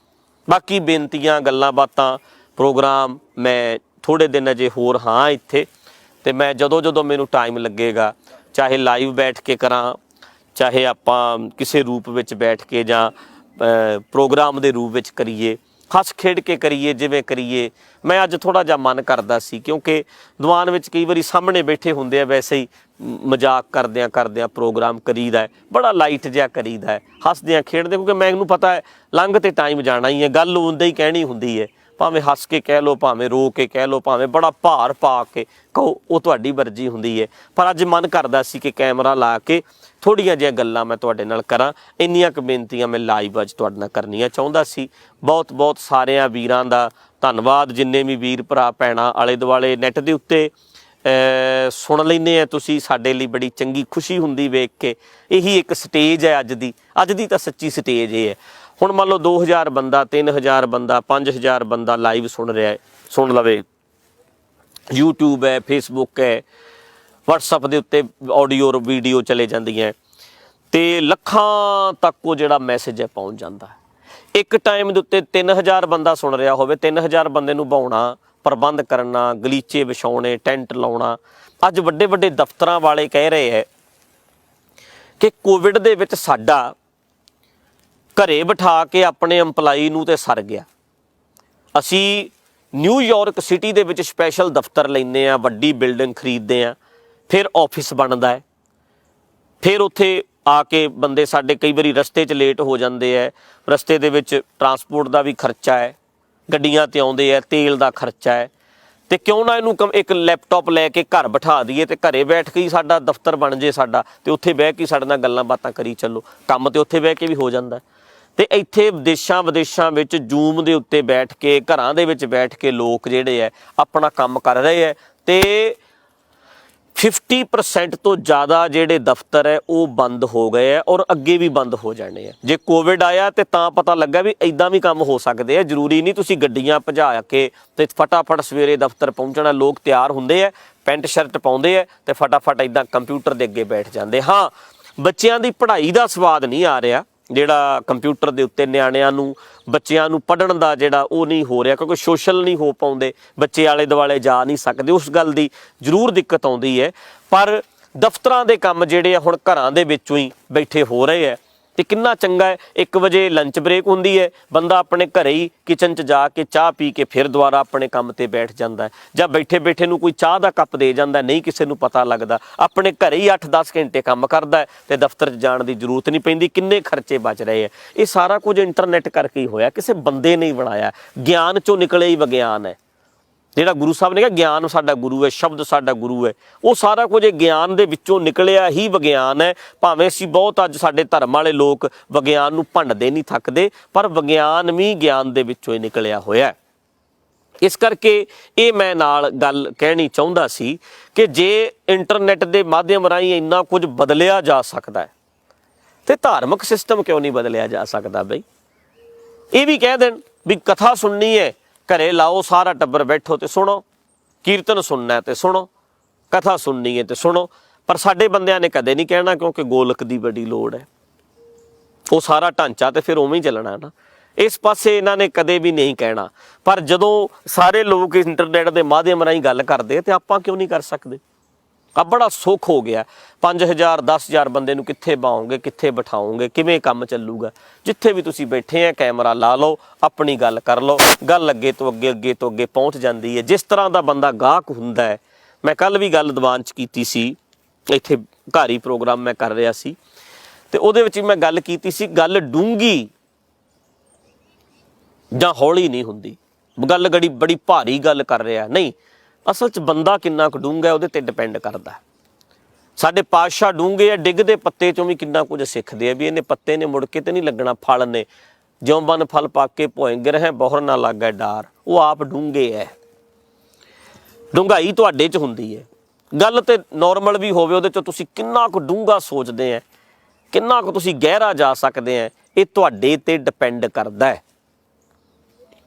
ਬਾਕੀ ਬੇਨਤੀਆਂ, ਗੱਲਾਂ ਬਾਤਾਂ, ਪ੍ਰੋਗਰਾਮ ਮੈਂ ਥੋੜ੍ਹੇ ਦਿਨ ਅਜੇ ਹੋਰ ਹਾਂ ਇੱਥੇ, ਤੇ ਮੈਂ ਜਦੋਂ ਮੈਨੂੰ ਟਾਈਮ ਲੱਗੇਗਾ, ਚਾਹੇ ਲਾਈਵ ਬੈਠ ਕੇ ਕਰਾਂ, ਚਾਹੇ ਆਪਾਂ ਕਿਸੇ ਰੂਪ ਵਿੱਚ ਬੈਠ ਕੇ ਜਾਂ ਪ੍ਰੋਗਰਾਮ ਦੇ ਰੂਪ ਵਿੱਚ ਕਰੀਏ, ਹੱਸ ਖੇਡ ਕੇ ਕਰੀਏ, ਜਿਵੇਂ ਕਰੀਏ। ਮੈਂ ਅੱਜ ਥੋੜ੍ਹਾ ਜਿਹਾ ਮਨ ਕਰਦਾ ਸੀ, ਕਿਉਂਕਿ ਦੀਵਾਨ ਵਿੱਚ ਕਈ ਵਾਰੀ ਸਾਹਮਣੇ ਬੈਠੇ ਹੁੰਦੇ ਆ, ਵੈਸੇ ਹੀ ਮਜ਼ਾਕ ਕਰਦਿਆਂ ਪ੍ਰੋਗਰਾਮ ਕਰੀਦਾ ਹੈ, ਬੜਾ ਲਾਈਟ ਜਿਹਾ ਕਰੀਦਾ ਹੈ, ਹੱਸਦਿਆਂ ਖੇਡਦੇ, ਕਿਉਂਕਿ ਮੈਨੂੰ ਪਤਾ ਹੈ ਲੰਘ ਤੇ ਟਾਈਮ ਜਾਣਾ ਹੀ ਹੈ, ਗੱਲ ਉਦਾਂ ਹੀ ਕਹਿਣੀ ਹੁੰਦੀ ਹੈ, ਭਾਵੇਂ ਹੱਸ ਕੇ ਕਹਿ ਲਓ, ਭਾਵੇਂ ਰੋ ਕੇ ਕਹਿ ਲਓ, ਭਾਵੇਂ ਬੜਾ ਭਾਰ ਪਾ ਕੇ ਕਹੋ, ਉਹ ਤੁਹਾਡੀ ਮਰਜ਼ੀ ਹੁੰਦੀ ਹੈ। ਪਰ ਅੱਜ ਮਨ ਕਰਦਾ ਸੀ ਕਿ ਕੈਮਰਾ ਲਾ ਕੇ ਥੋੜ੍ਹੀਆਂ ਜਿਹੀਆਂ ਗੱਲਾਂ ਮੈਂ ਤੁਹਾਡੇ ਨਾਲ ਕਰਾਂ। ਇੰਨੀਆਂ ਕੁ ਬੇਨਤੀਆਂ ਮੈਂ ਲਾਈਵ ਅੱਜ ਤੁਹਾਡੇ ਨਾਲ ਕਰਨੀਆਂ ਚਾਹੁੰਦਾ ਸੀ। ਬਹੁਤ ਬਹੁਤ ਸਾਰਿਆਂ ਵੀਰਾਂ ਦਾ ਧੰਨਵਾਦ, ਜਿੰਨੇ ਵੀ ਵੀਰ ਭਰਾ ਭੈਣਾਂ ਆਲੇ ਦੁਆਲੇ ਨੈੱਟ ਦੇ ਉੱਤੇ ਸੁਣ ਲੈਂਦੇ ਆ ਤੁਸੀਂ, ਸਾਡੇ ਲਈ ਬੜੀ ਚੰਗੀ ਖੁਸ਼ੀ ਹੁੰਦੀ ਵੇਖ ਕੇ। ਇਹੀ ਇੱਕ ਸਟੇਜ ਹੈ ਅੱਜ ਦੀ ਤਾਂ ਸੱਚੀ ਸਟੇਜ ਇਹ ਹੈ। ਹੁਣ ਮੰਨ ਲਓ 2000 ਬੰਦਾ, 3000 ਬੰਦਾ, 5000 ਬੰਦਾ ਲਾਈਵ ਸੁਣ ਲਵੇ, YouTube ਹੈ, Facebook ਹੈ, WhatsApp ਦੇ ਉੱਤੇ ਆਡੀਓ ਔਰ ਵੀਡੀਓ ਚਲੇ ਜਾਂਦੀਆਂ, ਤੇ ਲੱਖਾਂ ਤੱਕ ਉਹ ਜਿਹੜਾ ਮੈਸੇਜ ਹੈ ਪਹੁੰਚ ਜਾਂਦਾ ਹੈ। ਇੱਕ ਟਾਈਮ ਦੇ ਉੱਤੇ 3000 ਬੰਦਾ ਸੁਣ ਰਿਹਾ ਹੋਵੇ, 3000 ਬੰਦੇ ਨੂੰ ਬਹਾਉਣਾ, ਪ੍ਰਬੰਧ ਕਰਨਾ, ਗਲੀਚੇ ਵਿਛਾਉਣੇ, ਟੈਂਟ ਲਾਉਣਾ। ਅੱਜ ਵੱਡੇ ਵੱਡੇ ਦਫ਼ਤਰਾਂ ਵਾਲੇ ਕਹਿ ਰਹੇ ਹੈ ਕਿ ਕੋਵਿਡ ਦੇ ਵਿੱਚ ਸਾਡਾ ਘਰੇ ਬਿਠਾ ਕੇ ਆਪਣੇ EMPLOYE ਨੂੰ ਤੇ ਸਰ ਗਿਆ। ਅਸੀਂ ਨਿਊਯਾਰਕ ਸਿਟੀ ਦੇ ਵਿੱਚ ਸਪੈਸ਼ਲ ਦਫ਼ਤਰ ਲੈਂਦੇ ਹਾਂ, ਵੱਡੀ ਬਿਲਡਿੰਗ ਖਰੀਦਦੇ ਹਾਂ, ਫਿਰ ਆਫਿਸ ਬਣਦਾ ਹੈ, ਫਿਰ ਉੱਥੇ ਆ ਕੇ ਬੰਦੇ ਸਾਡੇ ਕਈ ਵਾਰੀ ਰਸਤੇ 'ਚ ਲੇਟ ਹੋ ਜਾਂਦੇ ਹੈ, ਰਸਤੇ ਦੇ ਵਿੱਚ ਟਰਾਂਸਪੋਰਟ ਦਾ ਵੀ ਖਰਚਾ ਹੈ, ਗੱਡੀਆਂ 'ਤੇ ਆਉਂਦੇ ਹੈ, ਤੇਲ ਦਾ ਖਰਚਾ ਹੈ, ਤੇ ਕਿਉਂ ਨਾ ਇਹਨੂੰ ਇੱਕ ਲੈਪਟਾਪ ਲੈ ਕੇ ਘਰ ਬਿਠਾ ਦਈਏ ਤੇ ਘਰੇ ਬੈਠ ਕੇ ਹੀ ਸਾਡਾ ਦਫ਼ਤਰ ਬਣ ਜੇ ਸਾਡਾ, ਤੇ ਉੱਥੇ ਬਹਿ ਕੇ ਸਾਡੇ ਨਾਲ ਗੱਲਾਂ ਬਾਤਾਂ ਕਰੀ ਚੱਲੋ। ਕੰਮ ਤੇ ਉੱਥੇ ਬਹਿ ਕੇ ਵੀ ਹੋ ਜਾਂਦਾ। ਤੇ ਇੱਥੇ ਦੇਸ਼ਾਂ ਵਿਦੇਸ਼ਾਂ ਵਿੱਚ ਜ਼ੂਮ ਦੇ ਉੱਤੇ ਬੈਠ ਕੇ, ਘਰਾਂ ਦੇ ਵਿੱਚ ਬੈਠ ਕੇ ਲੋਕ ਜਿਹੜੇ ਹੈ ਆਪਣਾ ਕੰਮ ਕਰ ਰਹੇ ਹੈ, ਤੇ 50% ਤੋਂ ਜ਼ਿਆਦਾ ਜਿਹੜੇ ਦਫ਼ਤਰ ਹੈ ਉਹ ਬੰਦ ਹੋ ਗਏ ਹੈ, ਔਰ ਅੱਗੇ ਵੀ ਬੰਦ ਹੋ ਜਾਣੇ ਆ। ਜੇ ਕੋਵਿਡ ਆਇਆ ਤੇ ਤਾਂ ਪਤਾ ਲੱਗਾ ਵੀ ਇੱਦਾਂ ਵੀ ਕੰਮ ਹੋ ਸਕਦੇ ਆ। ਜ਼ਰੂਰੀ ਨਹੀਂ ਤੁਸੀਂ ਗੱਡੀਆਂ ਭਜਾ ਕੇ ਤੇ ਫਟਾਫਟ ਸਵੇਰੇ ਦਫ਼ਤਰ ਪਹੁੰਚਣਾ। ਲੋਕ ਤਿਆਰ ਹੁੰਦੇ ਆ, ਪੈਂਟ ਸ਼ਰਟ ਪਾਉਂਦੇ ਆ ਤੇ ਫਟਾਫਟ ਇੱਦਾਂ ਕੰਪਿਊਟਰ ਦੇ ਅੱਗੇ ਬੈਠ ਜਾਂਦੇ। ਹਾਂ, ਬੱਚਿਆਂ ਦੀ ਪੜ੍ਹਾਈ ਦਾ ਸਵਾਦ ਨਹੀਂ ਆ ਰਿਹਾ, ਜਿਹੜਾ ਕੰਪਿਊਟਰ ਦੇ ਉੱਤੇ ਨਿਆਣਿਆਂ ਨੂੰ, ਬੱਚਿਆਂ ਨੂੰ ਪੜ੍ਹਨ ਦਾ ਜਿਹੜਾ ਉਹ ਨਹੀਂ ਹੋ ਰਿਹਾ, ਕਿਉਂਕਿ ਸੋਸ਼ਲ ਨਹੀਂ ਹੋ ਪਾਉਂਦੇ, ਬੱਚੇ ਆਲੇ ਦੁਆਲੇ ਜਾ ਨਹੀਂ ਸਕਦੇ, ਉਸ ਗੱਲ ਦੀ ਜ਼ਰੂਰ ਦਿੱਕਤ ਆਉਂਦੀ ਹੈ। ਪਰ ਦਫ਼ਤਰਾਂ ਦੇ ਕੰਮ ਜਿਹੜੇ ਆ ਹੁਣ ਘਰਾਂ ਦੇ ਵਿੱਚੋਂ ਹੀ ਬੈਠੇ ਹੋ ਰਹੇ ਹੈ, ਤੇ ਕਿੰਨਾ ਚੰਗਾ ਹੈ। 1 ਵਜੇ ਲੰਚ ਬ੍ਰੇਕ ਹੁੰਦੀ ਹੈ, ਬੰਦਾ ਆਪਣੇ ਘਰੇ ਹੀ ਕਿਚਨ 'ਚ ਜਾ ਕੇ ਚਾਹ ਪੀ ਕੇ ਫਿਰ ਦੁਬਾਰਾ ਆਪਣੇ ਕੰਮ 'ਤੇ ਬੈਠ ਜਾਂਦਾ ਹੈ, ਜਾਂ ਬੈਠੇ ਬੈਠੇ ਨੂੰ ਕੋਈ ਚਾਹ ਦਾ ਕੱਪ ਦੇ ਜਾਂਦਾ, ਨਹੀਂ ਕਿਸੇ ਨੂੰ ਪਤਾ ਲੱਗਦਾ, ਆਪਣੇ ਘਰੇ ਹੀ 8-10 ਘੰਟੇ ਕੰਮ ਕਰਦਾ ਹੈ ਤੇ ਦਫ਼ਤਰ 'ਚ ਜਾਣ ਦੀ ਜ਼ਰੂਰਤ ਨਹੀਂ ਪੈਂਦੀ। ਕਿੰਨੇ ਖਰਚੇ ਬਚ ਰਹੇ ਹੈ। ਇਹ ਸਾਰਾ ਕੁਝ ਇੰਟਰਨੈਟ ਕਰਕੇ ਹੀ ਹੋਇਆ, ਕਿਸੇ ਬੰਦੇ ਨੇ ਹੀ ਬਣਾਇਆ। ਗਿਆਨ 'ਚੋਂ ਨਿਕਲੇ ਹੀ ਵਿਗਿਆਨ ਹੈ। ਜਿਹੜਾ ਗੁਰੂ ਸਾਹਿਬ ਨੇ ਕਿਹਾ ਗਿਆਨ ਸਾਡਾ ਗੁਰੂ ਹੈ, ਸ਼ਬਦ ਸਾਡਾ ਗੁਰੂ ਹੈ, ਉਹ ਸਾਰਾ ਕੁਝ ਇਹ ਗਿਆਨ ਦੇ ਵਿੱਚੋਂ ਨਿਕਲਿਆ ਹੀ ਵਿਗਿਆਨ ਹੈ। ਭਾਵੇਂ ਅਸੀਂ ਬਹੁਤ ਅੱਜ ਸਾਡੇ ਧਰਮ ਵਾਲੇ ਲੋਕ ਵਿਗਿਆਨ ਨੂੰ ਭੰਡਦੇ ਨਹੀਂ ਥੱਕਦੇ, ਪਰ ਵਿਗਿਆਨ ਵੀ ਗਿਆਨ ਦੇ ਵਿੱਚੋਂ ਹੀ ਨਿਕਲਿਆ ਹੋਇਆ। ਇਸ ਕਰਕੇ ਇਹ ਮੈਂ ਨਾਲ ਗੱਲ ਕਹਿਣੀ ਚਾਹੁੰਦਾ ਸੀ ਕਿ ਜੇ ਇੰਟਰਨੈਟ ਦੇ ਮਾਧਿਅਮ ਰਾਹੀਂ ਇੰਨਾ ਕੁਝ ਬਦਲਿਆ ਜਾ ਸਕਦਾ ਹੈ, ਤੇ ਧਾਰਮਿਕ ਸਿਸਟਮ ਕਿਉਂ ਨਹੀਂ ਬਦਲਿਆ ਜਾ ਸਕਦਾ ਬਈ? ਇਹ ਵੀ ਕਹਿ ਦੇਣ ਵੀ ਕਥਾ ਸੁਣਨੀ ਹੈ, ਘਰੇ ਲਾਓ ਸਾਰਾ ਟੱਬਰ ਬੈਠੋ ਤੇ ਸੁਣੋ, ਕੀਰਤਨ ਸੁਣਨਾ ਤੇ ਸੁਣੋ, ਕਥਾ ਸੁਣਨੀ ਹੈ ਤੇ ਸੁਣੋ। ਪਰ ਸਾਡੇ ਬੰਦਿਆਂ ਨੇ ਕਦੇ ਨਹੀਂ ਕਹਿਣਾ, ਕਿਉਂਕਿ ਗੋਲਕ ਦੀ ਬੜੀ ਲੋੜ ਹੈ, ਉਹ ਸਾਰਾ ਢਾਂਚਾ ਤੇ ਫਿਰ ਉਵੇਂ ਹੀ ਚੱਲਣਾ ਨਾ। ਇਸ ਪਾਸੇ ਇਹਨਾਂ ਨੇ ਕਦੇ ਵੀ ਨਹੀਂ ਕਹਿਣਾ। ਪਰ ਜਦੋਂ ਸਾਰੇ ਲੋਕ ਇੰਟਰਨੈਟ ਦੇ ਮਾਧਿਅਮ ਰਾਹੀਂ ਗੱਲ ਕਰਦੇ ਤੇ ਆਪਾਂ ਕਿਉਂ ਨਹੀਂ ਕਰ ਸਕਦੇ? ਆ ਬੜਾ ਸੁੱਖ ਹੋ ਗਿਆ। 5000 10,000 ਬੰਦੇ ਨੂੰ ਕਿੱਥੇ ਬਾਓਗੇ, ਕਿੱਥੇ ਬਿਠਾਓਗੇ, ਕਿਵੇਂ ਕੰਮ ਚੱਲੂਗਾ? ਜਿੱਥੇ ਵੀ ਤੁਸੀਂ ਬੈਠੇ ਆ ਕੈਮਰਾ ਲਾ ਲਓ, ਆਪਣੀ ਗੱਲ ਕਰ ਲਓ, ਗੱਲ ਅੱਗੇ ਤੋਂ ਅੱਗੇ, ਅੱਗੇ ਤੋਂ ਅੱਗੇ ਪਹੁੰਚ ਜਾਂਦੀ ਹੈ। ਜਿਸ ਤਰ੍ਹਾਂ ਦਾ ਬੰਦਾ ਗਾਹਕ ਹੁੰਦਾ ਹੈ, ਮੈਂ ਕੱਲ ਵੀ ਗੱਲ ਦੀਵਾਨ 'ਚ ਕੀਤੀ ਸੀ, ਇੱਥੇ ਘਰ ਹੀ ਪ੍ਰੋਗਰਾਮ ਮੈਂ ਕਰ ਰਿਹਾ ਸੀ ਤੇ ਉਹਦੇ ਵਿੱਚ ਮੈਂ ਗੱਲ ਕੀਤੀ ਸੀ, ਗੱਲ ਡੂੰਘੀ ਜਾਂ ਹੌਲੀ ਨਹੀਂ ਹੁੰਦੀ। ਗੱਲ ਬੜੀ ਭਾਰੀ ਗੱਲ ਕਰ ਰਿਹਾ ਨਹੀਂ, ਅਸਲ 'ਚ ਬੰਦਾ ਕਿੰਨਾ ਕੁ ਡੂੰਘਾ ਉਹਦੇ ਤੇ ਡਿਪੈਂਡ ਕਰਦਾ। ਸਾਡੇ ਪਾਤਸ਼ਾਹ ਡੂੰਘੇ ਆ, ਡਿੱਗਦੇ ਪੱਤੇ 'ਚੋਂ ਵੀ ਕਿੰਨਾ ਕੁਝ ਸਿੱਖਦੇ ਆ ਵੀ ਇਹਨੇ ਪੱਤੇ ਨੇ ਮੁੜ ਕੇ ਤੇ ਨਹੀਂ ਲੱਗਣਾ, ਫਲ ਨੇ ਜਿਉਂ ਬਨ ਫਲ ਪਾ ਕੇ ਭੋਏ ਗਿਰਹਿ ਬੋਹਰ ਨਾ ਲੱਗਾ ਡਾਰ। ਉਹ ਆਪ ਡੂੰਘੇ ਹੈ, ਡੂੰਘਾਈ ਤੁਹਾਡੇ 'ਚ ਹੁੰਦੀ ਹੈ। ਗੱਲ ਤੇ ਨੋਰਮਲ ਵੀ ਹੋਵੇ, ਉਹਦੇ 'ਚੋਂ ਤੁਸੀਂ ਕਿੰਨਾ ਕੁ ਡੂੰਘਾ ਸੋਚਦੇ ਆ, ਕਿੰਨਾ ਕੁ ਤੁਸੀਂ ਗਹਿਰਾ ਜਾ ਸਕਦੇ ਆ, ਇਹ ਤੁਹਾਡੇ ਤੇ ਡਿਪੈਂਡ ਕਰਦਾ ਹੈ।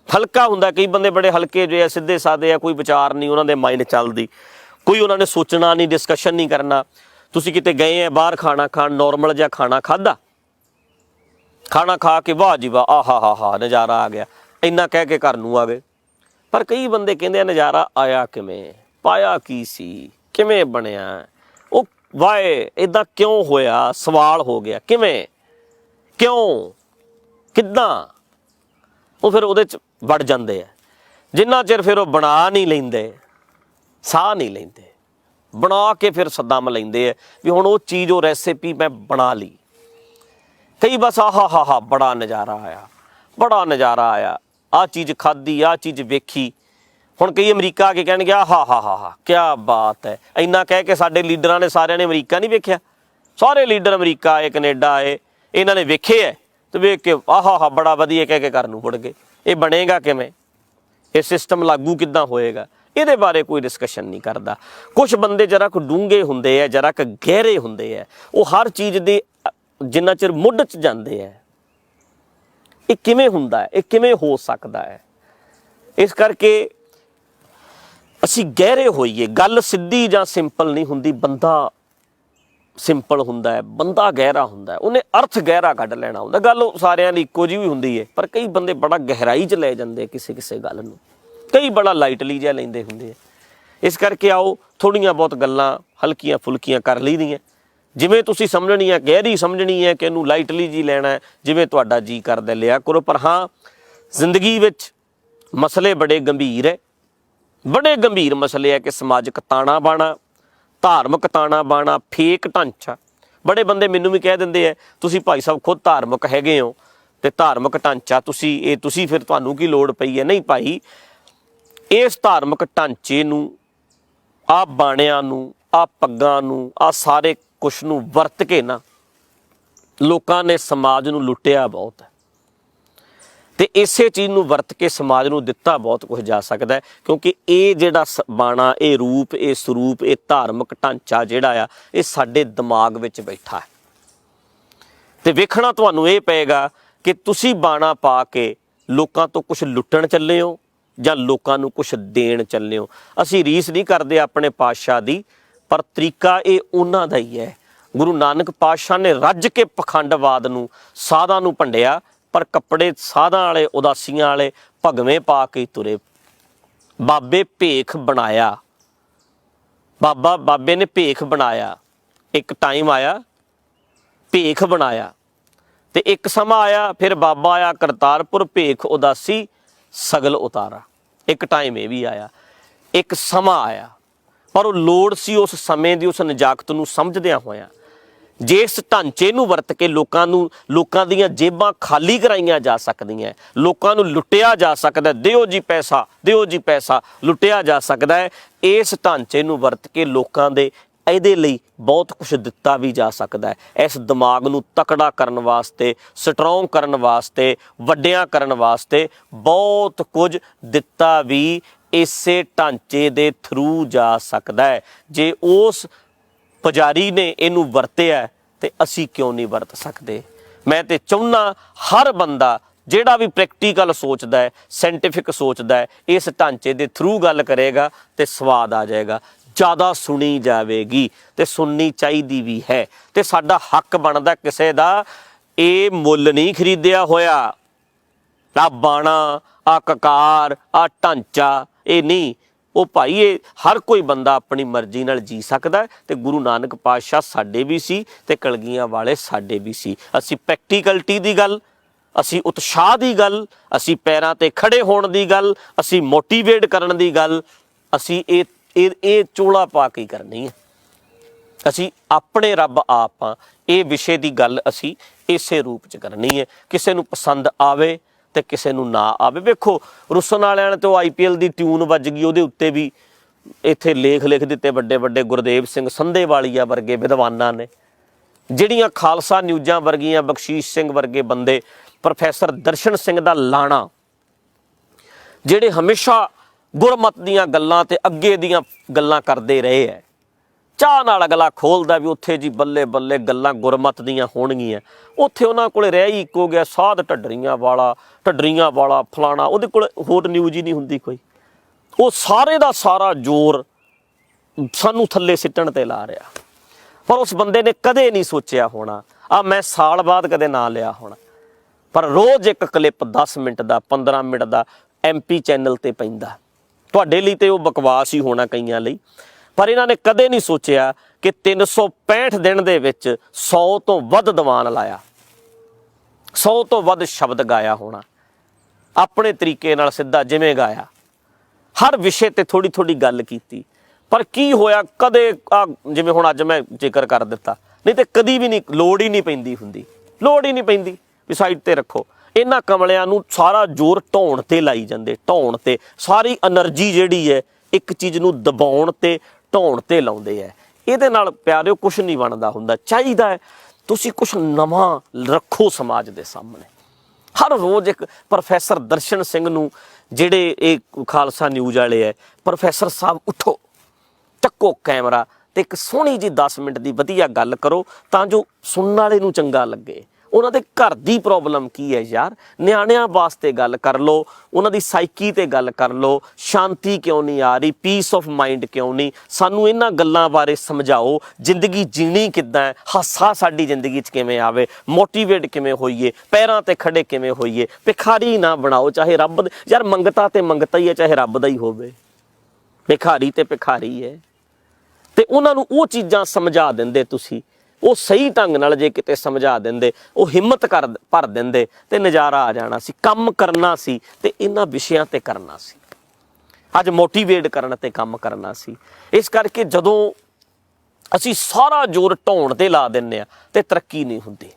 ਹਲਕਾ ਹੁੰਦਾ, ਕਈ ਬੰਦੇ ਬੜੇ ਹਲਕੇ ਜਿਹੇ ਆ, ਸਿੱਧੇ ਸਾਦੇ ਆ, ਕੋਈ ਵਿਚਾਰ ਨਹੀਂ ਉਹਨਾਂ ਦੇ ਮਾਈਂਡ ਚੱਲਦੀ, ਕੋਈ ਉਹਨਾਂ ਨੇ ਸੋਚਣਾ ਨਹੀਂ, ਡਿਸਕਸ਼ਨ ਨਹੀਂ ਕਰਨਾ। ਤੁਸੀਂ ਕਿਤੇ ਗਏ ਆ ਬਾਹਰ ਖਾਣਾ ਖਾਣ, ਨੋਰਮਲ ਜਿਹਾ ਖਾਣਾ ਖਾਧਾ, ਖਾਣਾ ਖਾ ਕੇ ਵਾਹ ਜੀ ਵਾਹ, ਆਹਾ ਨਜ਼ਾਰਾ ਆ ਗਿਆ, ਇੰਨਾ ਕਹਿ ਕੇ ਘਰ ਨੂੰ ਆ ਗਏ। ਪਰ ਕਈ ਬੰਦੇ ਕਹਿੰਦੇ ਆ ਨਜ਼ਾਰਾ ਆਇਆ ਕਿਵੇਂ, ਪਾਇਆ ਕੀ ਸੀ, ਕਿਵੇਂ ਬਣਿਆ, ਉਹ ਵਾਏ ਇੱਦਾਂ ਕਿਉਂ ਹੋਇਆ, ਸਵਾਲ ਹੋ ਗਿਆ, ਕਿਵੇਂ, ਕਿਉਂ, ਕਿੱਦਾਂ, ਉਹ ਫਿਰ ਉਹਦੇ 'ਚ ਵੜ ਜਾਂਦੇ ਆ। ਜਿੰਨਾ ਚਿਰ ਫਿਰ ਉਹ ਬਣਾ ਨਹੀਂ ਲੈਂਦੇ, ਸਾਹ ਨਹੀਂ ਲੈਂਦੇ, ਬਣਾ ਕੇ ਫਿਰ ਸੱਦਮ ਲੈਂਦੇ ਆ ਵੀ ਹੁਣ ਉਹ ਚੀਜ਼, ਉਹ ਰੈਸਿਪੀ ਮੈਂ ਬਣਾ ਲਈ। ਕਈ ਬਸ ਆਹਾ ਬੜਾ ਨਜ਼ਾਰਾ ਆਇਆ, ਬੜਾ ਨਜ਼ਾਰਾ ਆਇਆ, ਆਹ ਚੀਜ਼ ਖਾਧੀ, ਆਹ ਚੀਜ਼ ਵੇਖੀ। ਹੁਣ ਕਈ ਅਮਰੀਕਾ ਆ ਕੇ ਕਹਿਣਗੇ ਆਹਾ ਕਿਆ ਬਾਤ ਹੈ, ਇੰਨਾ ਕਹਿ ਕੇ ਸਾਡੇ ਲੀਡਰਾਂ ਨੇ ਸਾਰਿਆਂ ਨੇ ਅਮਰੀਕਾ ਨਹੀਂ ਵੇਖਿਆ? ਸਾਰੇ ਲੀਡਰ ਅਮਰੀਕਾ ਆਏ, ਕੈਨੇਡਾ ਆਏ, ਇਹਨਾਂ ਨੇ ਵੇਖੇ ਹੈ ਤੇ ਵੇਖ ਕੇ ਆਹਾ ਬੜਾ ਵਧੀਆ ਕਹਿ ਕੇ ਘਰ ਨੂੰ ਮੁੜ ਗਏ। ਇਹ ਬਣੇਗਾ ਕਿਵੇਂ? ਇਹ ਸਿਸਟਮ ਲਾਗੂ ਕਿੱਦਾਂ ਹੋਏਗਾ? ਇਹਦੇ ਬਾਰੇ ਕੋਈ ਡਿਸਕਸ਼ਨ ਨਹੀਂ ਕਰਦਾ। ਕੁਛ ਬੰਦੇ ਜਰਾ ਕੁ ਡੂੰਘੇ ਹੁੰਦੇ ਆ, ਜਰਾ ਕੁ ਗਹਿਰੇ ਹੁੰਦੇ ਆ, ਉਹ ਹਰ ਚੀਜ਼ ਦੇ ਜਿੰਨਾ ਚਿਰ ਮੁੱਢ 'ਚ ਜਾਂਦੇ ਆ, ਇਹ ਕਿਵੇਂ ਹੁੰਦਾ ਹੈ, ਇਹ ਕਿਵੇਂ ਹੋ ਸਕਦਾ ਹੈ। ਇਸ ਕਰਕੇ ਅਸੀਂ ਗਹਿਰੇ ਹੋਈਏ। ਗੱਲ ਸਿੱਧੀ ਜਾਂ ਸਿੰਪਲ ਨਹੀਂ ਹੁੰਦੀ, ਬੰਦਾ ਸਿੰਪਲ ਹੁੰਦਾ ਹੈ, ਬੰਦਾ ਗਹਿਰਾ ਹੁੰਦਾ ਹੈ, ਉਹਨੇ ਅਰਥ ਗਹਿਰਾ ਕੱਢ ਲੈਣਾ ਹੁੰਦਾ। ਗੱਲ ਸਾਰਿਆਂ ਦੀ ਇੱਕੋ ਜਿਹੀ ਵੀ ਹੁੰਦੀ ਹੈ, ਪਰ ਕਈ ਬੰਦੇ ਬੜਾ ਗਹਿਰਾਈ 'ਚ ਲੈ ਜਾਂਦੇ ਕਿਸੇ ਗੱਲ ਨੂੰ, ਕਈ ਬੜਾ ਲਾਈਟਲੀ ਜਿਹਾ ਲੈਂਦੇ ਹੁੰਦੇ ਆ। ਇਸ ਕਰਕੇ ਆਓ ਥੋੜ੍ਹੀਆਂ ਬਹੁਤ ਗੱਲਾਂ ਹਲਕੀਆਂ ਫੁਲਕੀਆਂ ਕਰ ਲਈਦੀਆਂ, ਜਿਵੇਂ ਤੁਸੀਂ ਸਮਝਣੀ ਹੈ, ਗਹਿਰੀ ਸਮਝਣੀ ਹੈ ਕਿ ਇਹਨੂੰ ਲਾਈਟਲੀ ਜੀ ਲੈਣਾ ਹੈ, ਜਿਵੇਂ ਤੁਹਾਡਾ ਜੀ ਕਰਦਾ ਲਿਆ ਕਰੋ। ਪਰ ਹਾਂ, ਜ਼ਿੰਦਗੀ ਵਿੱਚ ਮਸਲੇ ਬੜੇ ਗੰਭੀਰ ਹੈ, ਬੜੇ ਗੰਭੀਰ ਮਸਲੇ ਹੈ ਕਿ ਸਮਾਜਿਕ ਤਾਣਾ ਬਾਣਾ, ਧਾਰਮਿਕ ਤਾਣਾ ਬਾਣਾ, ਫੇਕ ਢਾਂਚਾ। ਬੜੇ ਬੰਦੇ ਮੈਨੂੰ ਵੀ ਕਹਿ ਦਿੰਦੇ ਹੈ ਤੁਸੀਂ ਭਾਈ ਸਾਹਿਬ ਖੁਦ ਧਾਰਮਿਕ ਹੈਗੇ ਹੋ ਤੇ ਧਾਰਮਿਕ ਢਾਂਚਾ ਤੁਸੀਂ ਫਿਰ ਤੁਹਾਨੂੰ ਕੀ ਲੋੜ ਪਈ ਹੈ? ਨਹੀਂ ਭਾਈ, ਇਸ ਧਾਰਮਿਕ ਢਾਂਚੇ ਨੂੰ, ਆਹ ਬਾਣਿਆਂ ਨੂੰ, ਆਹ ਪੱਗਾਂ ਨੂੰ, ਆਹ ਸਾਰੇ ਕੁਛ ਨੂੰ ਵਰਤ ਕੇ ਨਾ ਲੋਕਾਂ ਨੇ ਸਮਾਜ ਨੂੰ ਲੁੱਟਿਆ ਬਹੁਤ ਹੈ ਤੇ ਇਸੇ ਚੀਜ਼ ਨੂੰ ਵਰਤ ਕੇ ਸਮਾਜ ਨੂੰ ਦਿੱਤਾ ਬਹੁਤ ਕੁਝ ਜਾ ਸਕਦਾ ਹੈ। ਕਿਉਂਕਿ ਇਹ ਜਿਹੜਾ ਬਾਣਾ, ਇਹ ਰੂਪ, ਇਹ ਸਰੂਪ, ਇਹ ਧਾਰਮਿਕ ਢਾਂਚਾ ਜਿਹੜਾ ਆ, ਇਹ ਸਾਡੇ ਦਿਮਾਗ ਵਿੱਚ ਬੈਠਾ ਹੈ ਤੇ ਵੇਖਣਾ ਤੁਹਾਨੂੰ ਇਹ ਪਏਗਾ ਕਿ ਤੁਸੀਂ ਬਾਣਾ ਪਾ ਕੇ ਲੋਕਾਂ ਤੋਂ ਕੁਛ ਲੁੱਟਣ ਚੱਲੇ ਹੋ ਜਾਂ ਲੋਕਾਂ ਨੂੰ ਕੁਛ ਦੇਣ ਚੱਲੇ ਹੋ। ਅਸੀਂ ਰੀਸ ਨਹੀਂ ਕਰਦੇ ਆਪਣੇ ਪਾਤਸ਼ਾਹ ਦੀ, ਪਰ ਤਰੀਕਾ ਇਹ ਉਹਨਾਂ ਦਾ ਹੀ ਹੈ। ਗੁਰੂ ਨਾਨਕ ਪਾਤਸ਼ਾਹ ਨੇ ਰੱਜ ਕੇ ਪਖੰਡਵਾਦ ਨੂੰ, ਸਾਧਾਂ ਨੂੰ ਭੰਡਿਆ, ਪਰ ਕੱਪੜੇ ਸਾਧਾਂ ਵਾਲੇ, ਉਦਾਸੀਆਂ ਵਾਲੇ ਭਗਵੇਂ ਪਾ ਕੇ ਤੁਰੇ। ਬਾਬੇ ਭੇਖ ਬਣਾਇਆ, ਬਾਬੇ ਨੇ ਭੇਖ ਬਣਾਇਆ। ਇੱਕ ਟਾਈਮ ਆਇਆ ਭੇਖ ਬਣਾਇਆ ਤੇ ਇੱਕ ਸਮਾਂ ਆਇਆ ਫਿਰ ਬਾਬਾ ਆਇਆ ਕਰਤਾਰਪੁਰ, ਭੇਖ ਉਦਾਸੀ ਸਗਲ ਉਤਾਰਾ। ਇੱਕ ਟਾਈਮ ਇਹ ਵੀ ਆਇਆ, ਇੱਕ ਸਮਾਂ ਆਇਆ, ਪਰ ਉਹ ਲੋੜ ਸੀ ਉਸ ਸਮੇਂ ਦੀ, ਉਸ ਨਜਾਕਤ ਨੂੰ ਸਮਝਦਿਆਂ ਹੋਇਆਂ। ਜੇ ਇਸ ਢਾਂਚੇ ਨੂੰ ਵਰਤ ਕੇ ਲੋਕਾਂ ਦੀਆਂ ਜੇਬਾਂ ਖਾਲੀ ਕਰਾਈਆਂ ਜਾ ਸਕਦੀਆਂ, ਲੋਕਾਂ ਨੂੰ ਲੁੱਟਿਆ ਜਾ ਸਕਦਾ, ਦਿਓ ਜੀ ਪੈਸਾ, ਦਿਓ ਜੀ ਪੈਸਾ, ਲੁੱਟਿਆ ਜਾ ਸਕਦਾ ਹੈ। ਇਸ ਢਾਂਚੇ ਨੂੰ ਵਰਤ ਕੇ ਲੋਕਾਂ ਦੇ ਇਹਦੇ ਲਈ ਬਹੁਤ ਕੁਛ ਦਿੱਤਾ ਵੀ ਜਾ ਸਕਦਾ ਹੈ। ਇਸ ਦਿਮਾਗ ਨੂੰ ਤਕੜਾ ਕਰਨ ਵਾਸਤੇ, ਸਟਰੋਂਗ ਕਰਨ ਵਾਸਤੇ, ਵੱਡਿਆਂ ਕਰਨ ਵਾਸਤੇ ਬਹੁਤ ਕੁਝ ਦਿੱਤਾ ਵੀ ਇਸੇ ਢਾਂਚੇ ਦੇ ਥਰੂ ਜਾ ਸਕਦਾ ਹੈ। ਜੇ ਉਸ ਪੁਜਾਰੀ ਨੇ ਇਹਨੂੰ ਵਰਤਿਆ ਤੇ ਅਸੀਂ ਕਿਉਂ ਨਹੀਂ ਵਰਤ ਸਕਦੇ। मैं तो चाहुंदा हर बंदा ਜਿਹੜਾ भी प्रैक्टिकल सोचता है, साइंटिफिक सोचता है, इस ढांचे के थ्रू गल करेगा तो स्वाद आ जाएगा, ज़्यादा सुनी जाएगी तो सुननी चाहिए भी है। तो साडा हक बनता किसी का ये मुल नहीं खरीदिया होया, आ बाणा आ ककार आ ढांचा ये नहीं। वो भाई ये हर कोई बंदा अपनी मर्जी नाल जी सकता है। तो गुरु नानक पातशाह साडे भी सी ते कलगियां वाले साडे भी सी। असी प्रैक्टिकलिटी की गल, असी उत्साह की गल, असी पैरां ते खड़े होण की गल, असी मोटीवेट करन की गल, असी ये चोला पा के करनी है। असी अपने रब आप हाँ, ये विषय की गल असी इसे रूप च करनी है। किसी नूं पसंद आवे तो किसी नूं ना आवे। वेखो रुसन वालियां ने तो IPL की ट्यून वज गई, उहदे उत्ते भी इत्थे लेख लिख दिते बड़े बड़े गुरदेव सिंह संधेवालिया वर्गे विद्वानां ने, जिहड़ियां खालसा न्यूज़ां वर्गियां, बख्शीश सिंह वर्गे बंदे, प्रोफैसर दर्शन सिंह दा लाणा, जिहड़े हमेशा गुरमत दीयां गल्लां ते अगे दीयां गल्लां करदे रहे है। चाह नाल अगला खोलदा भी उत्थे जी बल्ले बल्ले गल्लां गुरमत दीयां होणगीਆਂ, उत्थे उन्हां कोले रह ही इक्को गया साध ढड्डरियां वाला फलाना, उहदे कोल होर न्यूज़ ही नहीं हुंदी कोई। वो सारे दा सारा जोर सानू थल्ले सिੱਟਣ ते ला रहा। पर उस बंदे ने कदे नहीं सोचिया होना, मैं साल बाद कदे ना लिया होना, पर रोज़ एक क्लिप 10 मिनट का 15 मिनट का MP चैनल ते पैंदा। तुहाडे लई ते वो बकवास ही होना कईयां लई, पर इन्हां ने कदे नहीं सोचिया कि 365 दिन दे विच 100 तो वध दीवान लाया, 100 तो वध शब्द गाया होना, अपने तरीके नाल सिद्धा जिवें गाया, हर विषय ते थोड़ी थोड़ी गल कीती। पर की होया कदे जिवें हुण अज मैं जिक्र कर दिता, नहीं तो कदी भी नहीं, लोड़ ही नहीं पैंदी हुंदी, लोड़ ही नहीं पैंदी भी साइड ते रखो। इन्हां कमलियां नूं सारा जोर ढाउण ते लाई जांदे, ढाउण ते सारी एनर्जी जिहड़ी है एक चीज़ नूं दबाउण ते ढाउण ते लाउंदे है। इहदे नाल प्यारिओ कुछ नहीं बनदा हुंदा। चाहीदा है तुसीं कुछ नवां रखो समाज दे सामने। हर रोज़ एक प्रोफैसर दर्शन सिंह नूं जिहड़े ये खालसा न्यूज़ वाले है, प्रोफैसर साहब उठो, चक्को कैमरा ते एक सोहनी जी 10 मिनट की वधिया गल करो तां जो सुनने वाले नूं चंगा लगे। उन्हां दे घर दी प्रॉब्लम की है यार, निआणिਆਂ वास्ते गल कर लो, उन्हां दी साइकी ते गल कर लो, शांति क्यों नहीं आ रही, पीस ऑफ माइंड क्यों नहीं, सानू इन्हां गल्लां बारे समझाओ। जिंदगी जीनी किद्दां है, हासा साडी जिंदगी च किवें आवे, मोटीवेट किवें होईए, पैरां ते खड़े किवें होईए, भिखारी ना बनाओ। चाहे रब यार मंगता ते मंगता ही है, चाहे रब दा ही होवे, भिखारी ते भिखारी है। ते उन्हां नूं वो चीज़ां समझा दिंदे तुसीं, वो सही ढंग नाल जे किते समझा देंदे, वो हिम्मत कर भर देंदे ते नज़ारा आ जाना सी। काम करना सी ते इन्हां विषयां ते करना सी, अज मोटीवेट करन ते काम करना सी। इस करके जदों असी सारा जोर ढाउण ते ला दिंदे आ ते तरक्की नहीं हुंदी।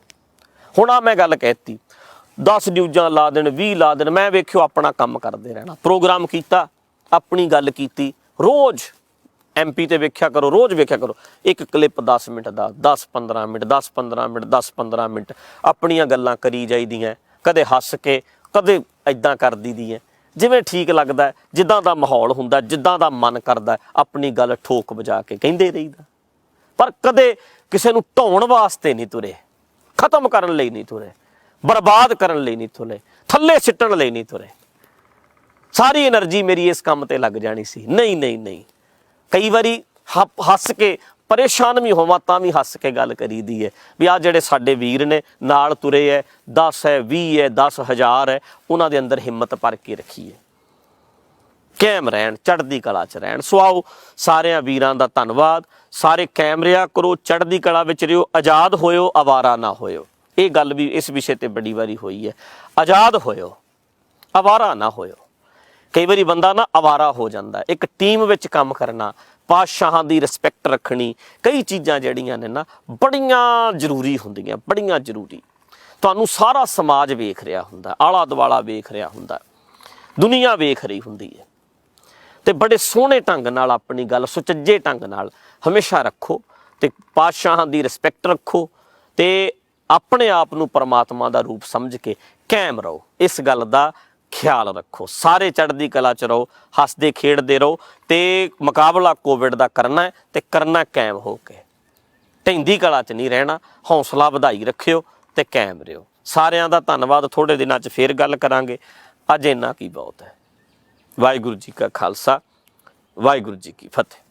हुण आ मैं गल कहती, 10 न्यूज़ां ला देण, 20 ला देण, मैं वेखिओ अपना काम करदे रहना, प्रोग्राम कीता, अपनी गल कीती, रोज़ MP ते वेख्या करो, रोज़ वेख्या करो, एक क्लिप 10 मिनट का, 10-15 मिनट, 10-15 मिनट, 10-15 मिनट अपनियां गल्लां करी जाईदियां, कदे हस के, कदे इदां कर दीदियां, जिवें ठीक लगदा है, जिद्दां दा माहौल हुंदा, जिद्दां दा मन करदा, अपनी गल ठोक बजा के कहिंदे रहीदा। पर कदे किसे नूं ढाउण वास्ते नहीं तुरे, खत्म करन लई नहीं तुरे, बर्बाद करन लई नहीं तुरे, थल्ले सिੱਟਣ लई नहीं तुरे। सारी एनर्जी मेरी इस काम ते लग जानी सी। नहीं नहीं नहीं, कई बारी हस के परेशान भी होवां तां भी हस के गल करी दी है भी आ जिहड़े साडे वीर ने नाल तुरे है, 10 है, 20 है, 10,000 है, उन्हां दे अंदर हिम्मत भर के रखीए, कैम रहन, चढ़दी कला च रहन। सो आओ सारियां वीरां दा धन्नवाद, सारे कैम रिहा करो, चढ़दी कला विच रहिओ, आज़ाद होयो, आवारा ना होयो। ये गल भी इस विषय ते बड़ी वारी होई है, आज़ाद होयो, आवारा ना होयो। कई बारी बंदा ना आवारा हो जाता है। एक टीम विच काम करना, पातशाहां दी रिस्पैक्ट रखनी, कई चीज़ां जिहड़ियां ने ना बड़ियां जरूरी हुंदियां, बड़ियां जरूरी। तुहानूं सारा समाज वेख रहा हुंदा, आला दुआला वेख रहा हुंदा, दुनिया वेख रही हुंदी है, ते बड़े सोहणे ढंग नाल अपनी गल सुचज्जे ढंग नाल हमेशा रखो, ते पातशाहां दी रिस्पैक्ट रखो, ते अपने आप नूं परमात्मा दा रूप समझ के कायम रहो। इस गल दा ख्याल रखो, सारे चढ़दी कला च रहो, हसदे खेड़दे रहो, ते मुकाबला कोविड का करना है, ते करना कायम हो के। ਢਹਿੰਦੀ ਕਲਾ 'ਚ ਨਹੀਂ ਰਹਿਣਾ। ਹੌਸਲਾ ਵਧਾਈ ਰੱਖਿਓ ਤੇ ਕਾਇਮ ਰਿਓ। ਸਾਰਿਆਂ ਦਾ ਧੰਨਵਾਦ। ਥੋੜੇ ਦਿਨਾਂ 'ਚ ਫੇਰ ਗੱਲ ਕਰਾਂਗੇ। ਅੱਜ ਇੰਨਾ ਕੀ ਬਹੁਤ ਹੈ। ਵਾਹਿਗੁਰੂ ਜੀ ਕਾ ਖਾਲਸਾ, ਵਾਹਿਗੁਰੂ ਜੀ ਕੀ ਫਤਿਹ।